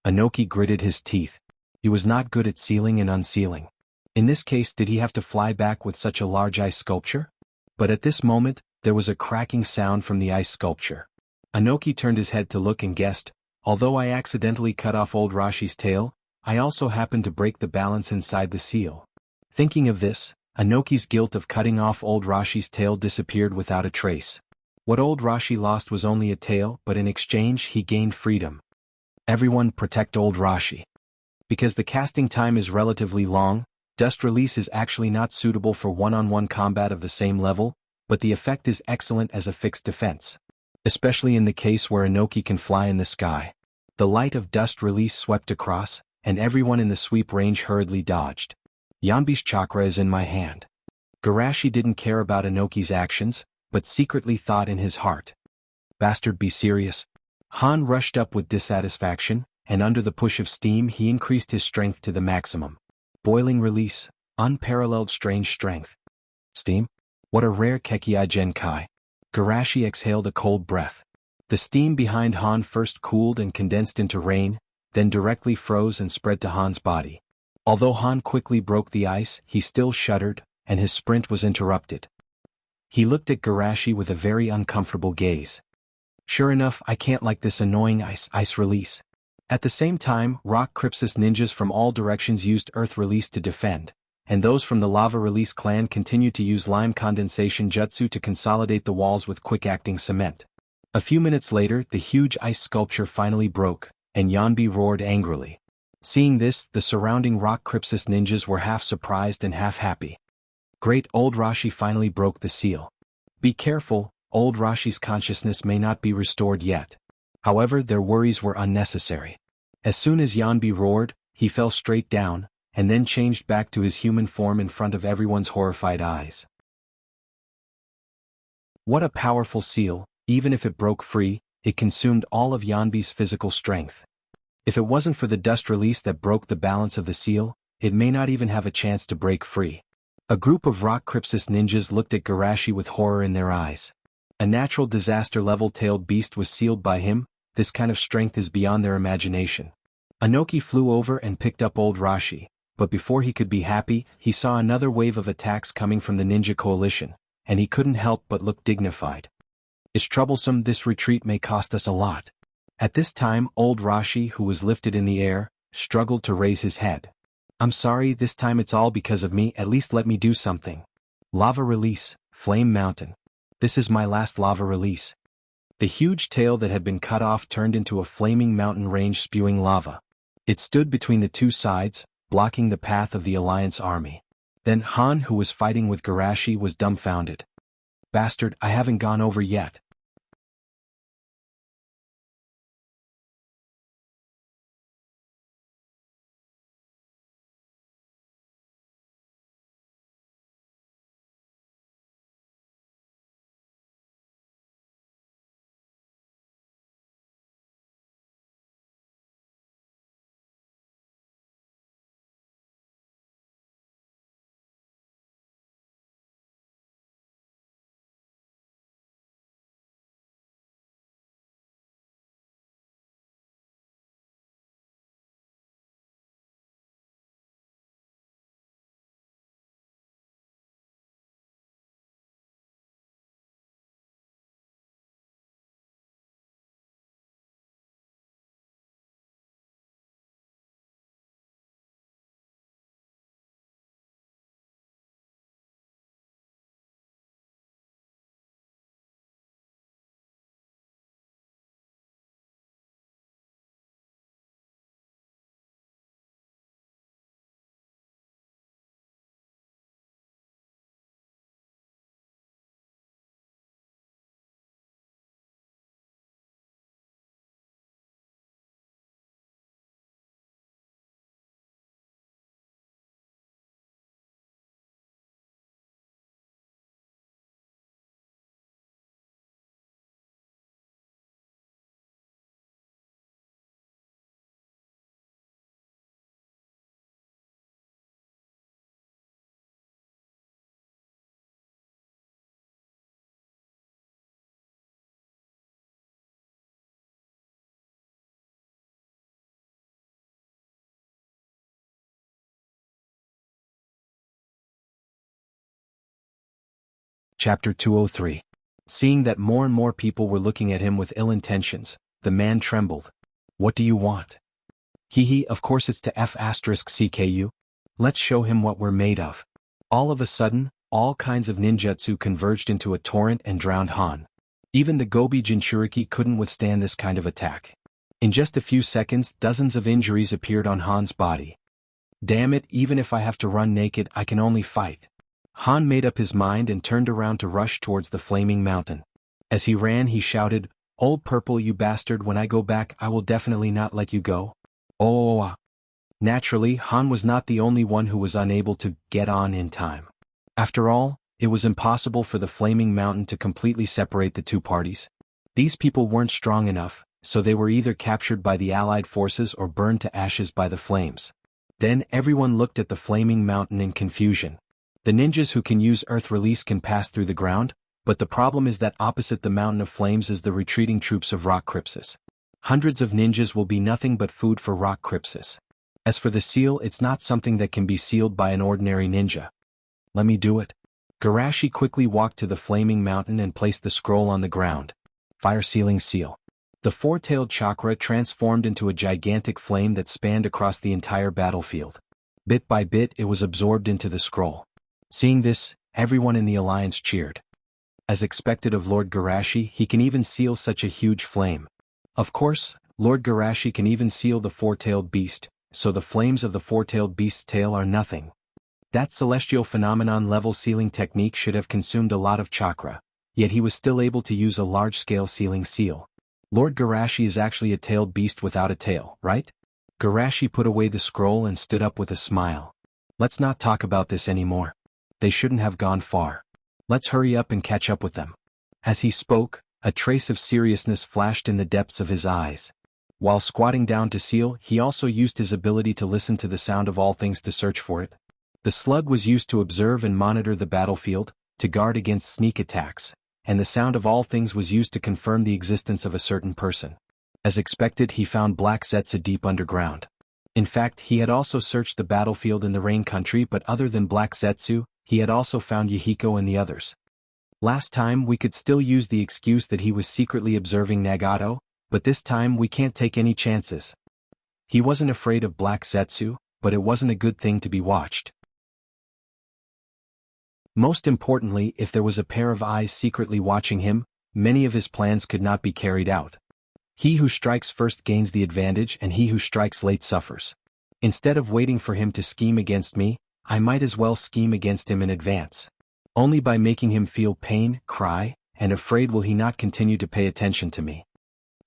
Anoki gritted his teeth. He was not good at sealing and unsealing. In this case, did he have to fly back with such a large ice sculpture? But at this moment, there was a cracking sound from the ice sculpture. Anoki turned his head to look and guessed, although I accidentally cut off old Rashi's tail, I also happened to break the balance inside the seal. Thinking of this, Anoki's guilt of cutting off old Rashi's tail disappeared without a trace. What old Rashi lost was only a tail, but in exchange he gained freedom. Everyone protect old Rashi. Because the casting time is relatively long, dust release is actually not suitable for one-on-one combat of the same level, but the effect is excellent as a fixed defense. Especially in the case where Anoki can fly in the sky. The light of dust release swept across, and everyone in the sweep range hurriedly dodged. Yanbi's chakra is in my hand. Garashi didn't care about Anoki's actions, but secretly thought in his heart. Bastard, be serious. Han rushed up with dissatisfaction, and under the push of steam he increased his strength to the maximum. Boiling release, unparalleled strange strength. Steam? What a rare Kekkei Genkai. Garashi exhaled a cold breath. The steam behind Han first cooled and condensed into rain, then directly froze and spread to Han's body. Although Han quickly broke the ice, he still shuddered, and his sprint was interrupted. He looked at Garashi with a very uncomfortable gaze. Sure enough, I can't like this annoying ice release. At the same time, rock Crypsis ninjas from all directions used earth release to defend, and those from the lava release clan continued to use lime condensation jutsu to consolidate the walls with quick-acting cement. A few minutes later, the huge ice sculpture finally broke, and Yanbi roared angrily. Seeing this, the surrounding rock Crypsis ninjas were half surprised and half happy. Great, old Rashi finally broke the seal. Be careful, old Rashi's consciousness may not be restored yet. However, their worries were unnecessary. As soon as Yanbi roared, he fell straight down, and then changed back to his human form in front of everyone's horrified eyes. What a powerful seal! Even if it broke free, it consumed all of Yanbi's physical strength. If it wasn't for the dust release that broke the balance of the seal, it may not even have a chance to break free. A group of rock Crypsis ninjas looked at Garashi with horror in their eyes. A natural disaster-level tailed beast was sealed by him. This kind of strength is beyond their imagination. Anoki flew over and picked up old Rashi, but before he could be happy, he saw another wave of attacks coming from the ninja coalition, and he couldn't help but look dignified. It's troublesome, this retreat may cost us a lot. At this time, old Rashi, who was lifted in the air, struggled to raise his head. I'm sorry, this time it's all because of me, at least let me do something. Lava release, Flame Mountain. This is my last lava release. The huge tail that had been cut off turned into a flaming mountain range spewing lava. It stood between the two sides, blocking the path of the Alliance army. Then Han, who was fighting with Garashi, was dumbfounded. Bastard, I haven't gone over yet. Chapter 203. Seeing that more and more people were looking at him with ill intentions, the man trembled. What do you want? He, of course it's to F*CKU. Let's show him what we're made of. All of a sudden, all kinds of ninjutsu converged into a torrent and drowned Han. Even the Gobi Jinchuriki couldn't withstand this kind of attack. In just a few seconds, dozens of injuries appeared on Han's body. Damn it, even if I have to run naked, I can only fight. Han made up his mind and turned around to rush towards the flaming mountain. As he ran, he shouted, "Old Purple, you bastard, when I go back I will definitely not let you go." Oh. Naturally, Han was not the only one who was unable to get on in time. After all, it was impossible for the flaming mountain to completely separate the two parties. These people weren't strong enough, so they were either captured by the Allied forces or burned to ashes by the flames. Then everyone looked at the flaming mountain in confusion. The ninjas who can use earth release can pass through the ground, but the problem is that opposite the mountain of flames is the retreating troops of Rock Crypsis. Hundreds of ninjas will be nothing but food for Rock Crypsis. As for the seal, it's not something that can be sealed by an ordinary ninja. Let me do it. Garashi quickly walked to the flaming mountain and placed the scroll on the ground. Fire sealing seal. The four-tailed chakra transformed into a gigantic flame that spanned across the entire battlefield. Bit by bit it was absorbed into the scroll. Seeing this, everyone in the alliance cheered. As expected of Lord Garashi, he can even seal such a huge flame. Of course, Lord Garashi can even seal the four-tailed beast, so the flames of the four-tailed beast's tail are nothing. That celestial phenomenon level sealing technique should have consumed a lot of chakra, yet he was still able to use a large-scale sealing seal. Lord Garashi is actually a tailed beast without a tail, right? Garashi put away the scroll and stood up with a smile. Let's not talk about this anymore. They shouldn't have gone far. Let's hurry up and catch up with them. As he spoke, a trace of seriousness flashed in the depths of his eyes. While squatting down to seal, he also used his ability to listen to the sound of all things to search for it. The slug was used to observe and monitor the battlefield, to guard against sneak attacks, and the sound of all things was used to confirm the existence of a certain person. As expected, he found Black Zetsu deep underground. In fact, he had also searched the battlefield in the Rain Country, but other than Black Zetsu, he had also found Yahiko and the others. Last time we could still use the excuse that he was secretly observing Nagato, but this time we can't take any chances. He wasn't afraid of Black Zetsu, but it wasn't a good thing to be watched. Most importantly, if there was a pair of eyes secretly watching him, many of his plans could not be carried out. He who strikes first gains the advantage and he who strikes late suffers. Instead of waiting for him to scheme against me, I might as well scheme against him in advance. Only by making him feel pain, cry, and afraid will he not continue to pay attention to me.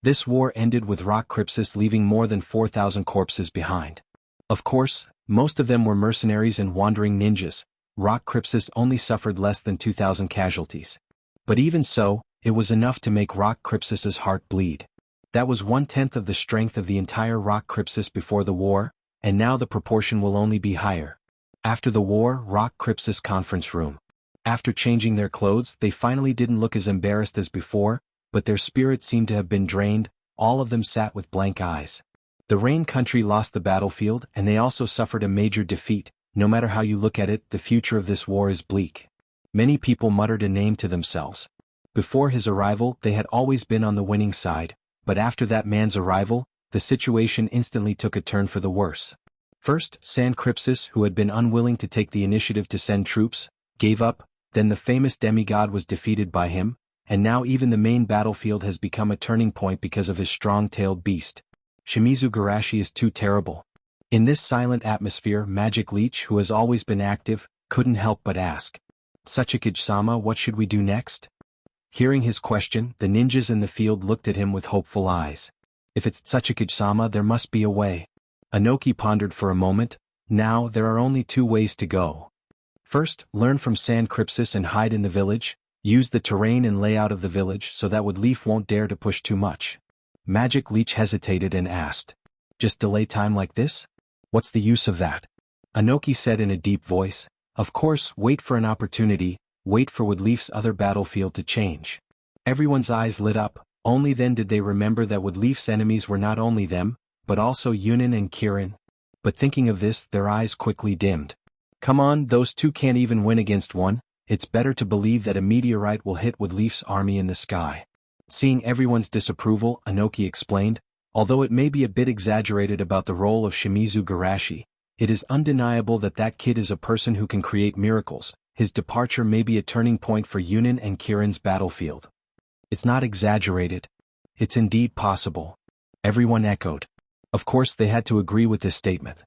This war ended with Rock Crypsis leaving more than 4,000 corpses behind. Of course, most of them were mercenaries and wandering ninjas. Rock Crypsis only suffered less than 2,000 casualties. But even so, it was enough to make Rock Crypsis's heart bleed. That was 1/10 of the strength of the entire Rock Crypsis before the war, and now the proportion will only be higher. After the war, Rock Crypsis conference room. After changing their clothes, they finally didn't look as embarrassed as before, but their spirits seemed to have been drained. All of them sat with blank eyes. The Rain Country lost the battlefield, and they also suffered a major defeat. No matter how you look at it, the future of this war is bleak. Many people muttered a name to themselves. Before his arrival, they had always been on the winning side, but after that man's arrival, the situation instantly took a turn for the worse. First, San Crypsis, who had been unwilling to take the initiative to send troops, gave up, then the famous demigod was defeated by him, and now even the main battlefield has become a turning point because of his strong-tailed beast. Shimizu Garashi is too terrible. In this silent atmosphere, Magic Leech, who has always been active, couldn't help but ask, "Tsuchikage-sama, what should we do next?" Hearing his question, the ninjas in the field looked at him with hopeful eyes. If it's Tsuchikage-sama, there must be a way. Anoki pondered for a moment. Now, there are only two ways to go. First, learn from San Crypsis and hide in the village. Use the terrain and layout of the village so that Woodleaf won't dare to push too much. Magic Leech hesitated and asked, "Just delay time like this? What's the use of that?" Anoki said in a deep voice, "Of course, wait for an opportunity, wait for Woodleaf's other battlefield to change." Everyone's eyes lit up. Only then did they remember that Woodleaf's enemies were not only them, but also Yunin and Kirin. But thinking of this, their eyes quickly dimmed. Come on, those two can't even win against one. it's better to believe that a meteorite will hit with Leaf's army in the sky. Seeing everyone's disapproval, Anoki explained, although it may be a bit exaggerated about the role of Shimizu Garashi, it is undeniable that that kid is a person who can create miracles. His departure may be a turning point for Yunin and Kirin's battlefield. It's not exaggerated. It's indeed possible. Everyone echoed. Of course they had to agree with this statement.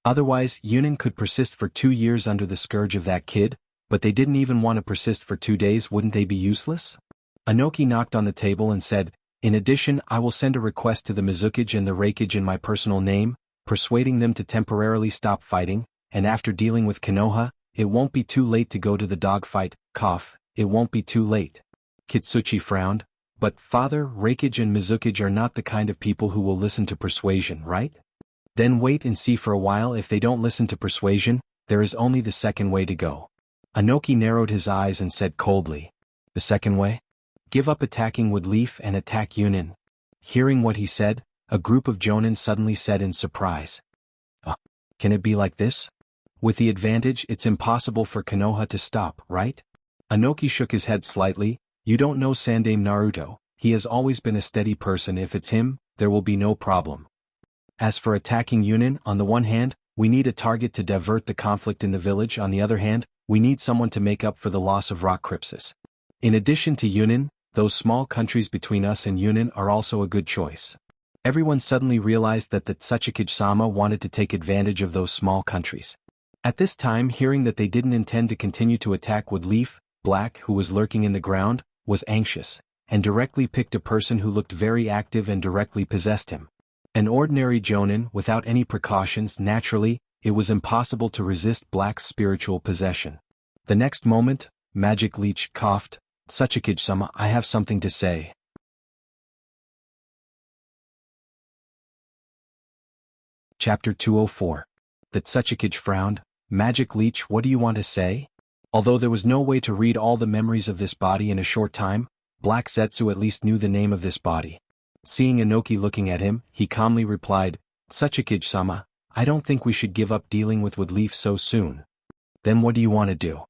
Otherwise, Yunin could persist for 2 years under the scourge of that kid, but they didn't even want to persist for 2 days. Wouldn't they be useless? Anoki knocked on the table and said, in addition, I will send a request to the Mizukage and the Reikage in my personal name, persuading them to temporarily stop fighting, and after dealing with Konoha, it won't be too late to go to the dogfight. It won't be too late. Kitsuchi frowned, but Father, Reikage and Mizukage are not the kind of people who will listen to persuasion, right? Then wait and see for a while. If they don't listen to persuasion, there is only the second way to go. Anoki narrowed his eyes and said coldly, the second way? Give up attacking with Leaf and attack Yunin. Hearing what he said, a group of Jonin suddenly said in surprise. Can it be like this? With the advantage, it's impossible for Konoha to stop, right? Anoki shook his head slightly. You don't know Sandame Naruto. He has always been a steady person. If it's him, there will be no problem. As for attacking Yunin, on the one hand, we need a target to divert the conflict in the village. On the other hand, we need someone to make up for the loss of Rock Crypsis. In addition to Yunin, those small countries between us and Yunin are also a good choice. Everyone suddenly realized that the Tsuchikage-sama wanted to take advantage of those small countries. At this time, hearing that they didn't intend to continue to attack with Leaf, Black, who was lurking in the ground, was anxious, and directly picked a person who looked very active and directly possessed him. An ordinary Jonin, without any precautions. Naturally, it was impossible to resist Black's spiritual possession. The next moment, Magic Leech coughed, Tsuchikage-sama, I have something to say. Chapter 204. The Tsuchikage frowned. Magic Leech, what do you want to say? Although there was no way to read all the memories of this body in a short time, Black Zetsu at least knew the name of this body. Seeing Anoki looking at him, he calmly replied, Tsuchikage-sama, I don't think we should give up dealing with Woodleaf so soon. Then what do you want to do?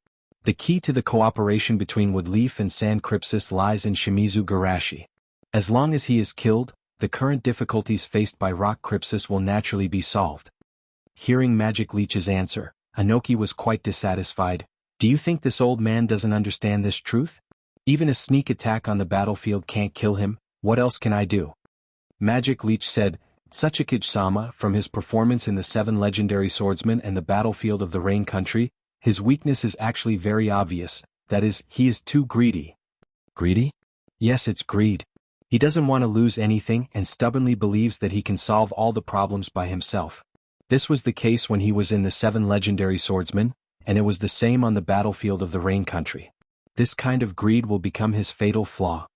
The key to the cooperation between Woodleaf and Sand Crypsis lies in Shimizu Garashi. As long as he is killed, the current difficulties faced by Rock Crypsis will naturally be solved. Hearing Magic Leech's answer, Anoki was quite dissatisfied. Do you think this old man doesn't understand this truth? Even a sneak attack on the battlefield can't kill him. What else can I do? Magic Leech said, Tsuchikage-sama, from his performance in the 7 Legendary Swordsmen and the battlefield of the Rain Country, his weakness is actually very obvious. That is, he is too greedy. Greedy? Yes, it's greed. He doesn't want to lose anything and stubbornly believes that he can solve all the problems by himself. This was the case when he was in the 7 Legendary Swordsmen, and it was the same on the battlefield of the Rain Country. This kind of greed will become his fatal flaw.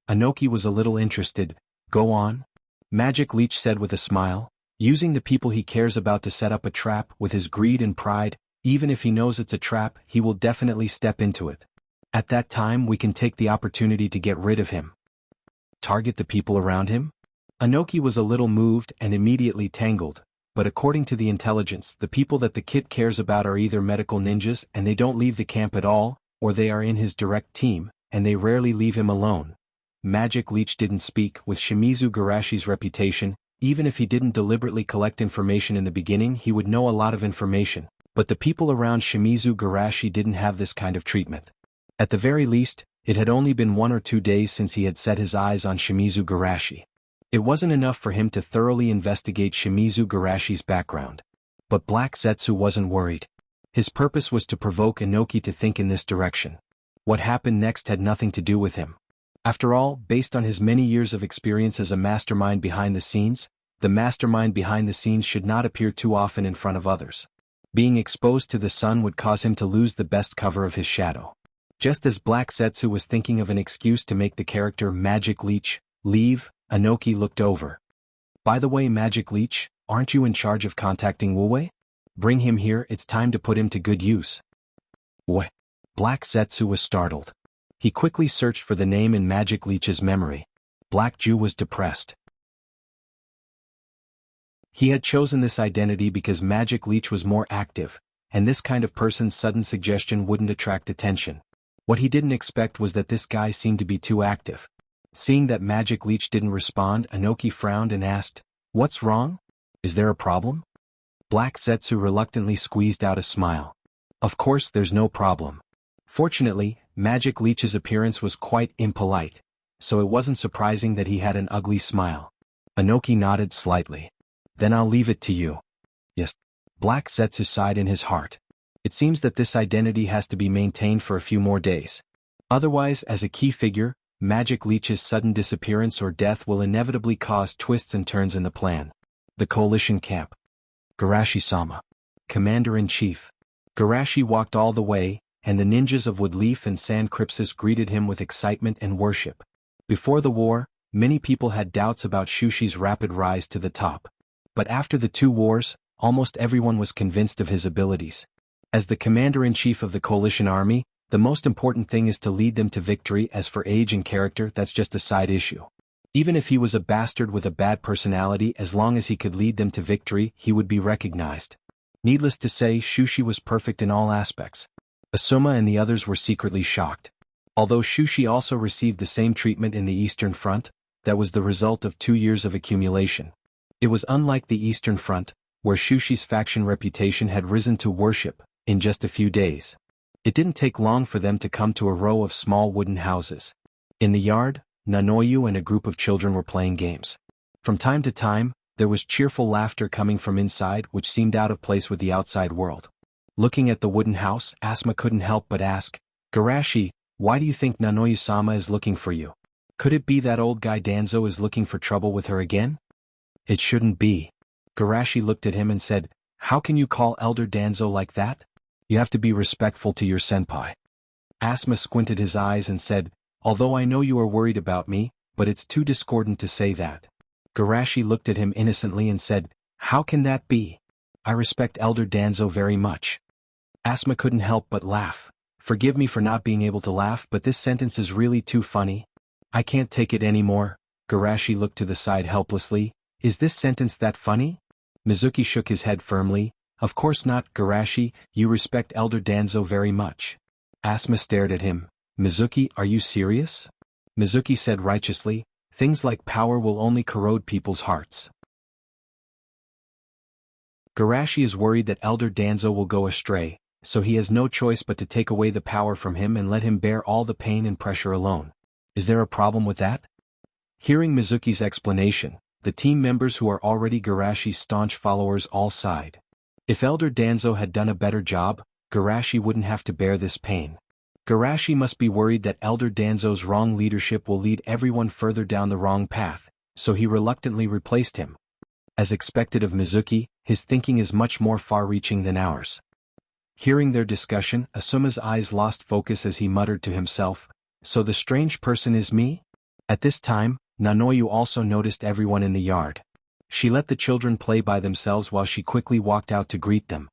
Anoki was a little interested. Go on. Magic Leech said with a smile, using the people he cares about to set up a trap. With his greed and pride, even if he knows it's a trap, he will definitely step into it. At that time we can take the opportunity to get rid of him. Target the people around him? Anoki was a little moved and immediately tangled. But according to the intelligence, the people that the kid cares about are either medical ninjas and they don't leave the camp at all, or they are in his direct team, and they rarely leave him alone. Magic Leech didn't speak. With Shimizu Garashi's reputation, even if he didn't deliberately collect information in the beginning, he would know a lot of information, but the people around Shimizu Garashi didn't have this kind of treatment. At the very least, it had only been 1 or 2 days since he had set his eyes on Shimizu Garashi. It wasn't enough for him to thoroughly investigate Shimizu Garashi's background. But Black Zetsu wasn't worried. His purpose was to provoke Anoki to think in this direction. What happened next had nothing to do with him. After all, based on his many years of experience as a mastermind behind the scenes, the mastermind behind the scenes should not appear too often in front of others. Being exposed to the sun would cause him to lose the best cover of his shadow. Just as Black Zetsu was thinking of an excuse to make the character Magic Leech leave, Anoki looked over. By the way, Magic Leech, aren't you in charge of contacting Wu-wei? Bring him here, it's time to put him to good use. What? Black Zetsu was startled. He quickly searched for the name in Magic Leech's memory. Black Jew was depressed. He had chosen this identity because Magic Leech was more active, and this kind of person's sudden suggestion wouldn't attract attention. What he didn't expect was that this guy seemed to be too active. Seeing that Magic Leech didn't respond, Inoki frowned and asked, "What's wrong? Is there a problem?" Black Zetsu reluctantly squeezed out a smile. "Of course there's no problem." Fortunately, Magic Leech's appearance was quite impolite, so it wasn't surprising that he had an ugly smile. Inoki nodded slightly. "Then I'll leave it to you." "Yes." Black Zetsu sighed in his heart. It seems that this identity has to be maintained for a few more days. Otherwise, as a key figure, Magic Leech's sudden disappearance or death will inevitably cause twists and turns in the plan. The Coalition Camp. Garashi-sama. Commander-in-Chief. Garashi walked all the way, and the ninjas of Woodleaf and Sand Crypsis greeted him with excitement and worship. Before the war, many people had doubts about Shushi's rapid rise to the top. But after the two wars, almost everyone was convinced of his abilities. As the commander-in-chief of the coalition army, the most important thing is to lead them to victory. As for age and character, that's just a side issue. Even if he was a bastard with a bad personality, as long as he could lead them to victory, he would be recognized. Needless to say, Shushi was perfect in all aspects. Asuma and the others were secretly shocked. Although Shushi also received the same treatment in the Eastern Front, that was the result of 2 years of accumulation. It was unlike the Eastern Front, where Shushi's faction reputation had risen to worship in just a few days. It didn't take long for them to come to a row of small wooden houses. In the yard, Nanoyu and a group of children were playing games. From time to time, there was cheerful laughter coming from inside, which seemed out of place with the outside world. Looking at the wooden house, Asuma couldn't help but ask, "Garashi, why do you think Nanoyu-sama is looking for you? Could it be that old guy Danzo is looking for trouble with her again?" "It shouldn't be." Garashi looked at him and said, "How can you call Elder Danzo like that? You have to be respectful to your senpai." Asuma squinted his eyes and said, "Although I know you are worried about me, but it's too discordant to say that." Garashi looked at him innocently and said, "How can that be? I respect Elder Danzo very much." Asuma couldn't help but laugh. "Forgive me for not being able to laugh, but this sentence is really too funny. I can't take it anymore." Garashi looked to the side helplessly. "Is this sentence that funny?" Mizuki shook his head firmly. "Of course not, Garashi, you respect Elder Danzo very much." Asuma stared at him. "Mizuki, are you serious?" Mizuki said righteously, "Things like power will only corrode people's hearts." Garashi is worried that Elder Danzo will go astray, so he has no choice but to take away the power from him and let him bear all the pain and pressure alone. Is there a problem with that? Hearing Mizuki's explanation, the team members who are already Garashi's staunch followers all sighed. If Elder Danzo had done a better job, Garashi wouldn't have to bear this pain. Garashi must be worried that Elder Danzo's wrong leadership will lead everyone further down the wrong path, so he reluctantly replaced him. As expected of Mizuki, his thinking is much more far-reaching than ours. Hearing their discussion, Asuma's eyes lost focus as he muttered to himself, "So the strange person is me?" At this time, Nanoyu also noticed everyone in the yard. She let the children play by themselves while she quickly walked out to greet them.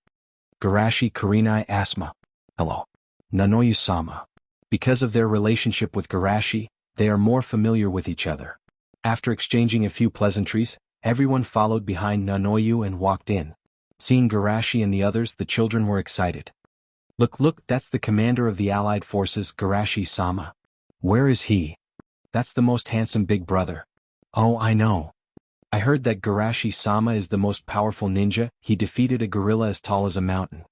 "Garashi, Kurenai, Asuma. Hello. Nanoyu-sama." Because of their relationship with Garashi, they are more familiar with each other. After exchanging a few pleasantries, everyone followed behind Nanoyu and walked in. Seeing Garashi and the others, the children were excited. Look, that's the commander of the allied forces, Garashi-sama." "Where is he?" "That's the most handsome big brother." "Oh, I know. I heard that Garashi-sama is the most powerful ninja. He defeated a gorilla as tall as a mountain."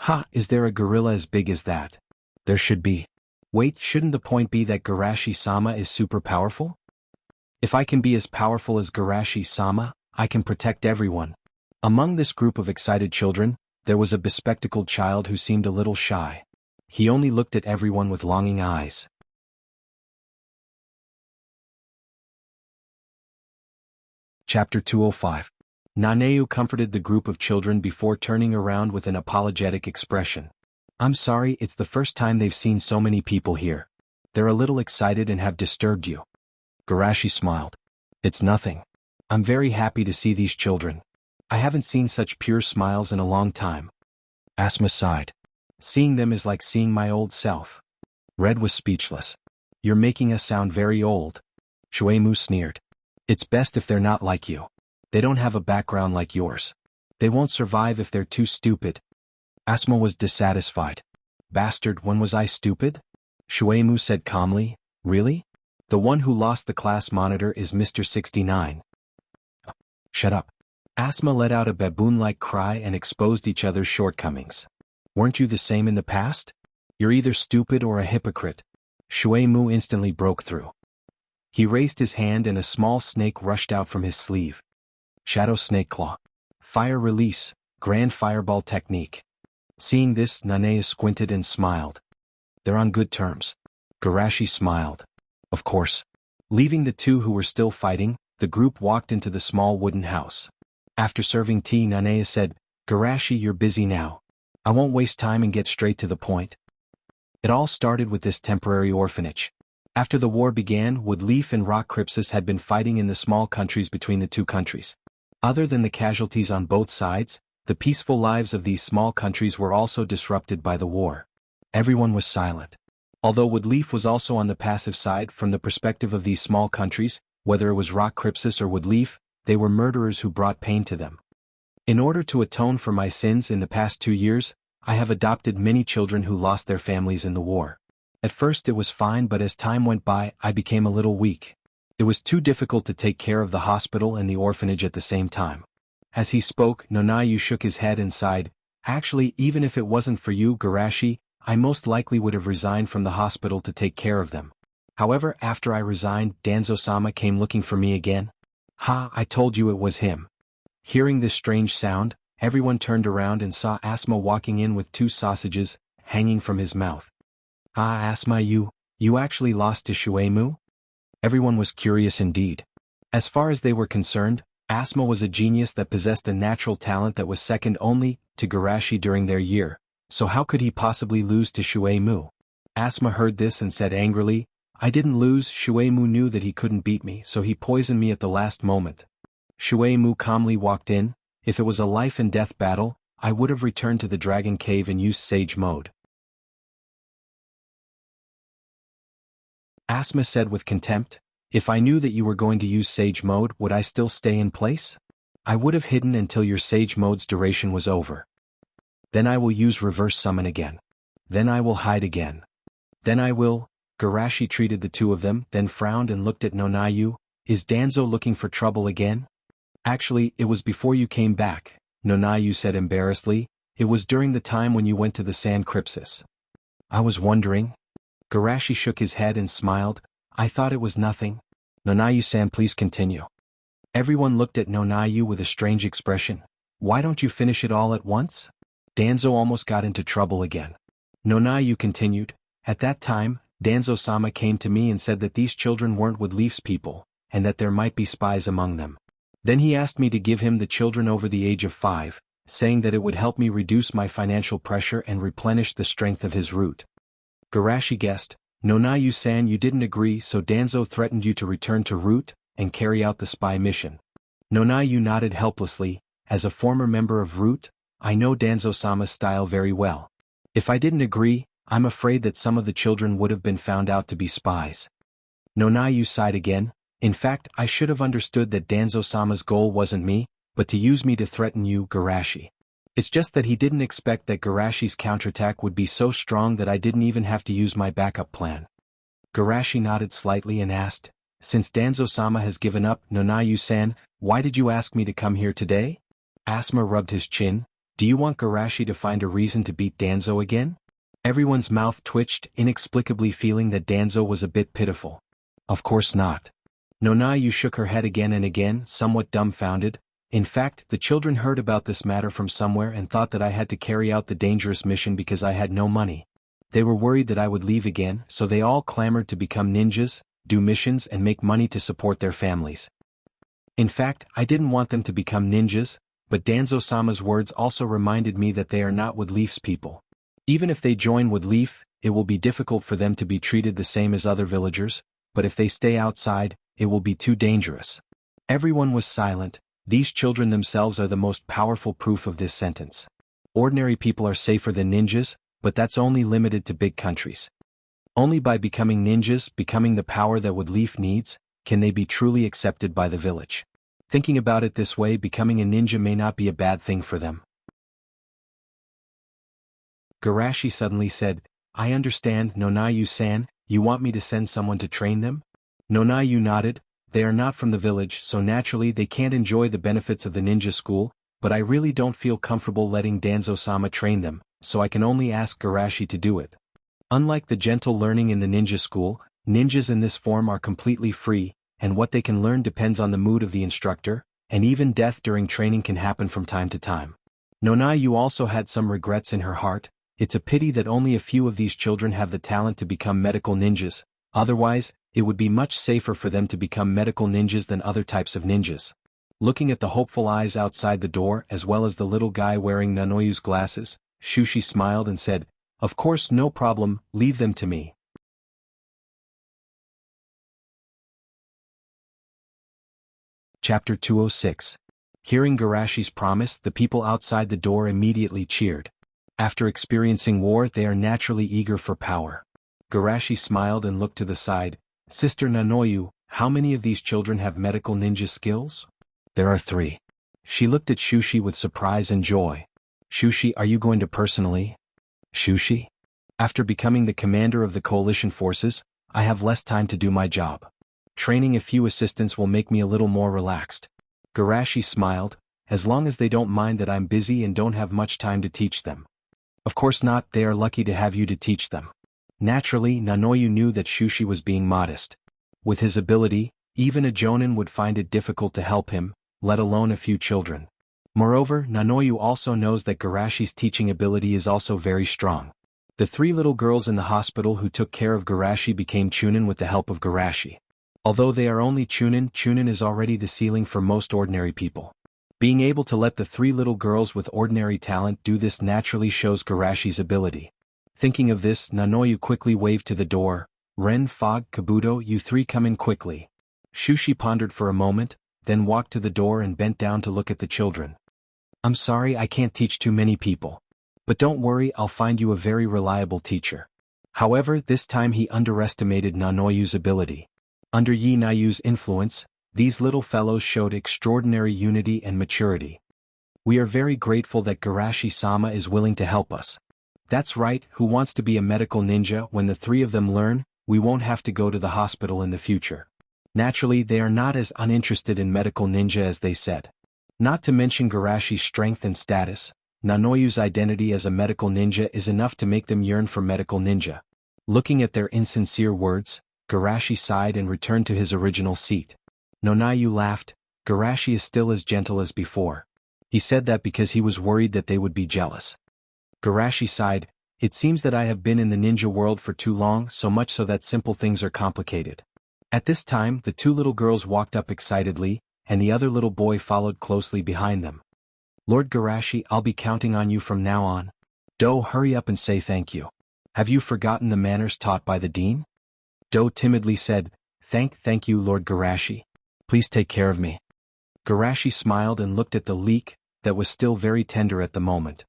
"Ha, is there a gorilla as big as that?" "There should be." "Wait, shouldn't the point be that Garashi-sama is super powerful? If I can be as powerful as Garashi-sama, I can protect everyone." Among this group of excited children, there was a bespectacled child who seemed a little shy. He only looked at everyone with longing eyes. Chapter 205. Naneu comforted the group of children before turning around with an apologetic expression. "I'm sorry, it's the first time they've seen so many people here. They're a little excited and have disturbed you." Garashi smiled. "It's nothing. I'm very happy to see these children. I haven't seen such pure smiles in a long time." Asuma sighed. "Seeing them is like seeing my old self." Red was speechless. "You're making us sound very old." Shueimu sneered. "It's best if they're not like you. They don't have a background like yours. They won't survive if they're too stupid." Asma was dissatisfied. Bastard, when was I stupid? Shuemu said calmly, really? The one who lost the class monitor is Mr. 69. Shut up. Asma let out a baboon-like cry and exposed each other's shortcomings. Weren't you the same in the past? You're either stupid or a hypocrite. Shuemu instantly broke through. He raised his hand and a small snake rushed out from his sleeve. Shadow Snake Claw. Fire Release, Grand Fireball Technique. Seeing this, Nanea squinted and smiled. They're on good terms. Garashi smiled. Of course. Leaving the two who were still fighting, the group walked into the small wooden house. After serving tea, Nanea said, Garashi, you're busy now. I won't waste time and get straight to the point. It all started with this temporary orphanage. After the war began, Woodleaf and Rock Crypsis had been fighting in the small countries between the two countries. Other than the casualties on both sides, the peaceful lives of these small countries were also disrupted by the war. Everyone was silent. Although Woodleaf was also on the passive side from the perspective of these small countries, whether it was Rock Crypsis or Woodleaf, they were murderers who brought pain to them. In order to atone for my sins in the past 2 years, I have adopted many children who lost their families in the war. At first it was fine, but as time went by, I became a little weak. It was too difficult to take care of the hospital and the orphanage at the same time. As he spoke, Nonayu shook his head and sighed. Actually, even if it wasn't for you, Garashi, I most likely would have resigned from the hospital to take care of them. However, after I resigned, Danzo-sama came looking for me again. Ha, I told you it was him. Hearing this strange sound, everyone turned around and saw Asma walking in with 2 sausages hanging from his mouth. Ah, Asma, you actually lost to Shuemu? Everyone was curious indeed. As far as they were concerned, Asma was a genius that possessed a natural talent that was second only to Garashi during their year, so how could he possibly lose to Shuemu? Asma heard this and said angrily, I didn't lose, Shuemu knew that he couldn't beat me, so he poisoned me at the last moment. Shuemu calmly walked in. If it was a life and death battle, I would have returned to the Dragon Cave and used Sage Mode. Asma said with contempt, if I knew that you were going to use Sage Mode, would I still stay in place? I would have hidden until your Sage Mode's duration was over. Then I will use Reverse Summon again. Then I will hide again. Then I will... Garashi treated the two of them, then frowned and looked at Nonayu. Is Danzo looking for trouble again? Actually, it was before you came back, Nonayu said embarrassedly. It was during the time when you went to the Sand Crypsis. I was wondering. Garashi shook his head and smiled. I thought it was nothing. Nonayu-san, please continue. Everyone looked at Nonayu with a strange expression. Why don't you finish it all at once? Danzo almost got into trouble again. Nonayu continued. At that time, Danzo-sama came to me and said that these children weren't Woodleaf's people, and that there might be spies among them. Then he asked me to give him the children over the age of 5, saying that it would help me reduce my financial pressure and replenish the strength of his root. Garashi guessed, Nonayu-san, you didn't agree, so Danzo threatened you to return to Root and carry out the spy mission. Nonayu nodded helplessly. As a former member of Root, I know Danzo-sama's style very well. If I didn't agree, I'm afraid that some of the children would have been found out to be spies. Nonayu sighed again. In fact, I should have understood that Danzo-sama's goal wasn't me, but to use me to threaten you, Garashi. It's just that he didn't expect that Garashi's counterattack would be so strong that I didn't even have to use my backup plan. Garashi nodded slightly and asked, since Danzo-sama has given up, Nonayu-san, why did you ask me to come here today? Asma rubbed his chin. Do you want Garashi to find a reason to beat Danzo again? Everyone's mouth twitched, inexplicably feeling that Danzo was a bit pitiful. Of course not. Nonayu shook her head again and again, somewhat dumbfounded. In fact, the children heard about this matter from somewhere and thought that I had to carry out the dangerous mission because I had no money. They were worried that I would leave again, so they all clamored to become ninjas, do missions and make money to support their families. In fact, I didn't want them to become ninjas, but Danzo-sama's words also reminded me that they are not Woodleaf's people. Even if they join Woodleaf, it will be difficult for them to be treated the same as other villagers, but if they stay outside, it will be too dangerous. Everyone was silent. These children themselves are the most powerful proof of this sentence. Ordinary people are safer than ninjas, but that's only limited to big countries. Only by becoming ninjas, becoming the power that Woodleaf needs, can they be truly accepted by the village. Thinking about it this way, becoming a ninja may not be a bad thing for them. Garashi suddenly said, I understand, Nonayu-san, you want me to send someone to train them? Nonayu nodded. They are not from the village, so naturally they can't enjoy the benefits of the ninja school, but I really don't feel comfortable letting Danzo-sama train them, so I can only ask Garashi to do it. Unlike the gentle learning in the ninja school, ninjas in this form are completely free, and what they can learn depends on the mood of the instructor, and even death during training can happen from time to time. Nonayu also had some regrets in her heart. It's a pity that only a few of these children have the talent to become medical ninjas, otherwise, it would be much safer for them to become medical ninjas than other types of ninjas. Looking at the hopeful eyes outside the door as well as the little guy wearing Nanoyu's glasses, Shushi smiled and said, Of course, no problem, leave them to me. Chapter 206. Hearing Garashi's promise, the people outside the door immediately cheered. After experiencing war, they are naturally eager for power. Garashi smiled and looked to the side. Sister Nanoyu, how many of these children have medical ninja skills? There are 3. She looked at Shushi with surprise and joy. Shushi, are you going to personally? Shushi? After becoming the commander of the coalition forces, I have less time to do my job. Training a few assistants will make me a little more relaxed. Garashi smiled, as long as they don't mind that I'm busy and don't have much time to teach them. Of course not, they are lucky to have you to teach them. Naturally, Nanoyu knew that Shushi was being modest. With his ability, even a jonin would find it difficult to help him, let alone a few children. Moreover, Nanoyu also knows that Garashi's teaching ability is also very strong. The 3 little girls in the hospital who took care of Garashi became chunin with the help of Garashi. Although they are only chunin is already the ceiling for most ordinary people. Being able to let the 3 little girls with ordinary talent do this naturally shows Garashi's ability. Thinking of this, Nanoyu quickly waved to the door. Ren, Fog, Kabuto, you 3 come in quickly. Shushi pondered for a moment, then walked to the door and bent down to look at the children. I'm sorry I can't teach too many people. But don't worry, I'll find you a very reliable teacher. However, this time he underestimated Nanoyu's ability. Under Yi Nayu's influence, these little fellows showed extraordinary unity and maturity. We are very grateful that Garashi-sama is willing to help us. That's right, who wants to be a medical ninja? When the 3 of them learn, we won't have to go to the hospital in the future. Naturally, they are not as uninterested in medical ninja as they said. Not to mention Garashi's strength and status, Nanoyu's identity as a medical ninja is enough to make them yearn for medical ninja. Looking at their insincere words, Garashi sighed and returned to his original seat. Nonayu laughed. Garashi is still as gentle as before. He said that because he was worried that they would be jealous. Garashi sighed. It seems that I have been in the ninja world for too long, so much so that simple things are complicated. At this time, the 2 little girls walked up excitedly, and the other little boy followed closely behind them. Lord Garashi, I'll be counting on you from now on. Do, hurry up and say thank you. Have you forgotten the manners taught by the dean? Do timidly said, Thank you, Lord Garashi. Please take care of me. Garashi smiled and looked at the leek, that was still very tender at the moment.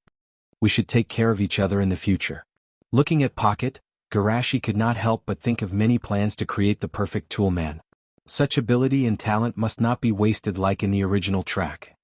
We should take care of each other in the future. Looking at Pocket, Garashi could not help but think of many plans to create the perfect toolman. Such ability and talent must not be wasted like in the original track.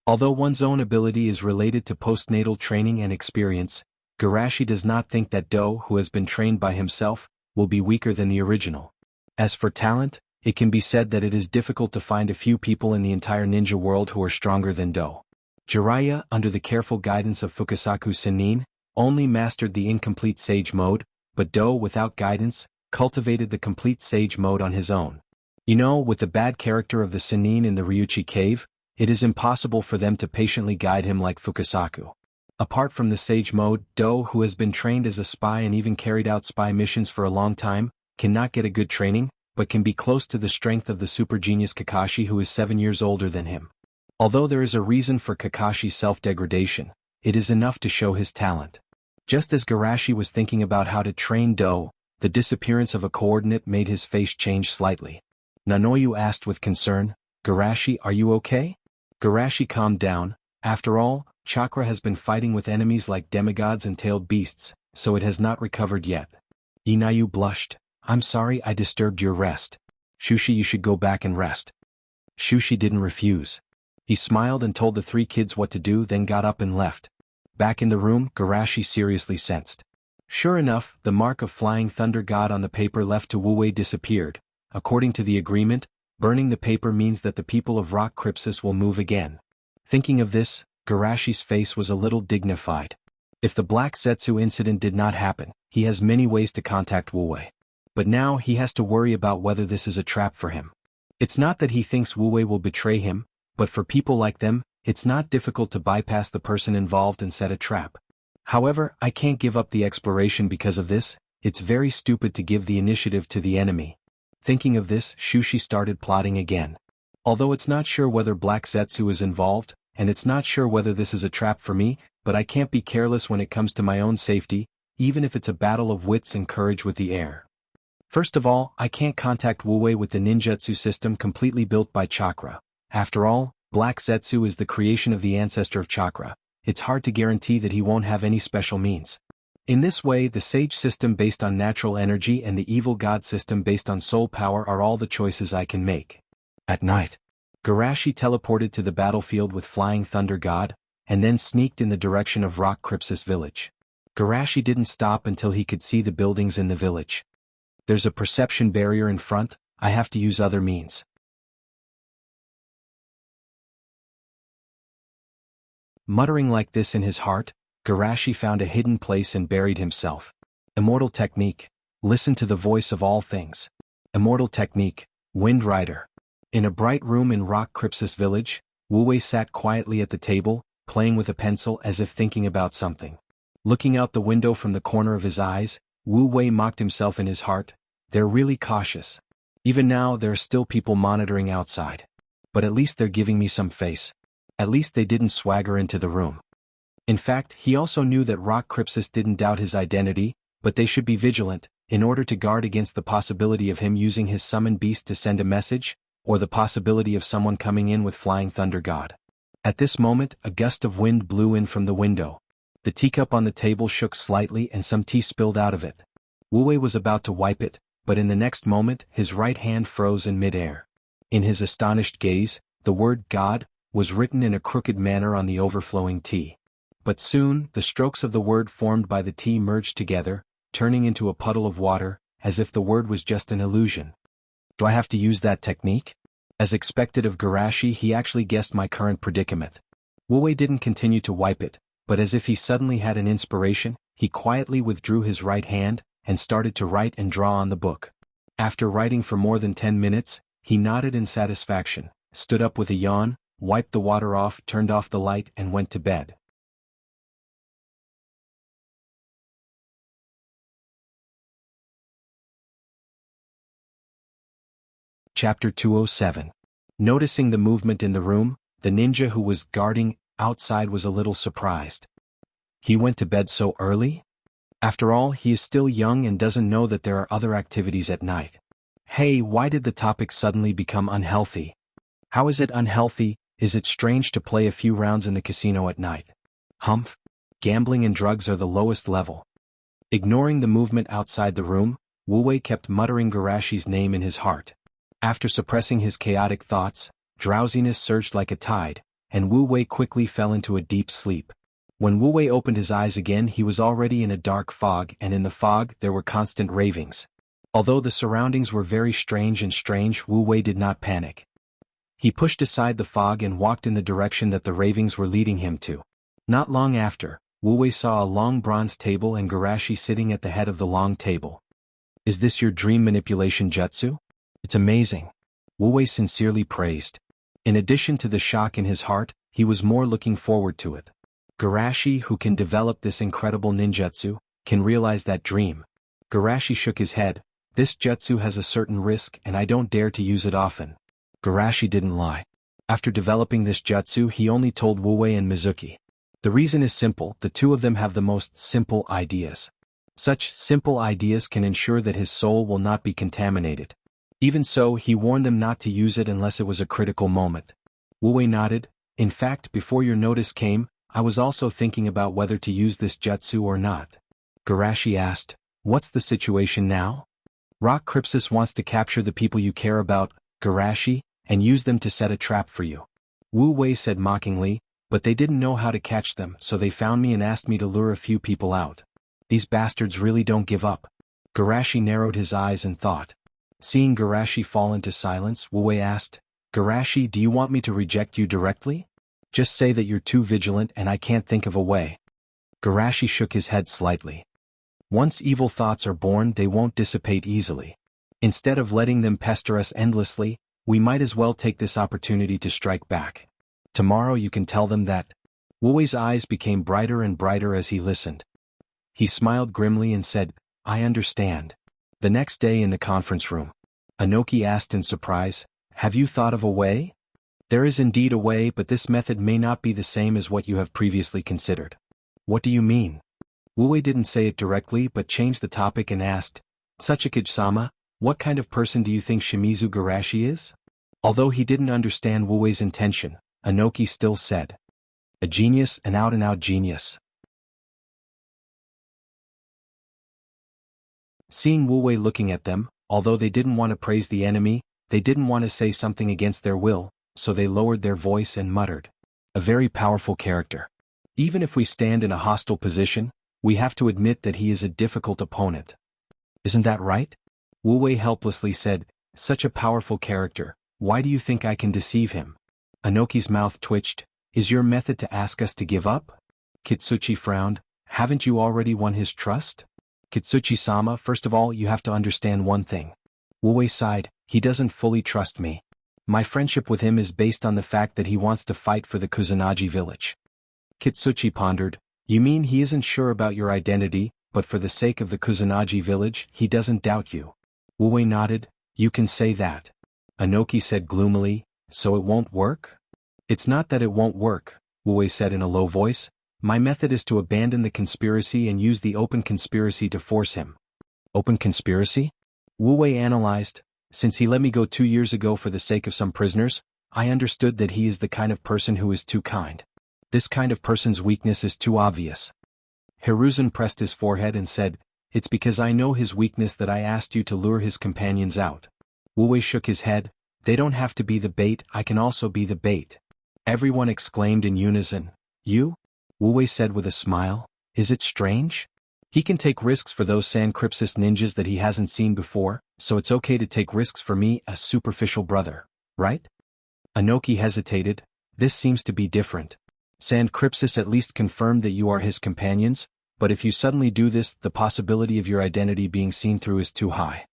Although one's own ability is related to postnatal training and experience, Garashi does not think that Do, who has been trained by himself, will be weaker than the original. As for talent, it can be said that it is difficult to find a few people in the entire ninja world who are stronger than Do. Jiraiya, under the careful guidance of Fukasaku Sennin, only mastered the incomplete sage mode, but Do, without guidance, cultivated the complete sage mode on his own. You know, with the bad character of the Sennin in the Ryuchi cave, it is impossible for them to patiently guide him like Fukasaku. Apart from the sage mode, Do, who has been trained as a spy and even carried out spy missions for a long time, cannot get a good training, but can be close to the strength of the super genius Kakashi, who is 7 years older than him. Although there is a reason for Kakashi's self-degradation, it is enough to show his talent. Just as Garashi was thinking about how to train Do, the disappearance of a coordinate made his face change slightly. Nanoyu asked with concern, Garashi, are you okay? Garashi calmed down. After all, chakra has been fighting with enemies like demigods and tailed beasts, so it has not recovered yet. Inayu blushed. I'm sorry I disturbed your rest. Shushi, you should go back and rest. Shushi didn't refuse. He smiled and told the three kids what to do, then got up and left. Back in the room, Garashi seriously sensed. Sure enough, the mark of Flying Thunder God on the paper left to Wu Wei disappeared. According to the agreement, burning the paper means that the people of Rock Crypsis will move again. Thinking of this, Garashi's face was a little dignified. If the Black Zetsu incident did not happen, he has many ways to contact Wu Wei. But now he has to worry about whether this is a trap for him. It's not that he thinks Wu Wei will betray him, but for people like them, it's not difficult to bypass the person involved and set a trap. However, I can't give up the exploration because of this. It's very stupid to give the initiative to the enemy. Thinking of this, Shushi started plotting again. Although it's not sure whether Black Zetsu is involved, and it's not sure whether this is a trap for me, but I can't be careless when it comes to my own safety, even if it's a battle of wits and courage with the air. First of all, I can't contact Wu Wei with the ninjutsu system completely built by chakra. After all, Black Zetsu is the creation of the ancestor of chakra. It's hard to guarantee that he won't have any special means. In this way, the sage system based on natural energy and the evil god system based on soul power are all the choices I can make. At night, Garashi teleported to the battlefield with Flying Thunder God, and then sneaked in the direction of Rock Crypsis village. Garashi didn't stop until he could see the buildings in the village. There's a perception barrier in front, I have to use other means. Muttering like this in his heart, Garashi found a hidden place and buried himself. Immortal technique, listen to the voice of all things. Immortal technique, Wind Rider. In a bright room in Rock Crypsis village, Wu Wei sat quietly at the table, playing with a pencil as if thinking about something. Looking out the window from the corner of his eyes, Wu Wei mocked himself in his heart. They're really cautious. Even now there are still people monitoring outside. But at least they're giving me some face. At least they didn't swagger into the room. In fact, he also knew that Rock Crypsis didn't doubt his identity, but they should be vigilant, in order to guard against the possibility of him using his summoned beast to send a message, or the possibility of someone coming in with Flying Thunder God. At this moment, a gust of wind blew in from the window. The teacup on the table shook slightly and some tea spilled out of it. Wu Wei was about to wipe it, but in the next moment, his right hand froze in midair. In his astonished gaze, the word God was written in a crooked manner on the overflowing tea. But soon, the strokes of the word formed by the tea merged together, turning into a puddle of water, as if the word was just an illusion. Do I have to use that technique? As expected of Garashi, he actually guessed my current predicament. Wu Wei didn't continue to wipe it, but as if he suddenly had an inspiration, he quietly withdrew his right hand, and started to write and draw on the book. After writing for more than 10 minutes, he nodded in satisfaction, stood up with a yawn, wiped the water off, turned off the light, and went to bed. Chapter 207. Noticing the movement in the room, the ninja who was guarding outside was a little surprised. He went to bed so early? After all, he is still young and doesn't know that there are other activities at night. Hey, why did the topic suddenly become unhealthy? How is it unhealthy? Is it strange to play a few rounds in the casino at night? Humph. Gambling and drugs are the lowest level. Ignoring the movement outside the room, Wu Wei kept muttering Garashi's name in his heart. After suppressing his chaotic thoughts, drowsiness surged like a tide, and Wu Wei quickly fell into a deep sleep. When Wu Wei opened his eyes again, he was already in a dark fog, and in the fog there were constant ravings. Although the surroundings were very strange, Wu Wei did not panic. He pushed aside the fog and walked in the direction that the ravings were leading him to. Not long after, Wu Wei saw a long bronze table and Garashi sitting at the head of the long table. Is this your dream manipulation jutsu? It's amazing. Wu Wei sincerely praised. In addition to the shock in his heart, he was more looking forward to it. Garashi, who can develop this incredible ninjutsu, can realize that dream. Garashi shook his head. This jutsu has a certain risk and I don't dare to use it often. Garashi didn't lie. After developing this jutsu, he only told Wu Wei and Mizuki. The reason is simple, the two of them have the most simple ideas. Such simple ideas can ensure that his soul will not be contaminated. Even so, he warned them not to use it unless it was a critical moment. Wu Wei nodded. In fact, before your notice came, I was also thinking about whether to use this jutsu or not. Garashi asked, what's the situation now? Rock Crypsis wants to capture the people you care about, Garashi, and use them to set a trap for you. Wu Wei said mockingly, but they didn't know how to catch them, so they found me and asked me to lure a few people out. These bastards really don't give up. Garashi narrowed his eyes and thought. Seeing Garashi fall into silence, Wu Wei asked, Garashi, do you want me to reject you directly? Just say that you're too vigilant and I can't think of a way. Garashi shook his head slightly. Once evil thoughts are born, they won't dissipate easily. Instead of letting them pester us endlessly, we might as well take this opportunity to strike back. Tomorrow you can tell them that. Wu Wei's eyes became brighter and brighter as he listened. He smiled grimly and said, I understand. The next day in the conference room, Anoki asked in surprise, Have you thought of a way? There is indeed a way, but this method may not be the same as what you have previously considered. What do you mean? Wu Wei didn't say it directly but changed the topic and asked, Tsuchikage-sama, what kind of person do you think Shimizu Garashi is? Although he didn't understand Wu Wei's intention, Anoki still said, A genius, an out-and-out genius. Seeing Wu Wei looking at them, although they didn't want to praise the enemy, they didn't want to say something against their will, so they lowered their voice and muttered. A very powerful character. Even if we stand in a hostile position, we have to admit that he is a difficult opponent. Isn't that right? Wu Wei helplessly said, Such a powerful character, why do you think I can deceive him? Anoki's mouth twitched. Is your method to ask us to give up? Kitsuchi frowned. Haven't you already won his trust? Kitsuchi-sama, first of all you have to understand one thing. Wu Wei sighed, he doesn't fully trust me. My friendship with him is based on the fact that he wants to fight for the Kusanagi village. Kitsuchi pondered, you mean he isn't sure about your identity, but for the sake of the Kusanagi village, he doesn't doubt you. Wu Wei nodded, you can say that. Anoki said gloomily, so it won't work? It's not that it won't work, Wu Wei said in a low voice. My method is to abandon the conspiracy and use the open conspiracy to force him. Open conspiracy? Wu Wei analyzed. Since he let me go 2 years ago for the sake of some prisoners, I understood that he is the kind of person who is too kind. This kind of person's weakness is too obvious. Hiruzen pressed his forehead and said, It's because I know his weakness that I asked you to lure his companions out. Wu Wei shook his head. They don't have to be the bait, I can also be the bait. Everyone exclaimed in unison. You? Wu Wei said with a smile, is it strange? He can take risks for those Sancrypsis ninjas that he hasn't seen before, so it's okay to take risks for me, a superficial brother, right? Anoki hesitated. This seems to be different. Sancrypsis at least confirmed that you are his companions, but if you suddenly do this, the possibility of your identity being seen through is too high.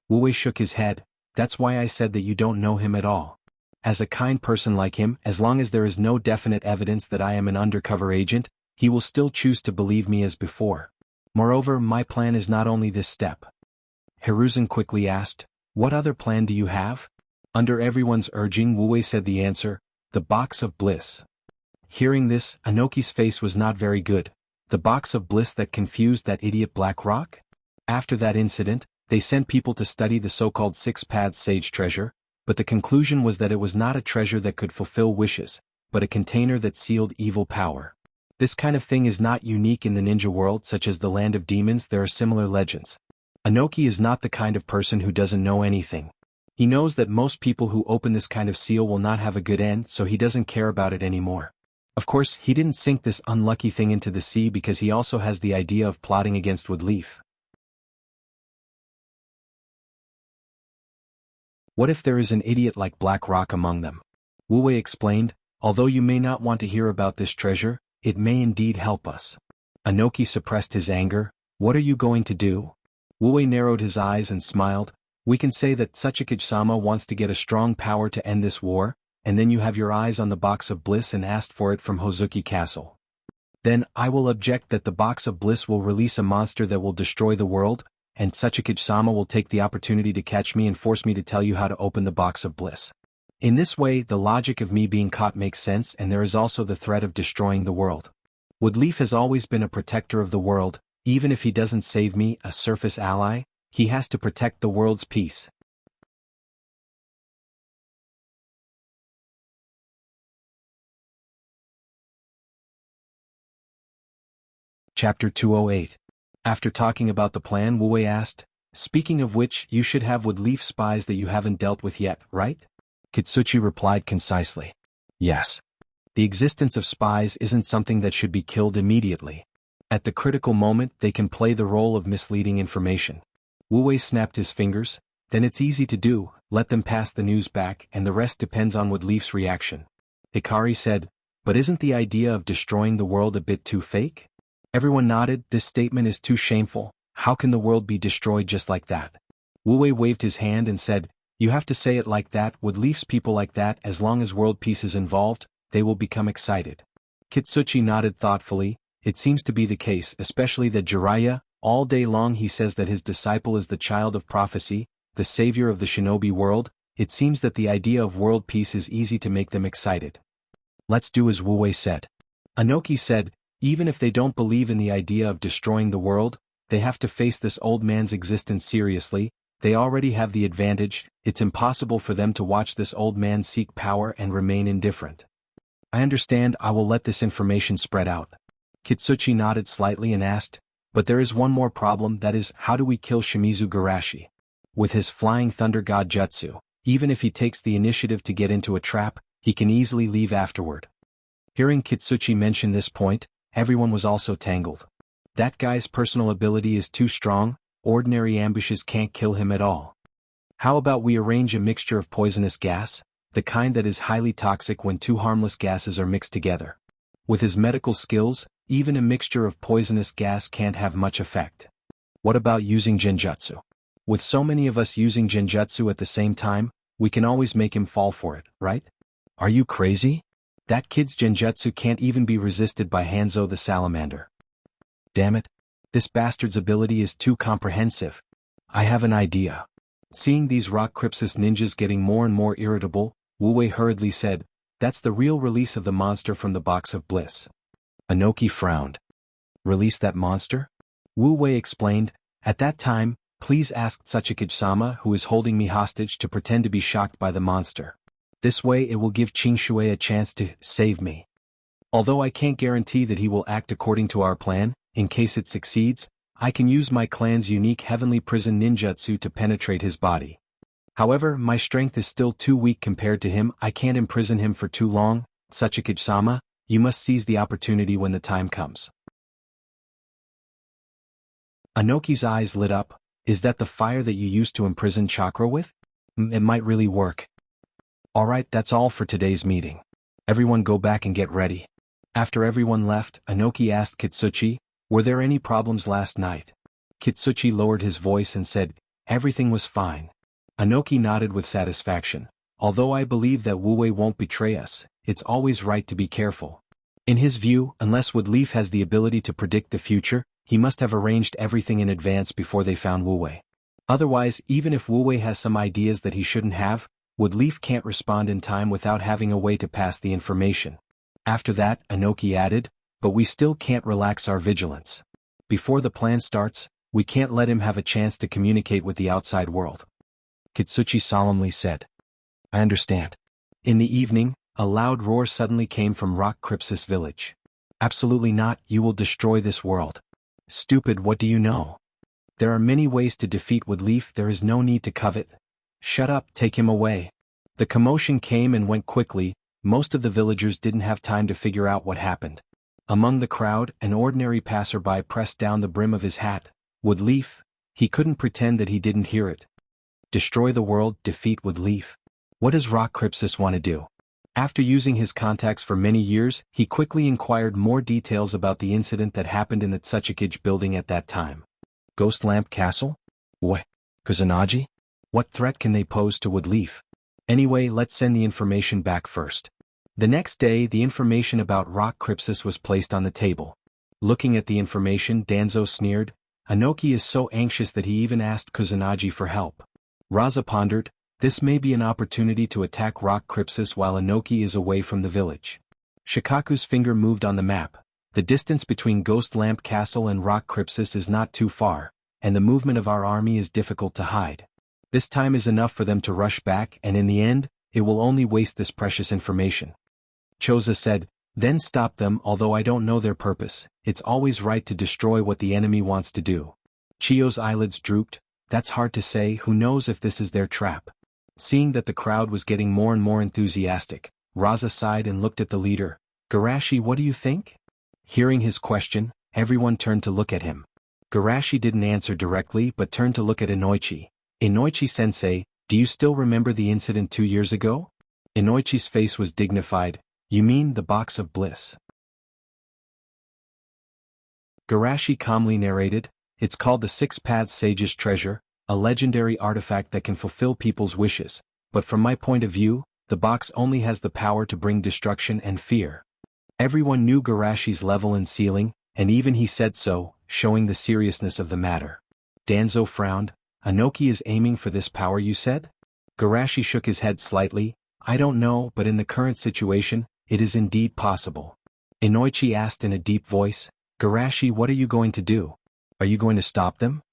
Wu Wei shook his head. That's why I said that you don't know him at all. As a kind person like him, as long as there is no definite evidence that I am an undercover agent, he will still choose to believe me as before. Moreover, my plan is not only this step. Hiruzen quickly asked, what other plan do you have? Under everyone's urging, Wu Wei said the answer, the box of bliss. Hearing this, Anoki's face was not very good. The box of bliss that confused that idiot Blackrock? After that incident, they sent people to study the so-called six-paths sage treasure, but the conclusion was that it was not a treasure that could fulfill wishes, but a container that sealed evil power. This kind of thing is not unique in the ninja world, such as the land of demons. There are similar legends. Anoki is not the kind of person who doesn't know anything. He knows that most people who open this kind of seal will not have a good end, so he doesn't care about it anymore. Of course, he didn't sink this unlucky thing into the sea because he also has the idea of plotting against Woodleaf. What if there is an idiot like Blackrock among them? Wu Wei explained, although you may not want to hear about this treasure, it may indeed help us. Anoki suppressed his anger. What are you going to do? Wu Wei narrowed his eyes and smiled. We can say that Tsuchikage-sama wants to get a strong power to end this war, and then you have your eyes on the box of bliss and asked for it from Hozuki Castle. Then, I will object that the box of bliss will release a monster that will destroy the world, and Tsuchikage-sama will take the opportunity to catch me and force me to tell you how to open the box of bliss. In this way, the logic of me being caught makes sense, and there is also the threat of destroying the world. Woodleaf has always been a protector of the world. Even if he doesn't save me, a surface ally, he has to protect the world's peace. Chapter 208. After talking about the plan, Wu Wei asked, speaking of which, you should have Woodleaf spies that you haven't dealt with yet, right? Kitsuchi replied concisely. Yes. The existence of spies isn't something that should be killed immediately. At the critical moment they can play the role of misleading information. Wu Wei snapped his fingers. Then it's easy to do, let them pass the news back and the rest depends on Wood Leaf's reaction. Hikari said, but isn't the idea of destroying the world a bit too fake? Everyone nodded. This statement is too shameful. How can the world be destroyed just like that? Wu Wei waved his hand and said, you have to say it like that. Wood Leaf's people like that. As long as world peace is involved, they will become excited. Kitsuchi nodded thoughtfully. It seems to be the case, especially that Jiraiya, all day long he says that his disciple is the child of prophecy, the savior of the shinobi world. It seems that the idea of world peace is easy to make them excited. Let's do as Wu Wei said. Anoki said, even if they don't believe in the idea of destroying the world, they have to face this old man's existence seriously. They already have the advantage. It's impossible for them to watch this old man seek power and remain indifferent. I understand. I will let this information spread out. Kitsuchi nodded slightly and asked, but there is one more problem, that is, how do we kill Shimizu Garashi? With his flying thunder god jutsu, even if he takes the initiative to get into a trap, he can easily leave afterward. Hearing Kitsuchi mention this point, everyone was also tangled. That guy's personal ability is too strong, ordinary ambushes can't kill him at all. How about we arrange a mixture of poisonous gas, the kind that is highly toxic when two harmless gases are mixed together? With his medical skills, even a mixture of poisonous gas can't have much effect. What about using genjutsu? With so many of us using genjutsu at the same time, we can always make him fall for it, right? Are you crazy? That kid's genjutsu can't even be resisted by Hanzo the salamander. Damn it. This bastard's ability is too comprehensive. I have an idea. Seeing these rock Crypsis ninjas getting more and more irritable, Wu Wei hurriedly said, that's the real release of the monster from the box of bliss. Anoki frowned. Release that monster? Wu Wei explained, at that time, please ask Tsuchikage-sama, who is holding me hostage, to pretend to be shocked by the monster. This way it will give Qingshui a chance to save me. Although I can't guarantee that he will act according to our plan, in case it succeeds, I can use my clan's unique heavenly prison ninjutsu to penetrate his body. However, my strength is still too weak compared to him. I can't imprison him for too long. Tsuchikage-sama, you must seize the opportunity when the time comes. Anoki's eyes lit up. Is that the fire that you used to imprison chakra with? It might really work. Alright, that's all for today's meeting. Everyone go back and get ready. After everyone left, Anoki asked Kitsuchi, were there any problems last night? Kitsuchi lowered his voice and said, everything was fine. Anoki nodded with satisfaction. Although I believe that Wu Wei won't betray us, it's always right to be careful. In his view, unless Wood Leaf has the ability to predict the future, he must have arranged everything in advance before they found Wu Wei. Otherwise, even if Wu Wei has some ideas that he shouldn't have, Wood Leaf can't respond in time without having a way to pass the information. After that, Anoki added, but we still can't relax our vigilance. Before the plan starts, we can't let him have a chance to communicate with the outside world. Kitsuchi solemnly said. I understand. In the evening, a loud roar suddenly came from Rock Crypsis village. Absolutely not, you will destroy this world. Stupid, what do you know? There are many ways to defeat Wood Leaf, there is no need to covet. Shut up, take him away. The commotion came and went quickly. Most of the villagers didn't have time to figure out what happened. Among the crowd, an ordinary passerby pressed down the brim of his hat. Wood Leaf? He couldn't pretend that he didn't hear it. Destroy the world, defeat Wood Leaf. What does Rock Crypsis want to do? After using his contacts for many years, he quickly inquired more details about the incident that happened in the Tsuchikage building at that time. Ghost Lamp Castle? What? Kusanagi? What threat can they pose to Wood Leaf? Anyway, let's send the information back first. The next day, the information about Rock Crypsis was placed on the table. Looking at the information, Danzo sneered, Anoki is so anxious that he even asked Kusanagi for help. Raza pondered, this may be an opportunity to attack Rock Crypsis while Anoki is away from the village. Shikaku's finger moved on the map. The distance between Ghost Lamp Castle and Rock Crypsis is not too far, and the movement of our army is difficult to hide. This time is enough for them to rush back, and in the end, it will only waste this precious information. Choza said, then stop them. Although I don't know their purpose, it's always right to destroy what the enemy wants to do. Chiyo's eyelids drooped. That's hard to say, who knows if this is their trap. Seeing that the crowd was getting more and more enthusiastic, Raza sighed and looked at the leader. Garashi, what do you think? Hearing his question, everyone turned to look at him. Garashi didn't answer directly but turned to look at Inoichi. Inoichi-sensei, do you still remember the incident 2 years ago? Inoichi's face was dignified. You mean the box of bliss? Garashi calmly narrated, it's called the Six Paths Sage's Treasure, a legendary artifact that can fulfill people's wishes, but from my point of view, the box only has the power to bring destruction and fear. Everyone knew Garashi's level and ceiling, and even he said so, showing the seriousness of the matter. Danzo frowned. Anoki is aiming for this power, you said? Garashi shook his head slightly. I don't know, but in the current situation, it is indeed possible. Inoichi asked in a deep voice, Garashi, what are you going to do? Are you going to stop them?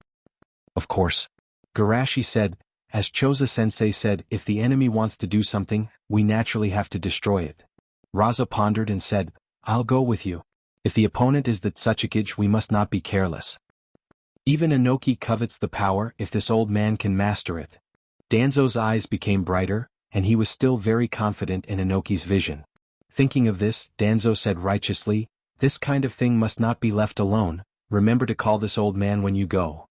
Of course. Garashi said, as Choza-sensei said, if the enemy wants to do something, we naturally have to destroy it. Raza pondered and said, I'll go with you. If the opponent is the Tsuchikage, we must not be careless. Even Inoki covets the power if this old man can master it. Danzo's eyes became brighter, and he was still very confident in Inoki's vision. Thinking of this, Danzo said righteously, this kind of thing must not be left alone, remember to call this old man when you go.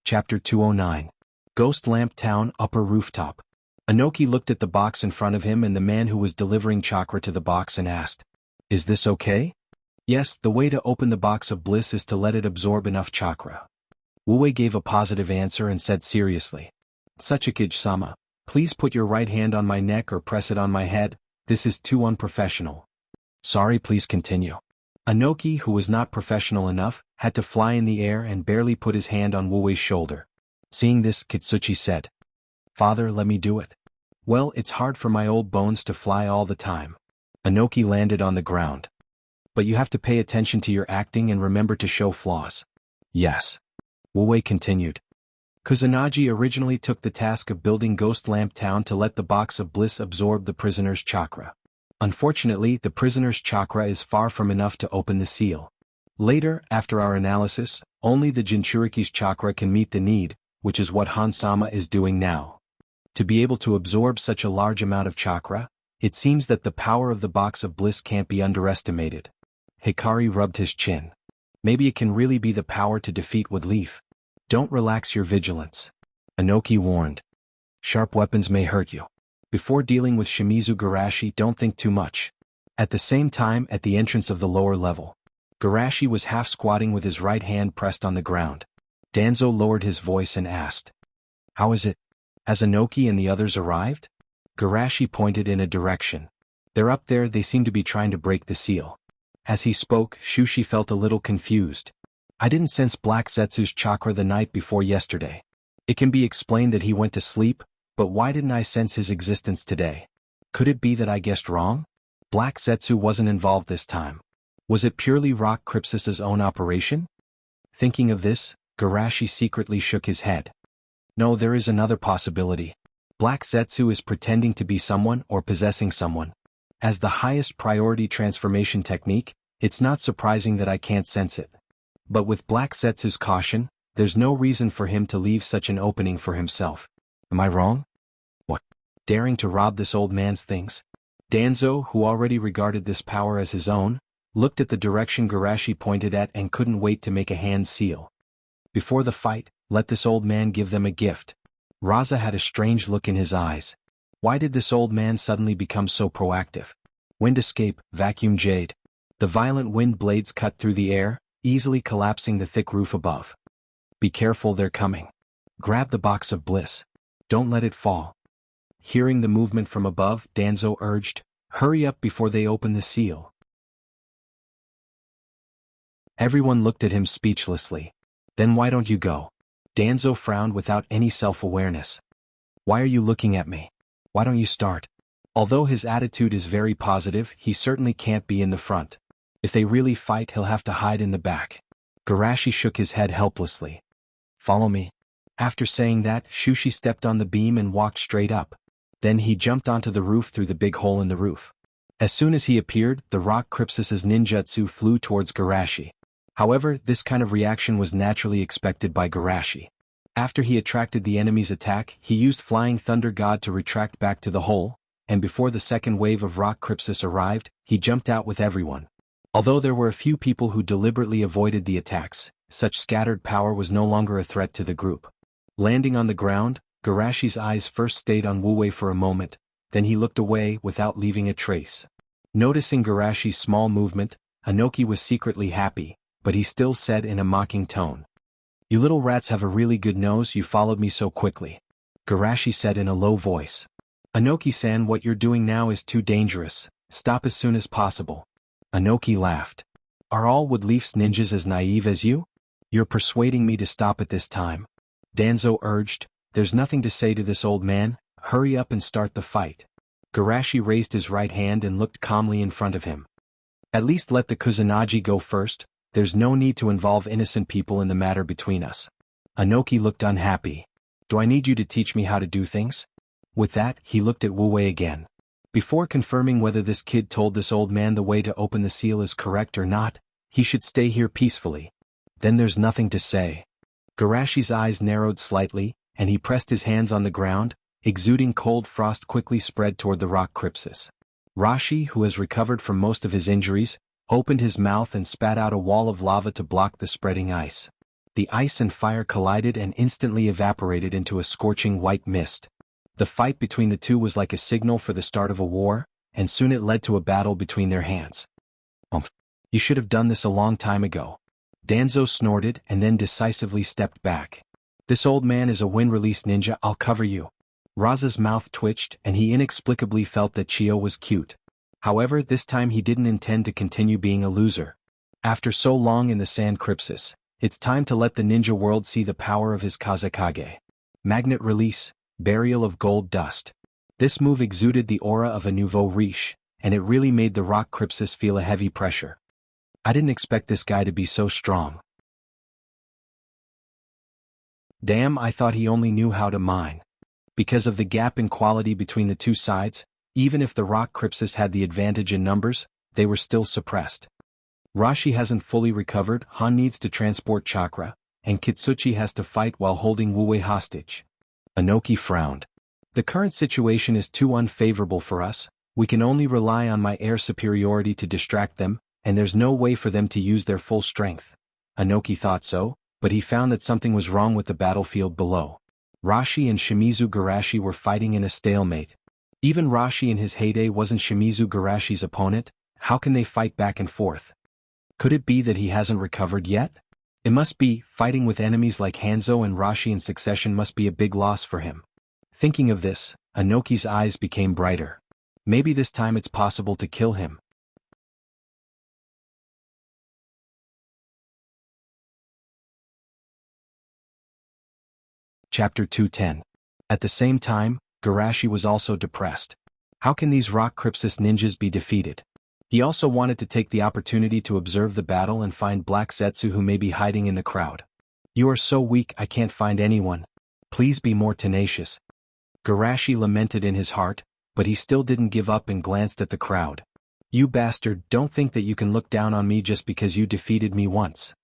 Chapter 209. Ghost Lamp Town Upper Rooftop. Inoki looked at the box in front of him and the man who was delivering chakra to the box and asked, Is this okay? Yes, the way to open the box of bliss is to let it absorb enough chakra. Wu-wei gave a positive answer and said seriously, Tsuchikage-sama, please put your right hand on my neck or press it on my head, this is too unprofessional. Sorry, please continue. Inoki, who was not professional enough, had to fly in the air and barely put his hand on Wu-wei's shoulder. Seeing this, Kitsuchi said, Father, let me do it. Well, it's hard for my old bones to fly all the time. Inoki landed on the ground. But you have to pay attention to your acting and remember to show flaws. Yes. Wu-wei continued. Kusanagi originally took the task of building Ghost Lamp Town to let the box of bliss absorb the prisoner's chakra. Unfortunately, the prisoner's chakra is far from enough to open the seal. Later, after our analysis, only the Jinchuriki's chakra can meet the need, which is what Hansama is doing now. To be able to absorb such a large amount of chakra, it seems that the power of the box of bliss can't be underestimated. Hikari rubbed his chin. Maybe it can really be the power to defeat Woodleaf. Don't relax your vigilance. Inoki warned. Sharp weapons may hurt you. Before dealing with Shimizu Garashi, don't think too much. At the same time, at the entrance of the lower level, Garashi was half squatting with his right hand pressed on the ground. Danzo lowered his voice and asked, How is it? Has Inoki and the others arrived? Garashi pointed in a direction. They're up there, they seem to be trying to break the seal. As he spoke, Shushi felt a little confused. I didn't sense Black Zetsu's chakra the night before yesterday. It can be explained that he went to sleep, but why didn't I sense his existence today? Could it be that I guessed wrong? Black Zetsu wasn't involved this time. Was it purely Rock Crypsis's own operation? Thinking of this, Garashi secretly shook his head. No, there is another possibility. Black Zetsu is pretending to be someone or possessing someone. As the highest priority transformation technique, it's not surprising that I can't sense it. But with Black Zetsu's caution, there's no reason for him to leave such an opening for himself. Am I wrong? What? Daring to rob this old man's things? Danzo, who already regarded this power as his own, looked at the direction Garashi pointed at and couldn't wait to make a hand seal. Before the fight, let this old man give them a gift. Raza had a strange look in his eyes. Why did this old man suddenly become so proactive? Wind escape, vacuum jade. The violent wind blades cut through the air, easily collapsing the thick roof above. Be careful, they're coming. Grab the box of bliss. Don't let it fall. Hearing the movement from above, Danzo urged, hurry up before they open the seal. Everyone looked at him speechlessly. Then why don't you go? Danzo frowned without any self-awareness. Why are you looking at me? Why don't you start? Although his attitude is very positive, he certainly can't be in the front. If they really fight, he'll have to hide in the back. Garashi shook his head helplessly. Follow me. After saying that, Shushi stepped on the beam and walked straight up. Then he jumped onto the roof through the big hole in the roof. As soon as he appeared, the Rock Crypsis's ninjutsu flew towards Garashi. However, this kind of reaction was naturally expected by Garashi. After he attracted the enemy's attack, he used Flying Thunder God to retract back to the hole, and before the second wave of rock crypsis arrived, he jumped out with everyone. Although there were a few people who deliberately avoided the attacks, such scattered power was no longer a threat to the group. Landing on the ground, Garashi's eyes first stayed on Wu Wei for a moment, then he looked away without leaving a trace. Noticing Garashi's small movement, Anoki was secretly happy, but he still said in a mocking tone, "You little rats have a really good nose, you followed me so quickly." Garashi said in a low voice. "Anoki-san, what you're doing now is too dangerous, stop as soon as possible." Anoki laughed. "Are all Wood Leaf's ninjas as naive as you? You're persuading me to stop at this time." Danzo urged, "There's nothing to say to this old man, hurry up and start the fight." Garashi raised his right hand and looked calmly in front of him. "At least let the Kusanagi go first, there's no need to involve innocent people in the matter between us." Anoki looked unhappy. "Do I need you to teach me how to do things?" With that, he looked at Wu Wei again. Before confirming whether this kid told this old man the way to open the seal is correct or not, he should stay here peacefully. Then there's nothing to say. Garashi's eyes narrowed slightly, and he pressed his hands on the ground, exuding cold frost quickly spread toward the rock crypsis. Rashi, who has recovered from most of his injuries, opened his mouth and spat out a wall of lava to block the spreading ice. The ice and fire collided and instantly evaporated into a scorching white mist. The fight between the two was like a signal for the start of a war, and soon it led to a battle between their hands. You should have done this a long time ago." Danzo snorted and then decisively stepped back. "This old man is a wind-release ninja, I'll cover you." Raza's mouth twitched and he inexplicably felt that Chio was cute. However, this time he didn't intend to continue being a loser. After so long in the sand crypsis, it's time to let the ninja world see the power of his Kazekage. Magnet release, burial of gold dust. This move exuded the aura of a nouveau riche, and it really made the rock crypsis feel a heavy pressure. I didn't expect this guy to be so strong. Damn, I thought he only knew how to mine. Because of the gap in quality between the two sides, even if the rock crypsis had the advantage in numbers, they were still suppressed. Rashi hasn't fully recovered, Han needs to transport chakra, and Kitsuchi has to fight while holding Wu Wei hostage. Anoki frowned. "The current situation is too unfavorable for us, we can only rely on my air superiority to distract them, and there's no way for them to use their full strength." Anoki thought so, but he found that something was wrong with the battlefield below. Rashi and Shimizu Garashi were fighting in a stalemate. Even Rashi in his heyday wasn't Shimizu Garashi's opponent, how can they fight back and forth? Could it be that he hasn't recovered yet? It must be, fighting with enemies like Hanzo and Rashi in succession must be a big loss for him. Thinking of this, Anoki's eyes became brighter. Maybe this time it's possible to kill him. Chapter 210. At the same time, Garashi was also depressed. How can these rock crypsis ninjas be defeated? He also wanted to take the opportunity to observe the battle and find Black Zetsu who may be hiding in the crowd. "You are so weak, I can't find anyone. Please be more tenacious." Garashi lamented in his heart, but he still didn't give up and glanced at the crowd. "You bastard, don't think that you can look down on me just because you defeated me once."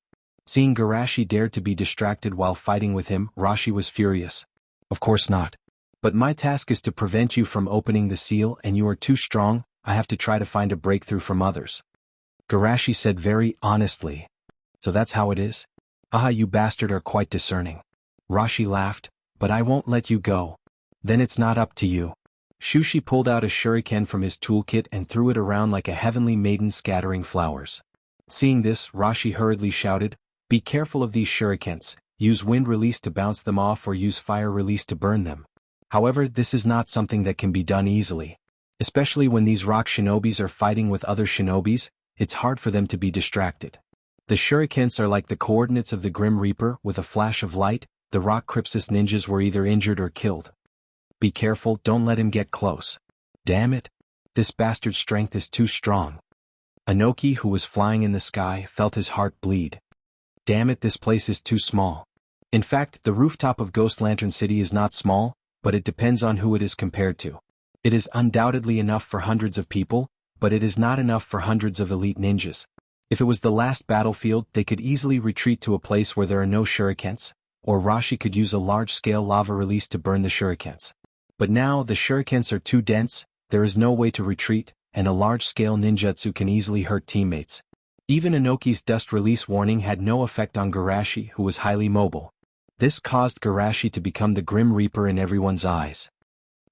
Seeing Garashi dared to be distracted while fighting with him, Rashi was furious. "Of course not. But my task is to prevent you from opening the seal, and you are too strong, I have to try to find a breakthrough from others." Garashi said very honestly. "So that's how it is? Aha, you bastard are quite discerning." Rashi laughed, "But I won't let you go." "Then it's not up to you." Shushi pulled out a shuriken from his toolkit and threw it around like a heavenly maiden scattering flowers. Seeing this, Rashi hurriedly shouted, "Be careful of these shurikens, use wind release to bounce them off or use fire release to burn them." However, this is not something that can be done easily. Especially when these rock shinobis are fighting with other shinobis, it's hard for them to be distracted. The shurikens are like the coordinates of the Grim Reaper, with a flash of light, the rock crypsis ninjas were either injured or killed. "Be careful, don't let him get close." "Damn it! This bastard's strength is too strong." Anoki, who was flying in the sky, felt his heart bleed. "Damn it, this place is too small." In fact, the rooftop of Ghost Lantern City is not small, but it depends on who it is compared to. It is undoubtedly enough for hundreds of people, but it is not enough for hundreds of elite ninjas. If it was the last battlefield, they could easily retreat to a place where there are no shurikens, or Rashi could use a large-scale lava release to burn the shurikens. But now the shurikens are too dense, there is no way to retreat, and a large-scale ninjutsu can easily hurt teammates. Even Inoki's dust release warning had no effect on Garashi, who was highly mobile. This caused Garashi to become the Grim Reaper in everyone's eyes.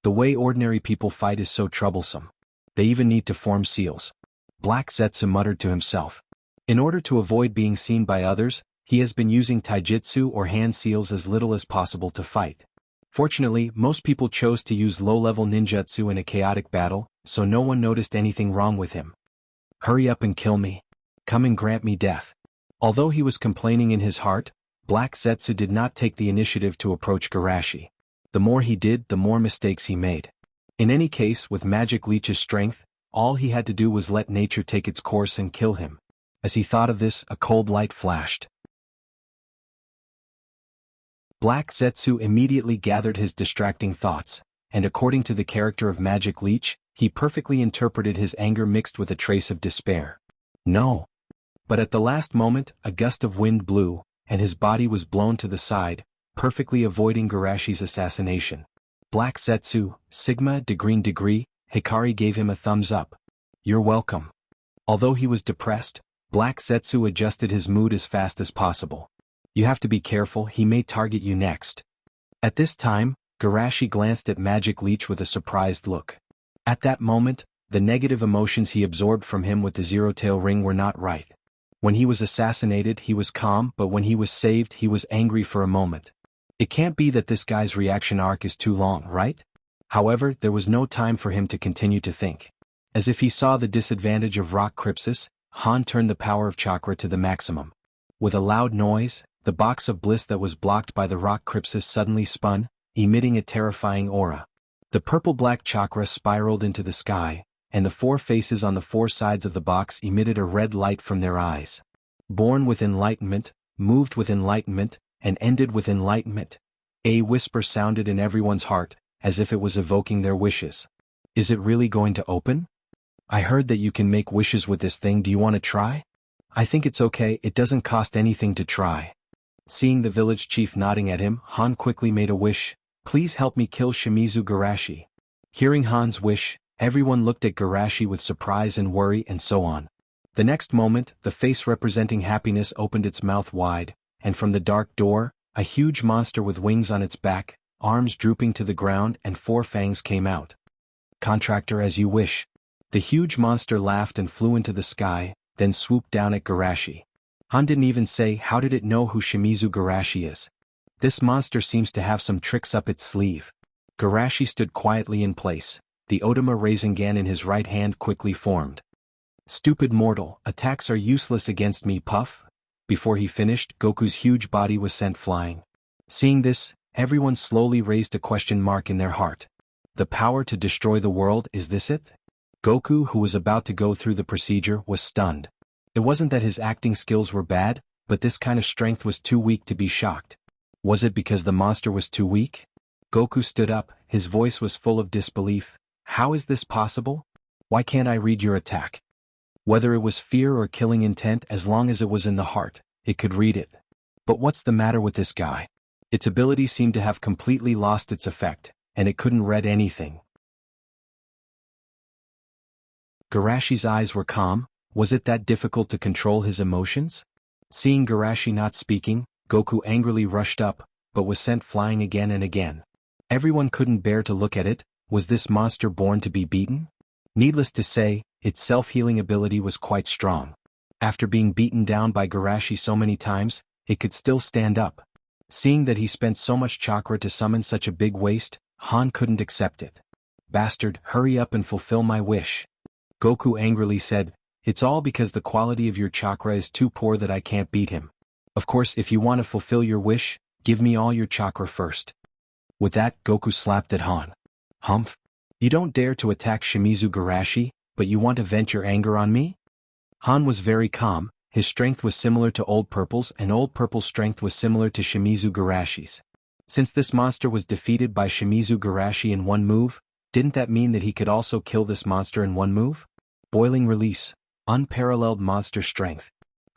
The way ordinary people fight is so troublesome. They even need to form seals. Black Zetsu muttered to himself. In order to avoid being seen by others, he has been using taijutsu or hand seals as little as possible to fight. Fortunately, most people chose to use low-level ninjutsu in a chaotic battle, so no one noticed anything wrong with him. Hurry up and kill me. Come and grant me death. Although he was complaining in his heart, Black Zetsu did not take the initiative to approach Garashi. The more he did, the more mistakes he made. In any case, with Magic Leech's strength, all he had to do was let nature take its course and kill him. As he thought of this, a cold light flashed. Black Zetsu immediately gathered his distracting thoughts, and according to the character of Magic Leech, he perfectly interpreted his anger mixed with a trace of despair. No. But at the last moment, a gust of wind blew, and his body was blown to the side, perfectly avoiding Garashi's assassination. Black Zetsu, Sigma degree, Hikari gave him a thumbs up. You're welcome. Although he was depressed, Black Zetsu adjusted his mood as fast as possible. You have to be careful, he may target you next. At this time, Garashi glanced at Magic Leech with a surprised look. At that moment, the negative emotions he absorbed from him with the Zero-Tail ring were not right. When he was assassinated, he was calm, but when he was saved, he was angry for a moment. It can't be that this guy's reaction arc is too long, right? However, there was no time for him to continue to think. As if he saw the disadvantage of rock crypsis, Han turned the power of chakra to the maximum. With a loud noise, the box of bliss that was blocked by the rock crypsis suddenly spun, emitting a terrifying aura. The purple-black chakra spiraled into the sky, and the four faces on the four sides of the box emitted a red light from their eyes. Born with enlightenment, moved with enlightenment, and ended with enlightenment. A whisper sounded in everyone's heart, as if it was evoking their wishes. Is it really going to open? I heard that you can make wishes with this thing, do you want to try? I think it's okay, it doesn't cost anything to try. Seeing the village chief nodding at him, Han quickly made a wish. Please help me kill Shimizu Garashi. Hearing Han's wish, everyone looked at Garashi with surprise and worry and so on. The next moment, the face representing happiness opened its mouth wide, and from the dark door, a huge monster with wings on its back, arms drooping to the ground and four fangs came out. Contractor, as you wish. The huge monster laughed and flew into the sky, then swooped down at Garashi. Han didn't even say how did it know who Shimizu Garashi is. This monster seems to have some tricks up its sleeve. Garashi stood quietly in place, the Otama Rasengan in his right hand quickly formed. Stupid mortal, attacks are useless against me, puff. Before he finished, Goku's huge body was sent flying. Seeing this, everyone slowly raised a question mark in their heart. The power to destroy the world, is this it? Goku, who was about to go through the procedure, was stunned. It wasn't that his acting skills were bad, but this kind of strength was too weak to be shocked. Was it because the monster was too weak? Goku stood up, his voice was full of disbelief. How is this possible? Why can't I read your attack? Whether it was fear or killing intent, as long as it was in the heart, it could read it. But what's the matter with this guy? Its ability seemed to have completely lost its effect, and it couldn't read anything. Garashi's eyes were calm. Was it that difficult to control his emotions? Seeing Garashi not speaking, Goku angrily rushed up, but was sent flying again and again. Everyone couldn't bear to look at it. Was this monster born to be beaten? Needless to say, its self-healing ability was quite strong. After being beaten down by Garashi so many times, it could still stand up. Seeing that he spent so much chakra to summon such a big waste, Han couldn't accept it. Bastard, hurry up and fulfill my wish. Goku angrily said, it's all because the quality of your chakra is too poor that I can't beat him. Of course, if you want to fulfill your wish, give me all your chakra first. With that, Goku slapped at Han. Humph. You don't dare to attack Shimizu Garashi, but you want to vent your anger on me? Han was very calm. His strength was similar to Old Purple's and Old Purple's strength was similar to Shimizu Garashi's. Since this monster was defeated by Shimizu Garashi in one move, didn't that mean that he could also kill this monster in one move? Boiling release. Unparalleled monster strength.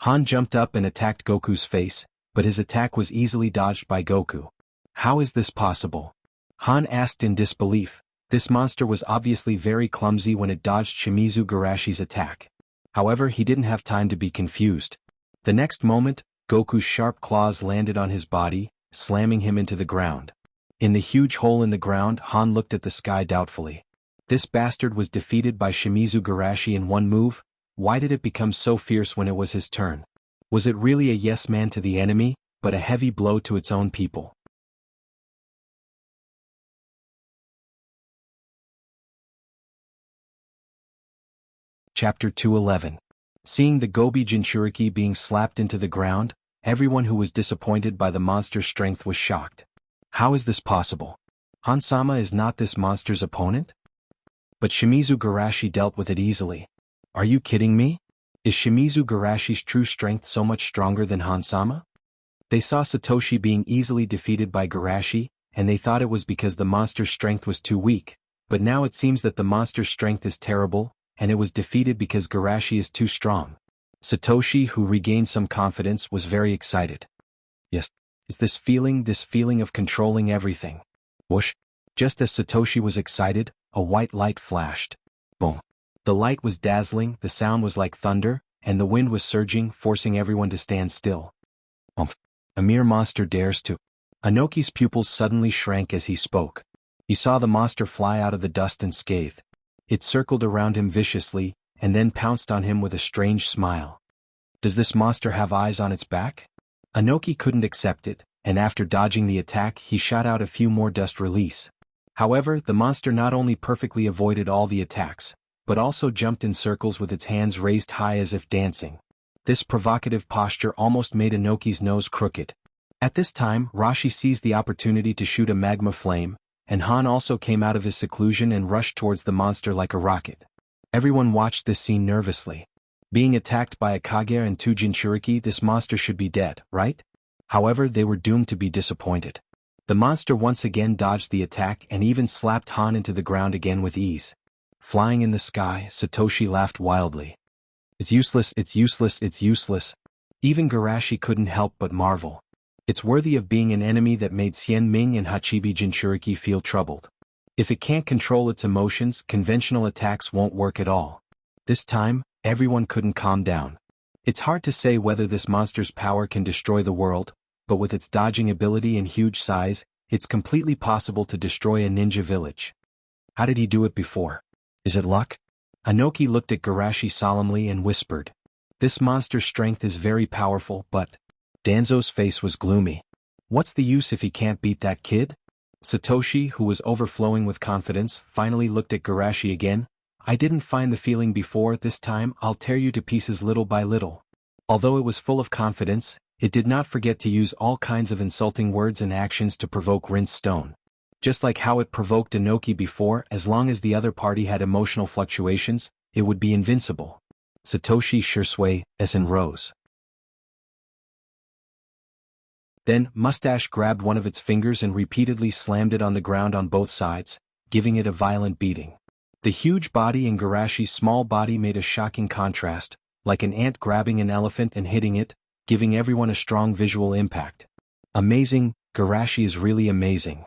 Han jumped up and attacked Goku's face, but his attack was easily dodged by Goku. How is this possible? Han asked in disbelief. This monster was obviously very clumsy when it dodged Shimizu Garashi's attack. However, he didn't have time to be confused. The next moment, Goku's sharp claws landed on his body, slamming him into the ground. In the huge hole in the ground, Han looked at the sky doubtfully. This bastard was defeated by Shimizu Garashi in one move. Why did it become so fierce when it was his turn? Was it really a yes man to the enemy, but a heavy blow to its own people? Chapter 211. Seeing the Gobi Jinchuriki being slapped into the ground, everyone who was disappointed by the monster's strength was shocked. How is this possible? Han-sama is not this monster's opponent? But Shimizu Garashi dealt with it easily. Are you kidding me? Is Shimizu Garashi's true strength so much stronger than Han-sama? They saw Satoshi being easily defeated by Garashi, and they thought it was because the monster's strength was too weak, but now it seems that the monster's strength is terrible, and it was defeated because Garashi is too strong. Satoshi, who regained some confidence, was very excited. Yes, it's this feeling of controlling everything. Whoosh! Just as Satoshi was excited, a white light flashed. Boom! The light was dazzling, the sound was like thunder, and the wind was surging, forcing everyone to stand still. A mere monster dares to. Anoki's pupils suddenly shrank as he spoke. He saw the monster fly out of the dust and scathed. It circled around him viciously, and then pounced on him with a strange smile. Does this monster have eyes on its back? Anoki couldn't accept it, and after dodging the attack he shot out a few more dust release. However, the monster not only perfectly avoided all the attacks, but also jumped in circles with its hands raised high as if dancing. This provocative posture almost made Anoki's nose crooked. At this time, Rashi seized the opportunity to shoot a magma flame, and Han also came out of his seclusion and rushed towards the monster like a rocket. Everyone watched this scene nervously. Being attacked by a Kage and two Jinchuriki, this monster should be dead, right? However, they were doomed to be disappointed. The monster once again dodged the attack and even slapped Han into the ground again with ease. Flying in the sky, Satoshi laughed wildly. It's useless, it's useless, it's useless. Even Garashi couldn't help but marvel. It's worthy of being an enemy that made Xian Ming and Hachibi Jinchuriki feel troubled. If it can't control its emotions, conventional attacks won't work at all. This time, everyone couldn't calm down. It's hard to say whether this monster's power can destroy the world, but with its dodging ability and huge size, it's completely possible to destroy a ninja village. How did he do it before? Is it luck? Anoki looked at Garashi solemnly and whispered. This monster's strength is very powerful, but... Danzo's face was gloomy. What's the use if he can't beat that kid? Satoshi, who was overflowing with confidence, finally looked at Garashi again. I didn't find the feeling before, this time I'll tear you to pieces little by little. Although it was full of confidence, it did not forget to use all kinds of insulting words and actions to provoke Rince Stone. Just like how it provoked Anoki before, as long as the other party had emotional fluctuations, it would be invincible. Satoshi Shursui, S. rose. Then, Mustache grabbed one of its fingers and repeatedly slammed it on the ground on both sides, giving it a violent beating. The huge body and Garashi's small body made a shocking contrast, like an ant grabbing an elephant and hitting it, giving everyone a strong visual impact. Amazing, Garashi is really amazing.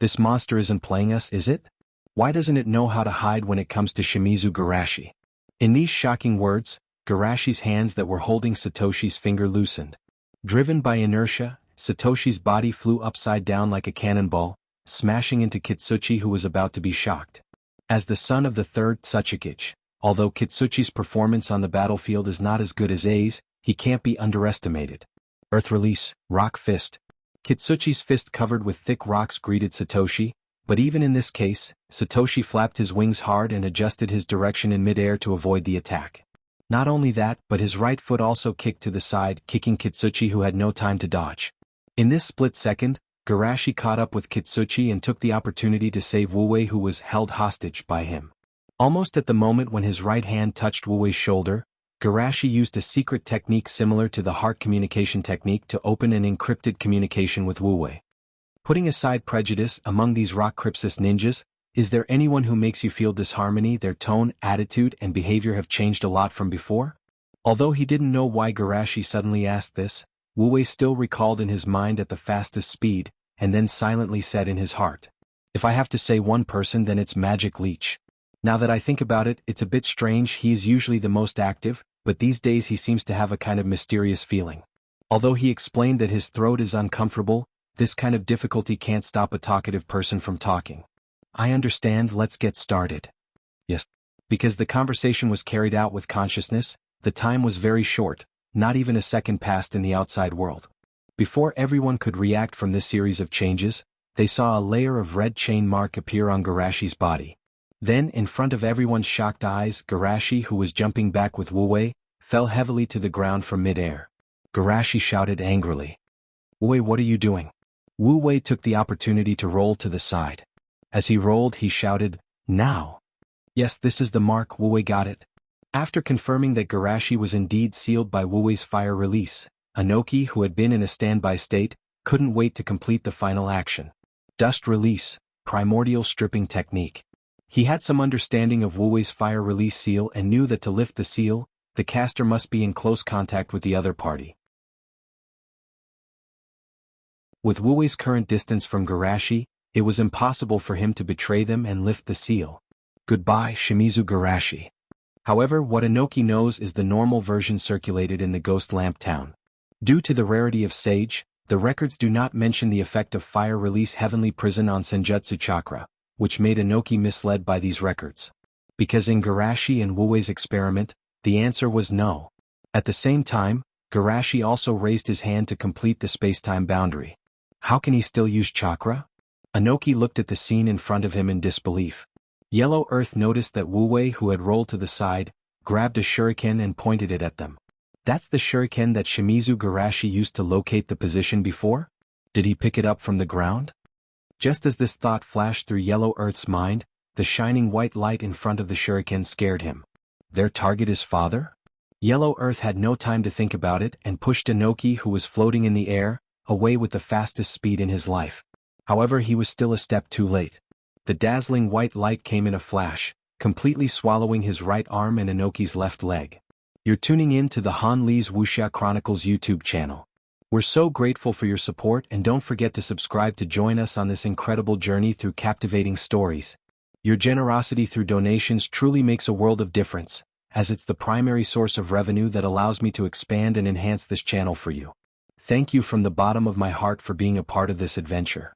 This monster isn't playing us, is it? Why doesn't it know how to hide when it comes to Shimizu Garashi? In these shocking words, Garashi's hands that were holding Satoshi's finger loosened. Driven by inertia, Satoshi's body flew upside down like a cannonball, smashing into Kitsuchi, who was about to be shocked. As the son of the third Tsuchikage, although Kitsuchi's performance on the battlefield is not as good as A's, he can't be underestimated. Earth release, rock fist. Kitsuchi's fist covered with thick rocks greeted Satoshi, but even in this case, Satoshi flapped his wings hard and adjusted his direction in midair to avoid the attack. Not only that, but his right foot also kicked to the side, kicking Kitsuchi, who had no time to dodge. In this split second, Garashi caught up with Kitsuchi and took the opportunity to save Wuwei, who was held hostage by him. Almost at the moment when his right hand touched Wuwei's shoulder, Garashi used a secret technique similar to the heart communication technique to open an encrypted communication with Wuwei. Putting aside prejudice among these rock Crypsis ninjas, is there anyone who makes you feel disharmony? Their tone, attitude, and behavior have changed a lot from before? Although he didn't know why Garashi suddenly asked this, Wu Wei still recalled in his mind at the fastest speed, and then silently said in his heart. If I have to say one person, then it's Magic Leech. Now that I think about it, it's a bit strange. He is usually the most active, but these days he seems to have a kind of mysterious feeling. Although he explained that his throat is uncomfortable, this kind of difficulty can't stop a talkative person from talking. I understand, let's get started. Yes. Because the conversation was carried out with consciousness, the time was very short, not even a second passed in the outside world. Before everyone could react from this series of changes, they saw a layer of red chain mark appear on Garashi's body. Then, in front of everyone's shocked eyes, Garashi, who was jumping back with Wu Wei, fell heavily to the ground from mid-air. Garashi shouted angrily. Wu Wei, what are you doing? Wu Wei took the opportunity to roll to the side. As he rolled, he shouted, now! Yes, this is the mark. Wu Wei got it. After confirming that Garashi was indeed sealed by Wu Wei's fire release, Inoki, who had been in a standby state, couldn't wait to complete the final action. Dust release, primordial stripping technique. He had some understanding of Wu Wei's fire release seal and knew that to lift the seal, the caster must be in close contact with the other party. With Wu Wei's current distance from Garashi, it was impossible for him to betray them and lift the seal. Goodbye, Shimizu Garashi. However, what Inoki knows is the normal version circulated in the Ghost Lamp Town. Due to the rarity of Sage, the records do not mention the effect of fire release Heavenly Prison on Senjutsu Chakra, which made Inoki misled by these records. Because in Garashi and Wu Wei's experiment, the answer was no. At the same time, Garashi also raised his hand to complete the space-time boundary. How can he still use chakra? Inoki looked at the scene in front of him in disbelief. Yellow Earth noticed that Wu Wei, who had rolled to the side, grabbed a shuriken and pointed it at them. That's the shuriken that Shimizu Garashi used to locate the position before? Did he pick it up from the ground? Just as this thought flashed through Yellow Earth's mind, the shining white light in front of the shuriken scared him. Their target is father? Yellow Earth had no time to think about it and pushed Inoki, who was floating in the air, away with the fastest speed in his life. However, he was still a step too late. The dazzling white light came in a flash, completely swallowing his right arm and Inoki's left leg. You're tuning in to the Han Lee's Wuxia Chronicles YouTube channel. We're so grateful for your support, and don't forget to subscribe to join us on this incredible journey through captivating stories. Your generosity through donations truly makes a world of difference, as it's the primary source of revenue that allows me to expand and enhance this channel for you. Thank you from the bottom of my heart for being a part of this adventure.